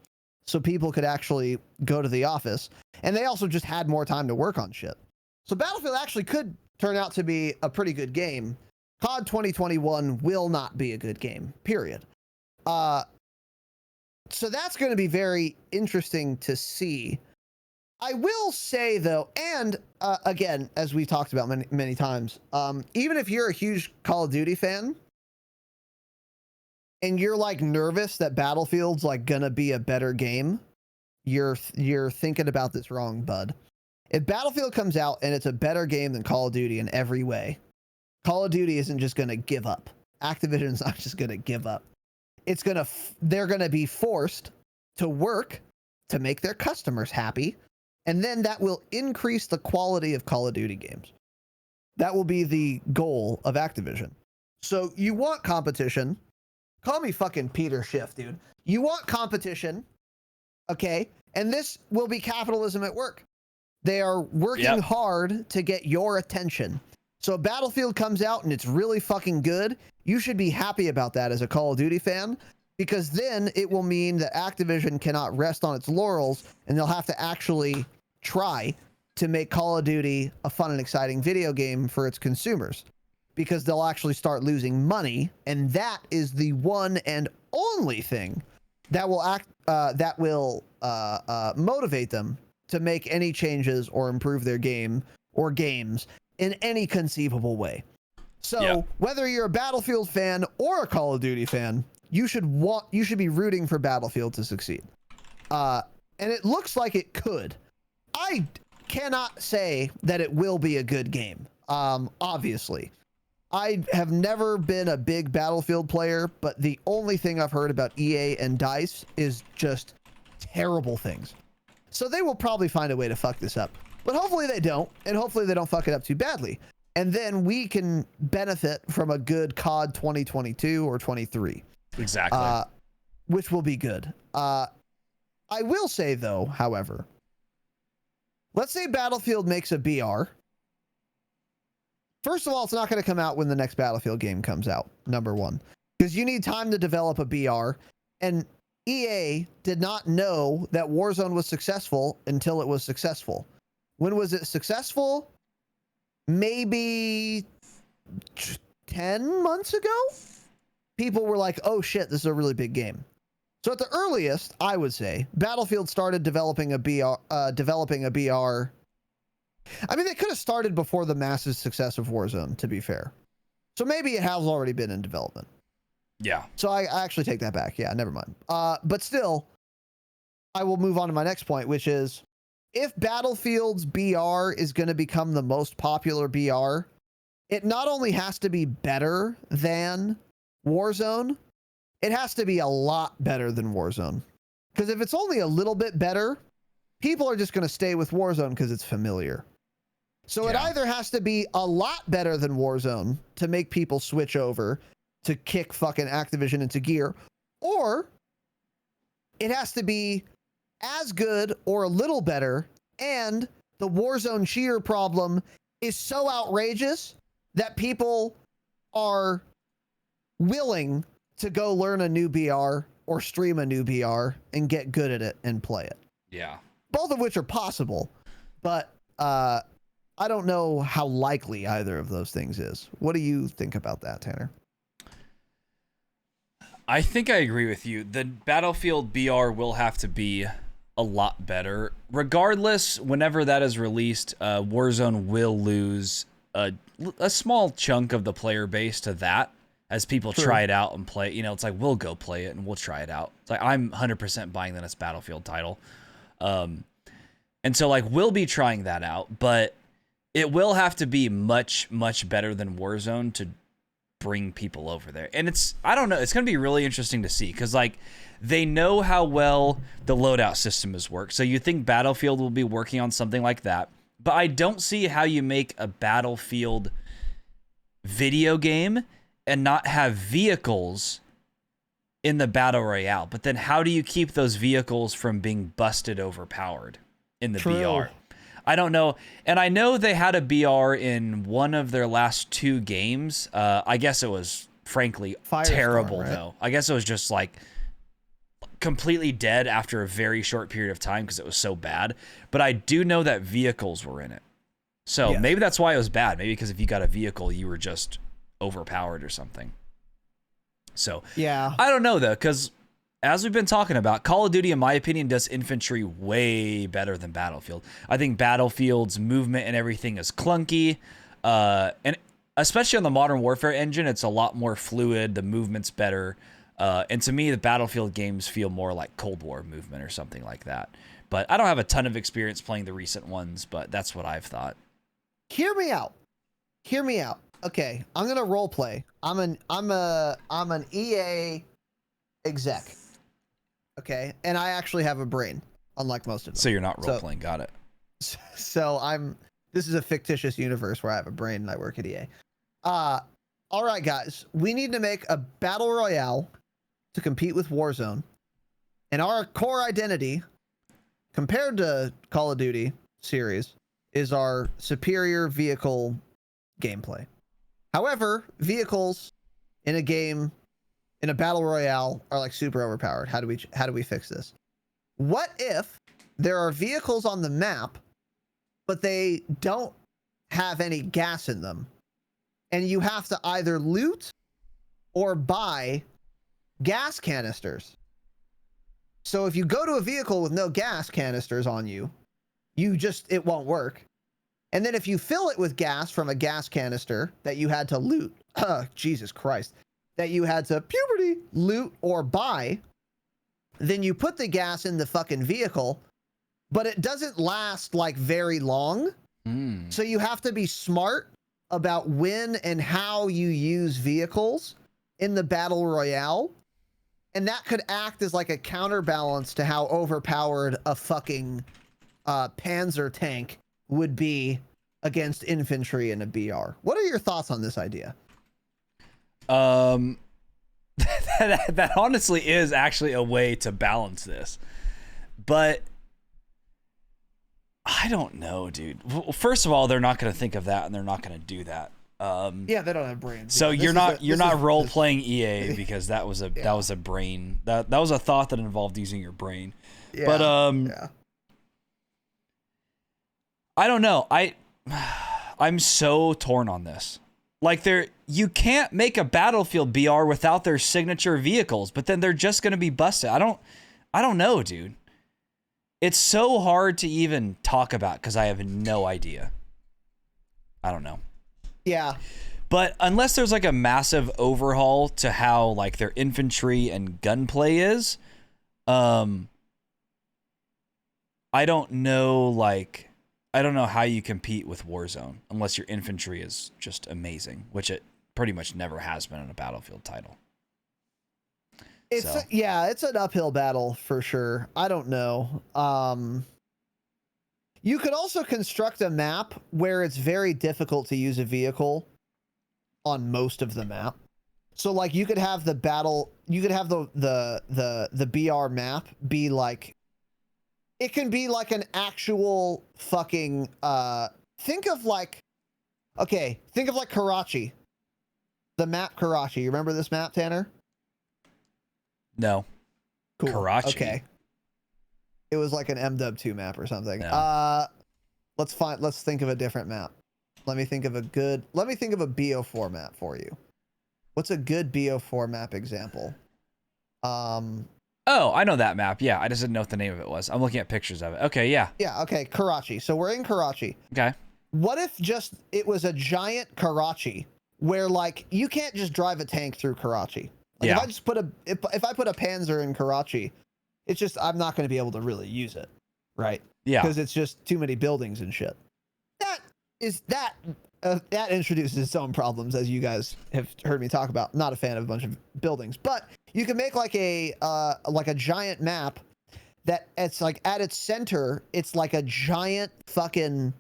[SPEAKER 1] so people could actually go to the office, and they also just had more time to work on shit. So Battlefield actually could turn out to be a pretty good game. COD 2021 will not be a good game, period. So that's going to be very interesting to see. I will say, though, and again, as we talked about many times, even if you're a huge Call of Duty fan and you're like nervous that Battlefield's like gonna be a better game, you're thinking about this wrong, bud. If Battlefield comes out and it's a better game than Call of Duty in every way, Call of Duty isn't just gonna give up. Activision's not just gonna give up. They're gonna be forced to work to make their customers happy. And then that will increase the quality of Call of Duty games. That will be the goal of Activision. So you want competition. Call me fucking Peter Schiff, dude. You want competition, okay? And this will be capitalism at work. They are working hard to get your attention. So Battlefield comes out and it's really fucking good. You should be happy about that as a Call of Duty fan, because then it will mean that Activision cannot rest on its laurels, and they'll have to actually try to make Call of Duty a fun and exciting video game for its consumers, because they'll actually start losing money, and that is the one and only thing that will motivate them to make any changes or improve their game or games in any conceivable way. So whether you're a Battlefield fan or a Call of Duty fan, you should be rooting for Battlefield to succeed. And it looks like it could. I cannot say that it will be a good game. Obviously. I have never been a big Battlefield player, but the only thing I've heard about EA and DICE is just terrible things. So they will probably find a way to fuck this up. But hopefully they don't, and hopefully they don't fuck it up too badly. And then we can benefit from a good COD 2022 or 23.
[SPEAKER 5] Exactly.
[SPEAKER 1] Which will be good. I will say, though, however, let's say Battlefield makes a BR. First of all, it's not going to come out when the next Battlefield game comes out, number one, because you need time to develop a BR. And EA did not know that Warzone was successful until it was successful. When was it successful? Maybe 10 months ago? People were like, oh shit, this is a really big game. So at the earliest, I would say, Battlefield started developing a BR. I mean, they could have started before the massive success of Warzone, to be fair. So maybe it has already been in development.
[SPEAKER 5] Yeah.
[SPEAKER 1] So I actually take that back. Yeah, never mind. But still, I will move on to my next point, which is, if Battlefield's BR is going to become the most popular BR, it not only has to be better than Warzone, it has to be a lot better than Warzone. Because if it's only a little bit better, people are just going to stay with Warzone because it's familiar. So it either has to be a lot better than Warzone to make people switch over to kick fucking Activision into gear, or it has to be as good or a little better, and the Warzone cheer problem is so outrageous that people are willing to go learn a new BR or stream a new BR and get good at it and play it.
[SPEAKER 5] Yeah.
[SPEAKER 1] Both of which are possible, but I don't know how likely either of those things is. What do you think about that, Tanner?
[SPEAKER 5] I think I agree with you. The Battlefield BR will have to be a lot better. Regardless, whenever that is released, Warzone will lose a small chunk of the player base to that as people try it out and play. You know, it's like, we'll go play it and we'll try it out. It's like, I'm 100% buying the next Battlefield title. And so, like, we'll be trying that out, but it will have to be much, much better than Warzone to bring people over there. And I don't know, it's going to be really interesting to see, because, like, they know how well the loadout system has worked. So you think Battlefield will be working on something like that. But I don't see how you make a Battlefield video game and not have vehicles in the Battle Royale. But then how do you keep those vehicles from being busted overpowered in the BR? I don't know. And I know they had a BR in one of their last 2 games. I guess it was, frankly, terrible, right? Though. I guess it was just, like, completely dead after a very short period of time because it was so bad. But I do know that vehicles were in it. So maybe that's why it was bad. Maybe because if you got a vehicle, you were just overpowered or something. So yeah, I don't know, though, because as we've been talking about, Call of Duty, in my opinion, does infantry way better than Battlefield. I think Battlefield's movement and everything is clunky. And especially on the Modern Warfare engine, it's a lot more fluid. The movement's better. And to me, the Battlefield games feel more like Cold War movement or something like that. But I don't have a ton of experience playing the recent ones, but that's what I've thought.
[SPEAKER 1] Hear me out. Hear me out. Okay, I'm gonna role play. I'm an EA exec. Okay, and I actually have a brain, unlike most of them.
[SPEAKER 5] So you're not role playing. Got it.
[SPEAKER 1] So this is a fictitious universe where I have a brain and I work at EA. All right, guys, we need to make a battle royale to compete with Warzone, and our core identity, compared to Call of Duty series, is our superior vehicle gameplay. However, vehicles in a game, in a battle royale, are like super overpowered. How do we fix this? What if there are vehicles on the map, but they don't have any gas in them, and you have to either loot or buy gas canisters? So if you go to a vehicle with no gas canisters on you, it won't work. And then if you fill it with gas from a gas canister that you had to loot, Jesus Christ, that you had to loot or buy, then you put the gas in the fucking vehicle, but it doesn't last like very long. So you have to be smart about when and how you use vehicles in the battle royale. And that could act as like a counterbalance to how overpowered a fucking Panzer tank would be against infantry in a BR. What are your thoughts on this idea?
[SPEAKER 5] That honestly is actually a way to balance this. But I don't know, dude. Well, first of all, they're not going to think of that, and they're not going to do that.
[SPEAKER 1] Yeah, they don't have brains.
[SPEAKER 5] So
[SPEAKER 1] Yeah,
[SPEAKER 5] you're not role playing EA because that was a brain that was a thought that involved using your brain.
[SPEAKER 1] Yeah,
[SPEAKER 5] but
[SPEAKER 1] yeah.
[SPEAKER 5] I don't know. I'm so torn on this. Like you can't make a Battlefield BR without their signature vehicles, but then they're just going to be busted. I don't know, dude. It's so hard to even talk about because I have no idea. I don't know.
[SPEAKER 1] Yeah.
[SPEAKER 5] But unless there's like a massive overhaul to how like their infantry and gunplay is, I don't know how you compete with Warzone unless your infantry is just amazing, which it pretty much never has been in a Battlefield title.
[SPEAKER 1] It's an uphill battle for sure. I don't know. You could also construct a map where it's very difficult to use a vehicle on most of the map. So like you could have the BR map be like, it can be like an actual fucking think of like Karachi. The map Karachi. You remember this map, Tanner?
[SPEAKER 5] No.
[SPEAKER 1] Cool.
[SPEAKER 5] Karachi.
[SPEAKER 1] Okay. It was like an MW2 map or something.
[SPEAKER 5] No.
[SPEAKER 1] Let's think of a different map. Let me think of a BO4 map for you. What's a good BO4 map example?
[SPEAKER 5] Oh, I know that map. Yeah, I just didn't know what the name of it was. I'm looking at pictures of it. Okay, yeah.
[SPEAKER 1] Yeah, okay, Karachi. So we're in Karachi.
[SPEAKER 5] Okay.
[SPEAKER 1] What if just it was a giant Karachi where like you can't just drive a tank through Karachi? Like
[SPEAKER 5] yeah.
[SPEAKER 1] if I put a Panzer in Karachi, it's just I'm not going to be able to really use it, right?
[SPEAKER 5] Yeah.
[SPEAKER 1] Because it's just too many buildings and shit. That introduces its own problems, as you guys have heard me talk about. Not a fan of a bunch of buildings, but you can make like a giant map that it's like at its center, it's like a giant fucking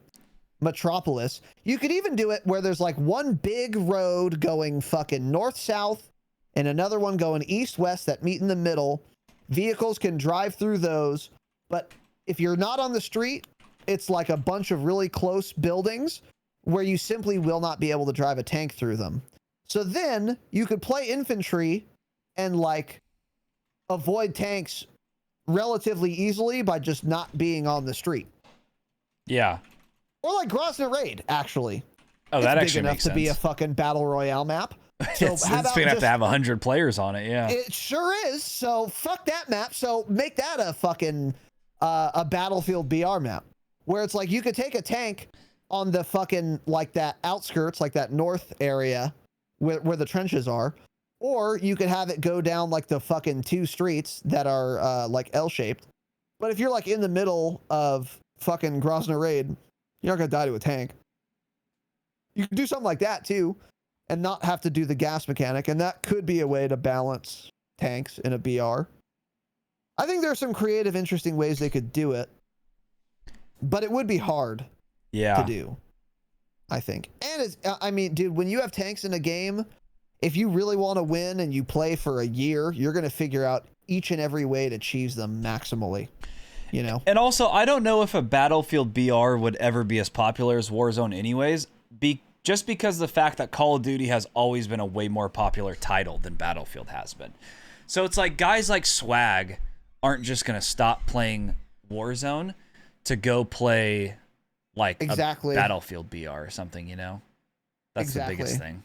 [SPEAKER 1] metropolis. You could even do it where there's like one big road going fucking north-south and another one going east-west that meet in the middle. Vehicles can drive through those, but if you're not on the street, it's like a bunch of really close buildings where you simply will not be able to drive a tank through them. So then you could play infantry and like avoid tanks relatively easily by just not being on the street.
[SPEAKER 5] Yeah.
[SPEAKER 1] Or like Grozny Raid, actually.
[SPEAKER 5] Oh,
[SPEAKER 1] it's
[SPEAKER 5] that
[SPEAKER 1] big
[SPEAKER 5] actually
[SPEAKER 1] enough
[SPEAKER 5] makes
[SPEAKER 1] to
[SPEAKER 5] sense.
[SPEAKER 1] be a fucking battle royale map. So
[SPEAKER 5] it's gonna have to have 100 players on it. Yeah.
[SPEAKER 1] It sure is. So fuck that map. So make that a fucking a Battlefield BR map where it's like you could take a tank on the fucking like that outskirts, like that north area where the trenches are, or you could have it go down like the fucking two streets that are like L-shaped. But if you're like in the middle of fucking Grozny Raid, you're not gonna die to a tank. You can do something like that too, and not have to do the gas mechanic, and that could be a way to balance tanks in a BR. I think there are some creative, interesting ways they could do it, but it would be hard to do, I think. And it's, I mean, dude, when you have tanks in a game, if you really want to win and you play for a year, you're going to figure out each and every way to cheese them maximally, you know?
[SPEAKER 5] And also, I don't know if a Battlefield BR would ever be as popular as Warzone anyways, just because the fact that Call of Duty has always been a way more popular title than Battlefield has been. So it's like guys like Swag aren't just going to stop playing Warzone to go play like a Battlefield BR or something, you know? That's the biggest thing.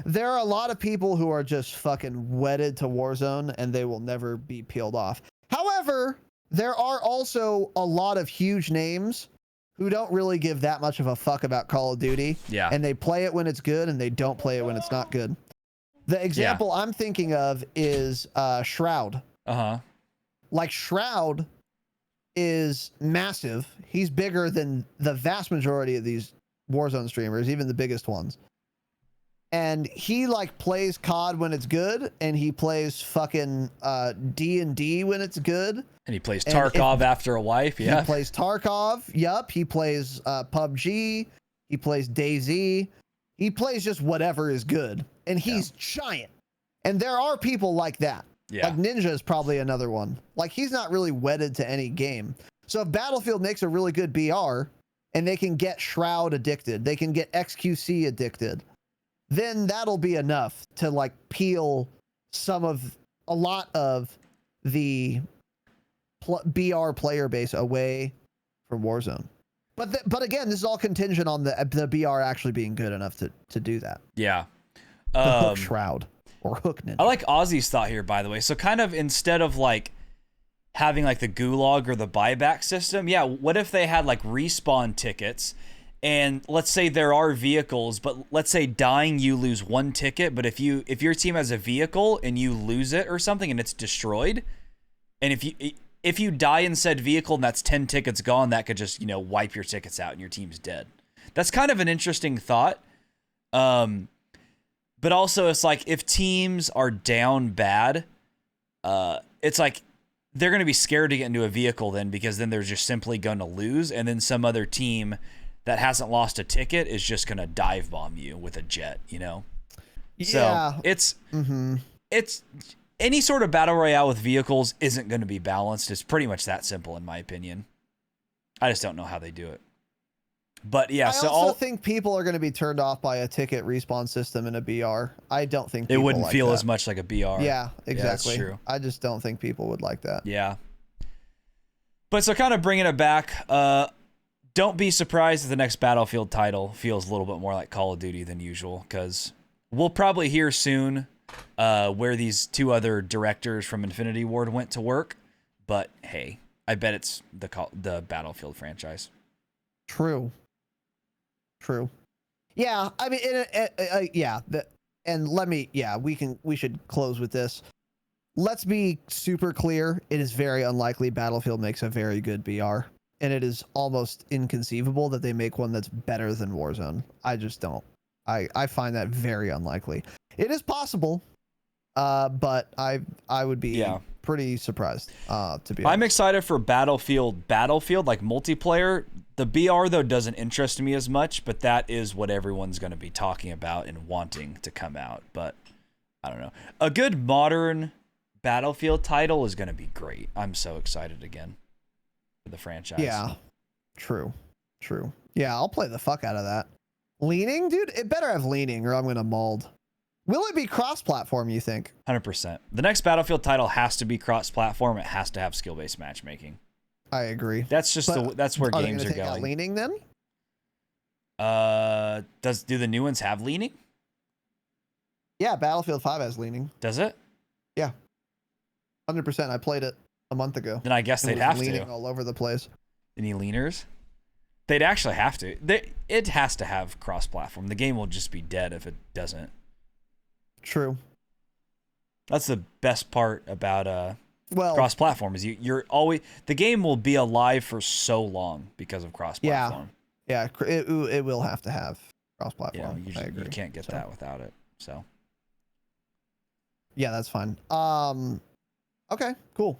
[SPEAKER 1] There are a lot of people who are just fucking wedded to Warzone and they will never be peeled off. However, there are also a lot of huge names who don't really give that much of a fuck about Call of Duty.
[SPEAKER 5] Yeah.
[SPEAKER 1] And they play it when it's good and they don't play it when it's not good. The example I'm thinking of is Shroud.
[SPEAKER 5] Uh-huh.
[SPEAKER 1] Like Shroud is massive. He's bigger than the vast majority of these Warzone streamers, even the biggest ones. And he like plays COD when it's good, and he plays fucking D&D when it's good.
[SPEAKER 5] And he plays Tarkov after a wife. Yeah.
[SPEAKER 1] He plays Tarkov. Yup. He plays PUBG. He plays DayZ. He plays just whatever is good. And he's giant. And there are people like that.
[SPEAKER 5] Yeah.
[SPEAKER 1] Like Ninja is probably another one. Like he's not really wedded to any game. So if Battlefield makes a really good BR and they can get Shroud addicted, they can get XQC addicted, then that'll be enough to like peel a lot of the BR player base away from Warzone. But again, this is all contingent on the BR actually being good enough to do that.
[SPEAKER 5] Yeah.
[SPEAKER 1] The hook Shroud or hook ninja.
[SPEAKER 5] I like Ozzy's thought here, by the way. So kind of instead of like having like the gulag or the buyback system, yeah, what if they had like respawn tickets, and let's say there are vehicles, but let's say dying you lose 1 ticket, but if your team has a vehicle and you lose it or something and it's destroyed, and if you die in said vehicle and that's 10 tickets gone, that could just, wipe your tickets out and your team's dead. That's kind of an interesting thought. But also it's like if teams are down bad, it's like they're going to be scared to get into a vehicle then, because then they're just simply going to lose. And then some other team that hasn't lost a ticket is just going to dive bomb you with a jet,
[SPEAKER 1] Yeah.
[SPEAKER 5] So it's any sort of battle royale with vehicles isn't going to be balanced. It's pretty much that simple in my opinion. I just don't know how they do it. But yeah,
[SPEAKER 1] I also think people are going to be turned off by a ticket respawn system in a BR. I don't think
[SPEAKER 5] it wouldn't
[SPEAKER 1] like
[SPEAKER 5] feel
[SPEAKER 1] that.
[SPEAKER 5] as much like a BR.
[SPEAKER 1] Yeah, exactly.
[SPEAKER 5] Yeah, that's true.
[SPEAKER 1] I just don't think people would like that.
[SPEAKER 5] Yeah. But so kind of bringing it back, don't be surprised if the next Battlefield title feels a little bit more like Call of Duty than usual, because we'll probably hear soon where these 2 other directors from Infinity Ward went to work. But hey, I bet it's the Battlefield franchise.
[SPEAKER 1] True. Yeah, I mean, yeah. We should close with this. Let's be super clear. It is very unlikely Battlefield makes a very good BR, and it is almost inconceivable that they make one that's better than Warzone. I just don't. I find that very unlikely. It is possible, but I would be pretty surprised. To be honest.
[SPEAKER 5] I'm excited for Battlefield like multiplayer. The BR though doesn't interest me as much, but that is what everyone's going to be talking about and wanting to come out. But I don't know. A good modern Battlefield title is going to be great. I'm so excited again for the franchise.
[SPEAKER 1] Yeah, true. Yeah, I'll play the fuck out of that. Leaning, dude, it better have leaning or I'm going to mold. Will it be cross-platform, you think?
[SPEAKER 5] 100%. The next Battlefield title has to be cross-platform. It has to have skill-based matchmaking.
[SPEAKER 1] I agree.
[SPEAKER 5] That's just that's where games are going.
[SPEAKER 1] Leaning then?
[SPEAKER 5] Do the new ones have leaning?
[SPEAKER 1] Yeah, Battlefield 5 has leaning.
[SPEAKER 5] Does it?
[SPEAKER 1] Yeah. 100%. I played it a month ago.
[SPEAKER 5] Then I guess they'd have
[SPEAKER 1] leaning
[SPEAKER 5] to.
[SPEAKER 1] all over the place.
[SPEAKER 5] Any leaners? They'd actually have to. It has to have cross-platform. The game will just be dead if it doesn't.
[SPEAKER 1] True.
[SPEAKER 5] That's the best part about
[SPEAKER 1] well,
[SPEAKER 5] cross-platform is you're always, the game will be alive for so long because of cross-platform.
[SPEAKER 1] Yeah, it will have to have cross-platform.
[SPEAKER 5] Yeah, you can't get that without it. So
[SPEAKER 1] yeah, that's fine. Okay, cool.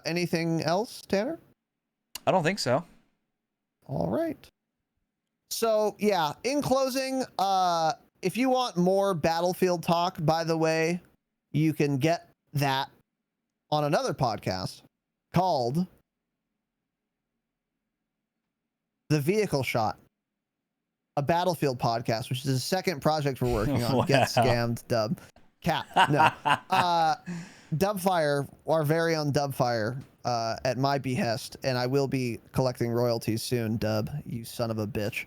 [SPEAKER 1] Anything else, Tanner?
[SPEAKER 5] I don't think so.
[SPEAKER 1] All right. So yeah, in closing, if you want more Battlefield talk, by the way, you can get that on another podcast called The Vehicle Shot, a Battlefield podcast, which is the second project we're working on.
[SPEAKER 5] Wow.
[SPEAKER 1] Get scammed, Dub. Cap. No. Dubfire, our very own Dubfire, at my behest, and I will be collecting royalties soon, Dub, you son of a bitch,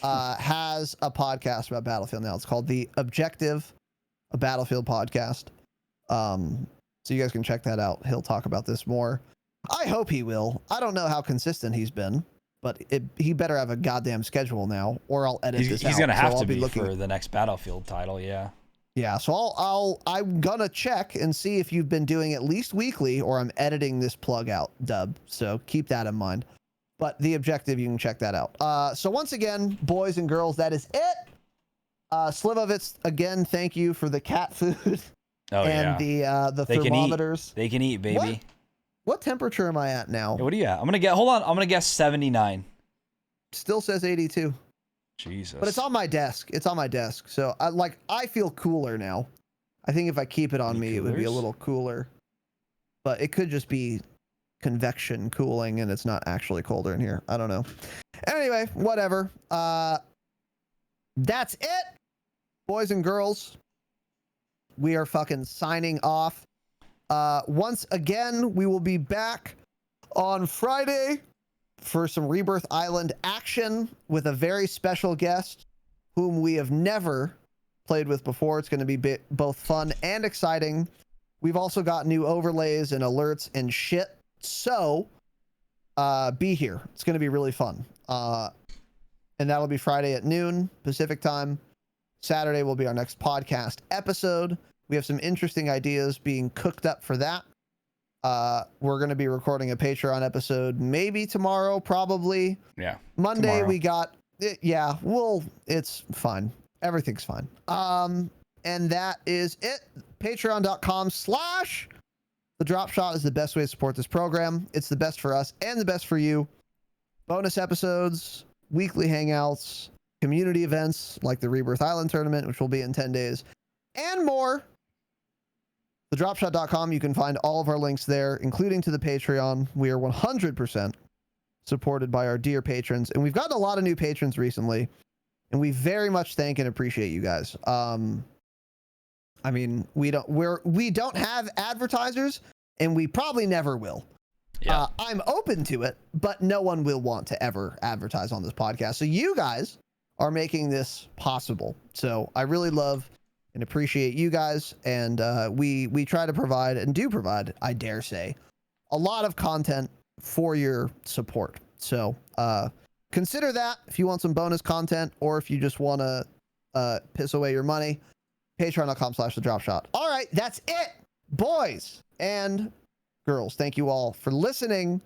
[SPEAKER 1] has a podcast about Battlefield now. It's called The Objective, a Battlefield podcast. So you guys can check that out. He'll talk about this more. I hope he will. I don't know how consistent he's been, but he better have a goddamn schedule now, or I'll edit this out.
[SPEAKER 5] He's gonna have
[SPEAKER 1] so
[SPEAKER 5] to be for the next Battlefield title, yeah.
[SPEAKER 1] Yeah, so I'm gonna check and see if you've been doing at least weekly, or I'm editing this plug out, Dub. So keep that in mind. But The Objective, you can check that out. So once again, boys and girls, that is it. Slivovitz, again, thank you for the cat food.
[SPEAKER 5] Oh,
[SPEAKER 1] and the thermometers.
[SPEAKER 5] They can eat, baby.
[SPEAKER 1] What temperature am I at now?
[SPEAKER 5] Hey, what are you at? I'm gonna guess 79.
[SPEAKER 1] Still says 82.
[SPEAKER 5] Jesus.
[SPEAKER 1] But it's on my desk. So I feel cooler now. I think if I keep it on me, it would be a little cooler. But it could just be convection cooling and it's not actually colder in here. I don't know. Anyway, whatever. That's it, boys and girls. We are fucking signing off. Once again, we will be back on Friday for some Rebirth Island action with a very special guest whom we have never played with before. It's going to be both fun and exciting. We've also got new overlays and alerts and shit. So be here. It's going to be really fun. And that'll be Friday at noon Pacific time. Saturday will be our next podcast episode. We have some interesting ideas being cooked up for that. We're going to be recording a Patreon episode maybe tomorrow, probably.
[SPEAKER 5] Yeah.
[SPEAKER 1] Monday
[SPEAKER 5] tomorrow.
[SPEAKER 1] we got it's fine. Everything's fine. And that is it. Patreon.com/The Dropshot is the best way to support this program. It's the best for us and the best for you. Bonus episodes, weekly hangouts, community events like the Rebirth Island tournament, which will be in 10 days, and more. TheDropshot.com, you can find all of our links there, including to the Patreon. We are 100% supported by our dear patrons, and we've gotten a lot of new patrons recently, and we very much thank and appreciate you guys. I mean, we don't have advertisers, and we probably never will.
[SPEAKER 5] Yeah.
[SPEAKER 1] I'm open to it, but no one will want to ever advertise on this podcast. So you guys are making this possible. So I really love and appreciate you guys. And we try to provide and do provide, I dare say, a lot of content for your support. So consider that if you want some bonus content or if you just want to piss away your money. Patreon.com/thedropshot. All right, that's it, boys and girls. Thank you all for listening.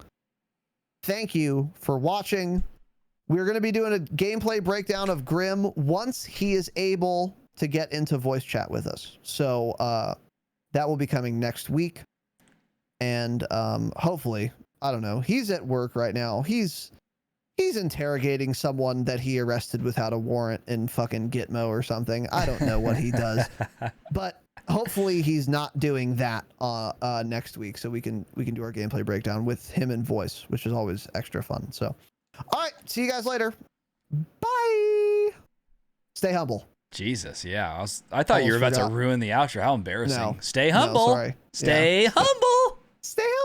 [SPEAKER 1] Thank you for watching. We're going to be doing a gameplay breakdown of Grim once he is able to get into voice chat with us. So that will be coming next week. And hopefully, I don't know, he's at work right now. He's interrogating someone that he arrested without a warrant in fucking Gitmo or something. I don't know what he does, but hopefully he's not doing that next week, so we can do our gameplay breakdown with him in voice, which is always extra fun. So, all right, see you guys later. Bye. Stay humble.
[SPEAKER 5] Jesus, yeah. I thought you were about to ruin the outro. How embarrassing.
[SPEAKER 1] No.
[SPEAKER 5] Stay humble.
[SPEAKER 1] No, sorry.
[SPEAKER 5] Stay humble.
[SPEAKER 1] Stay humble.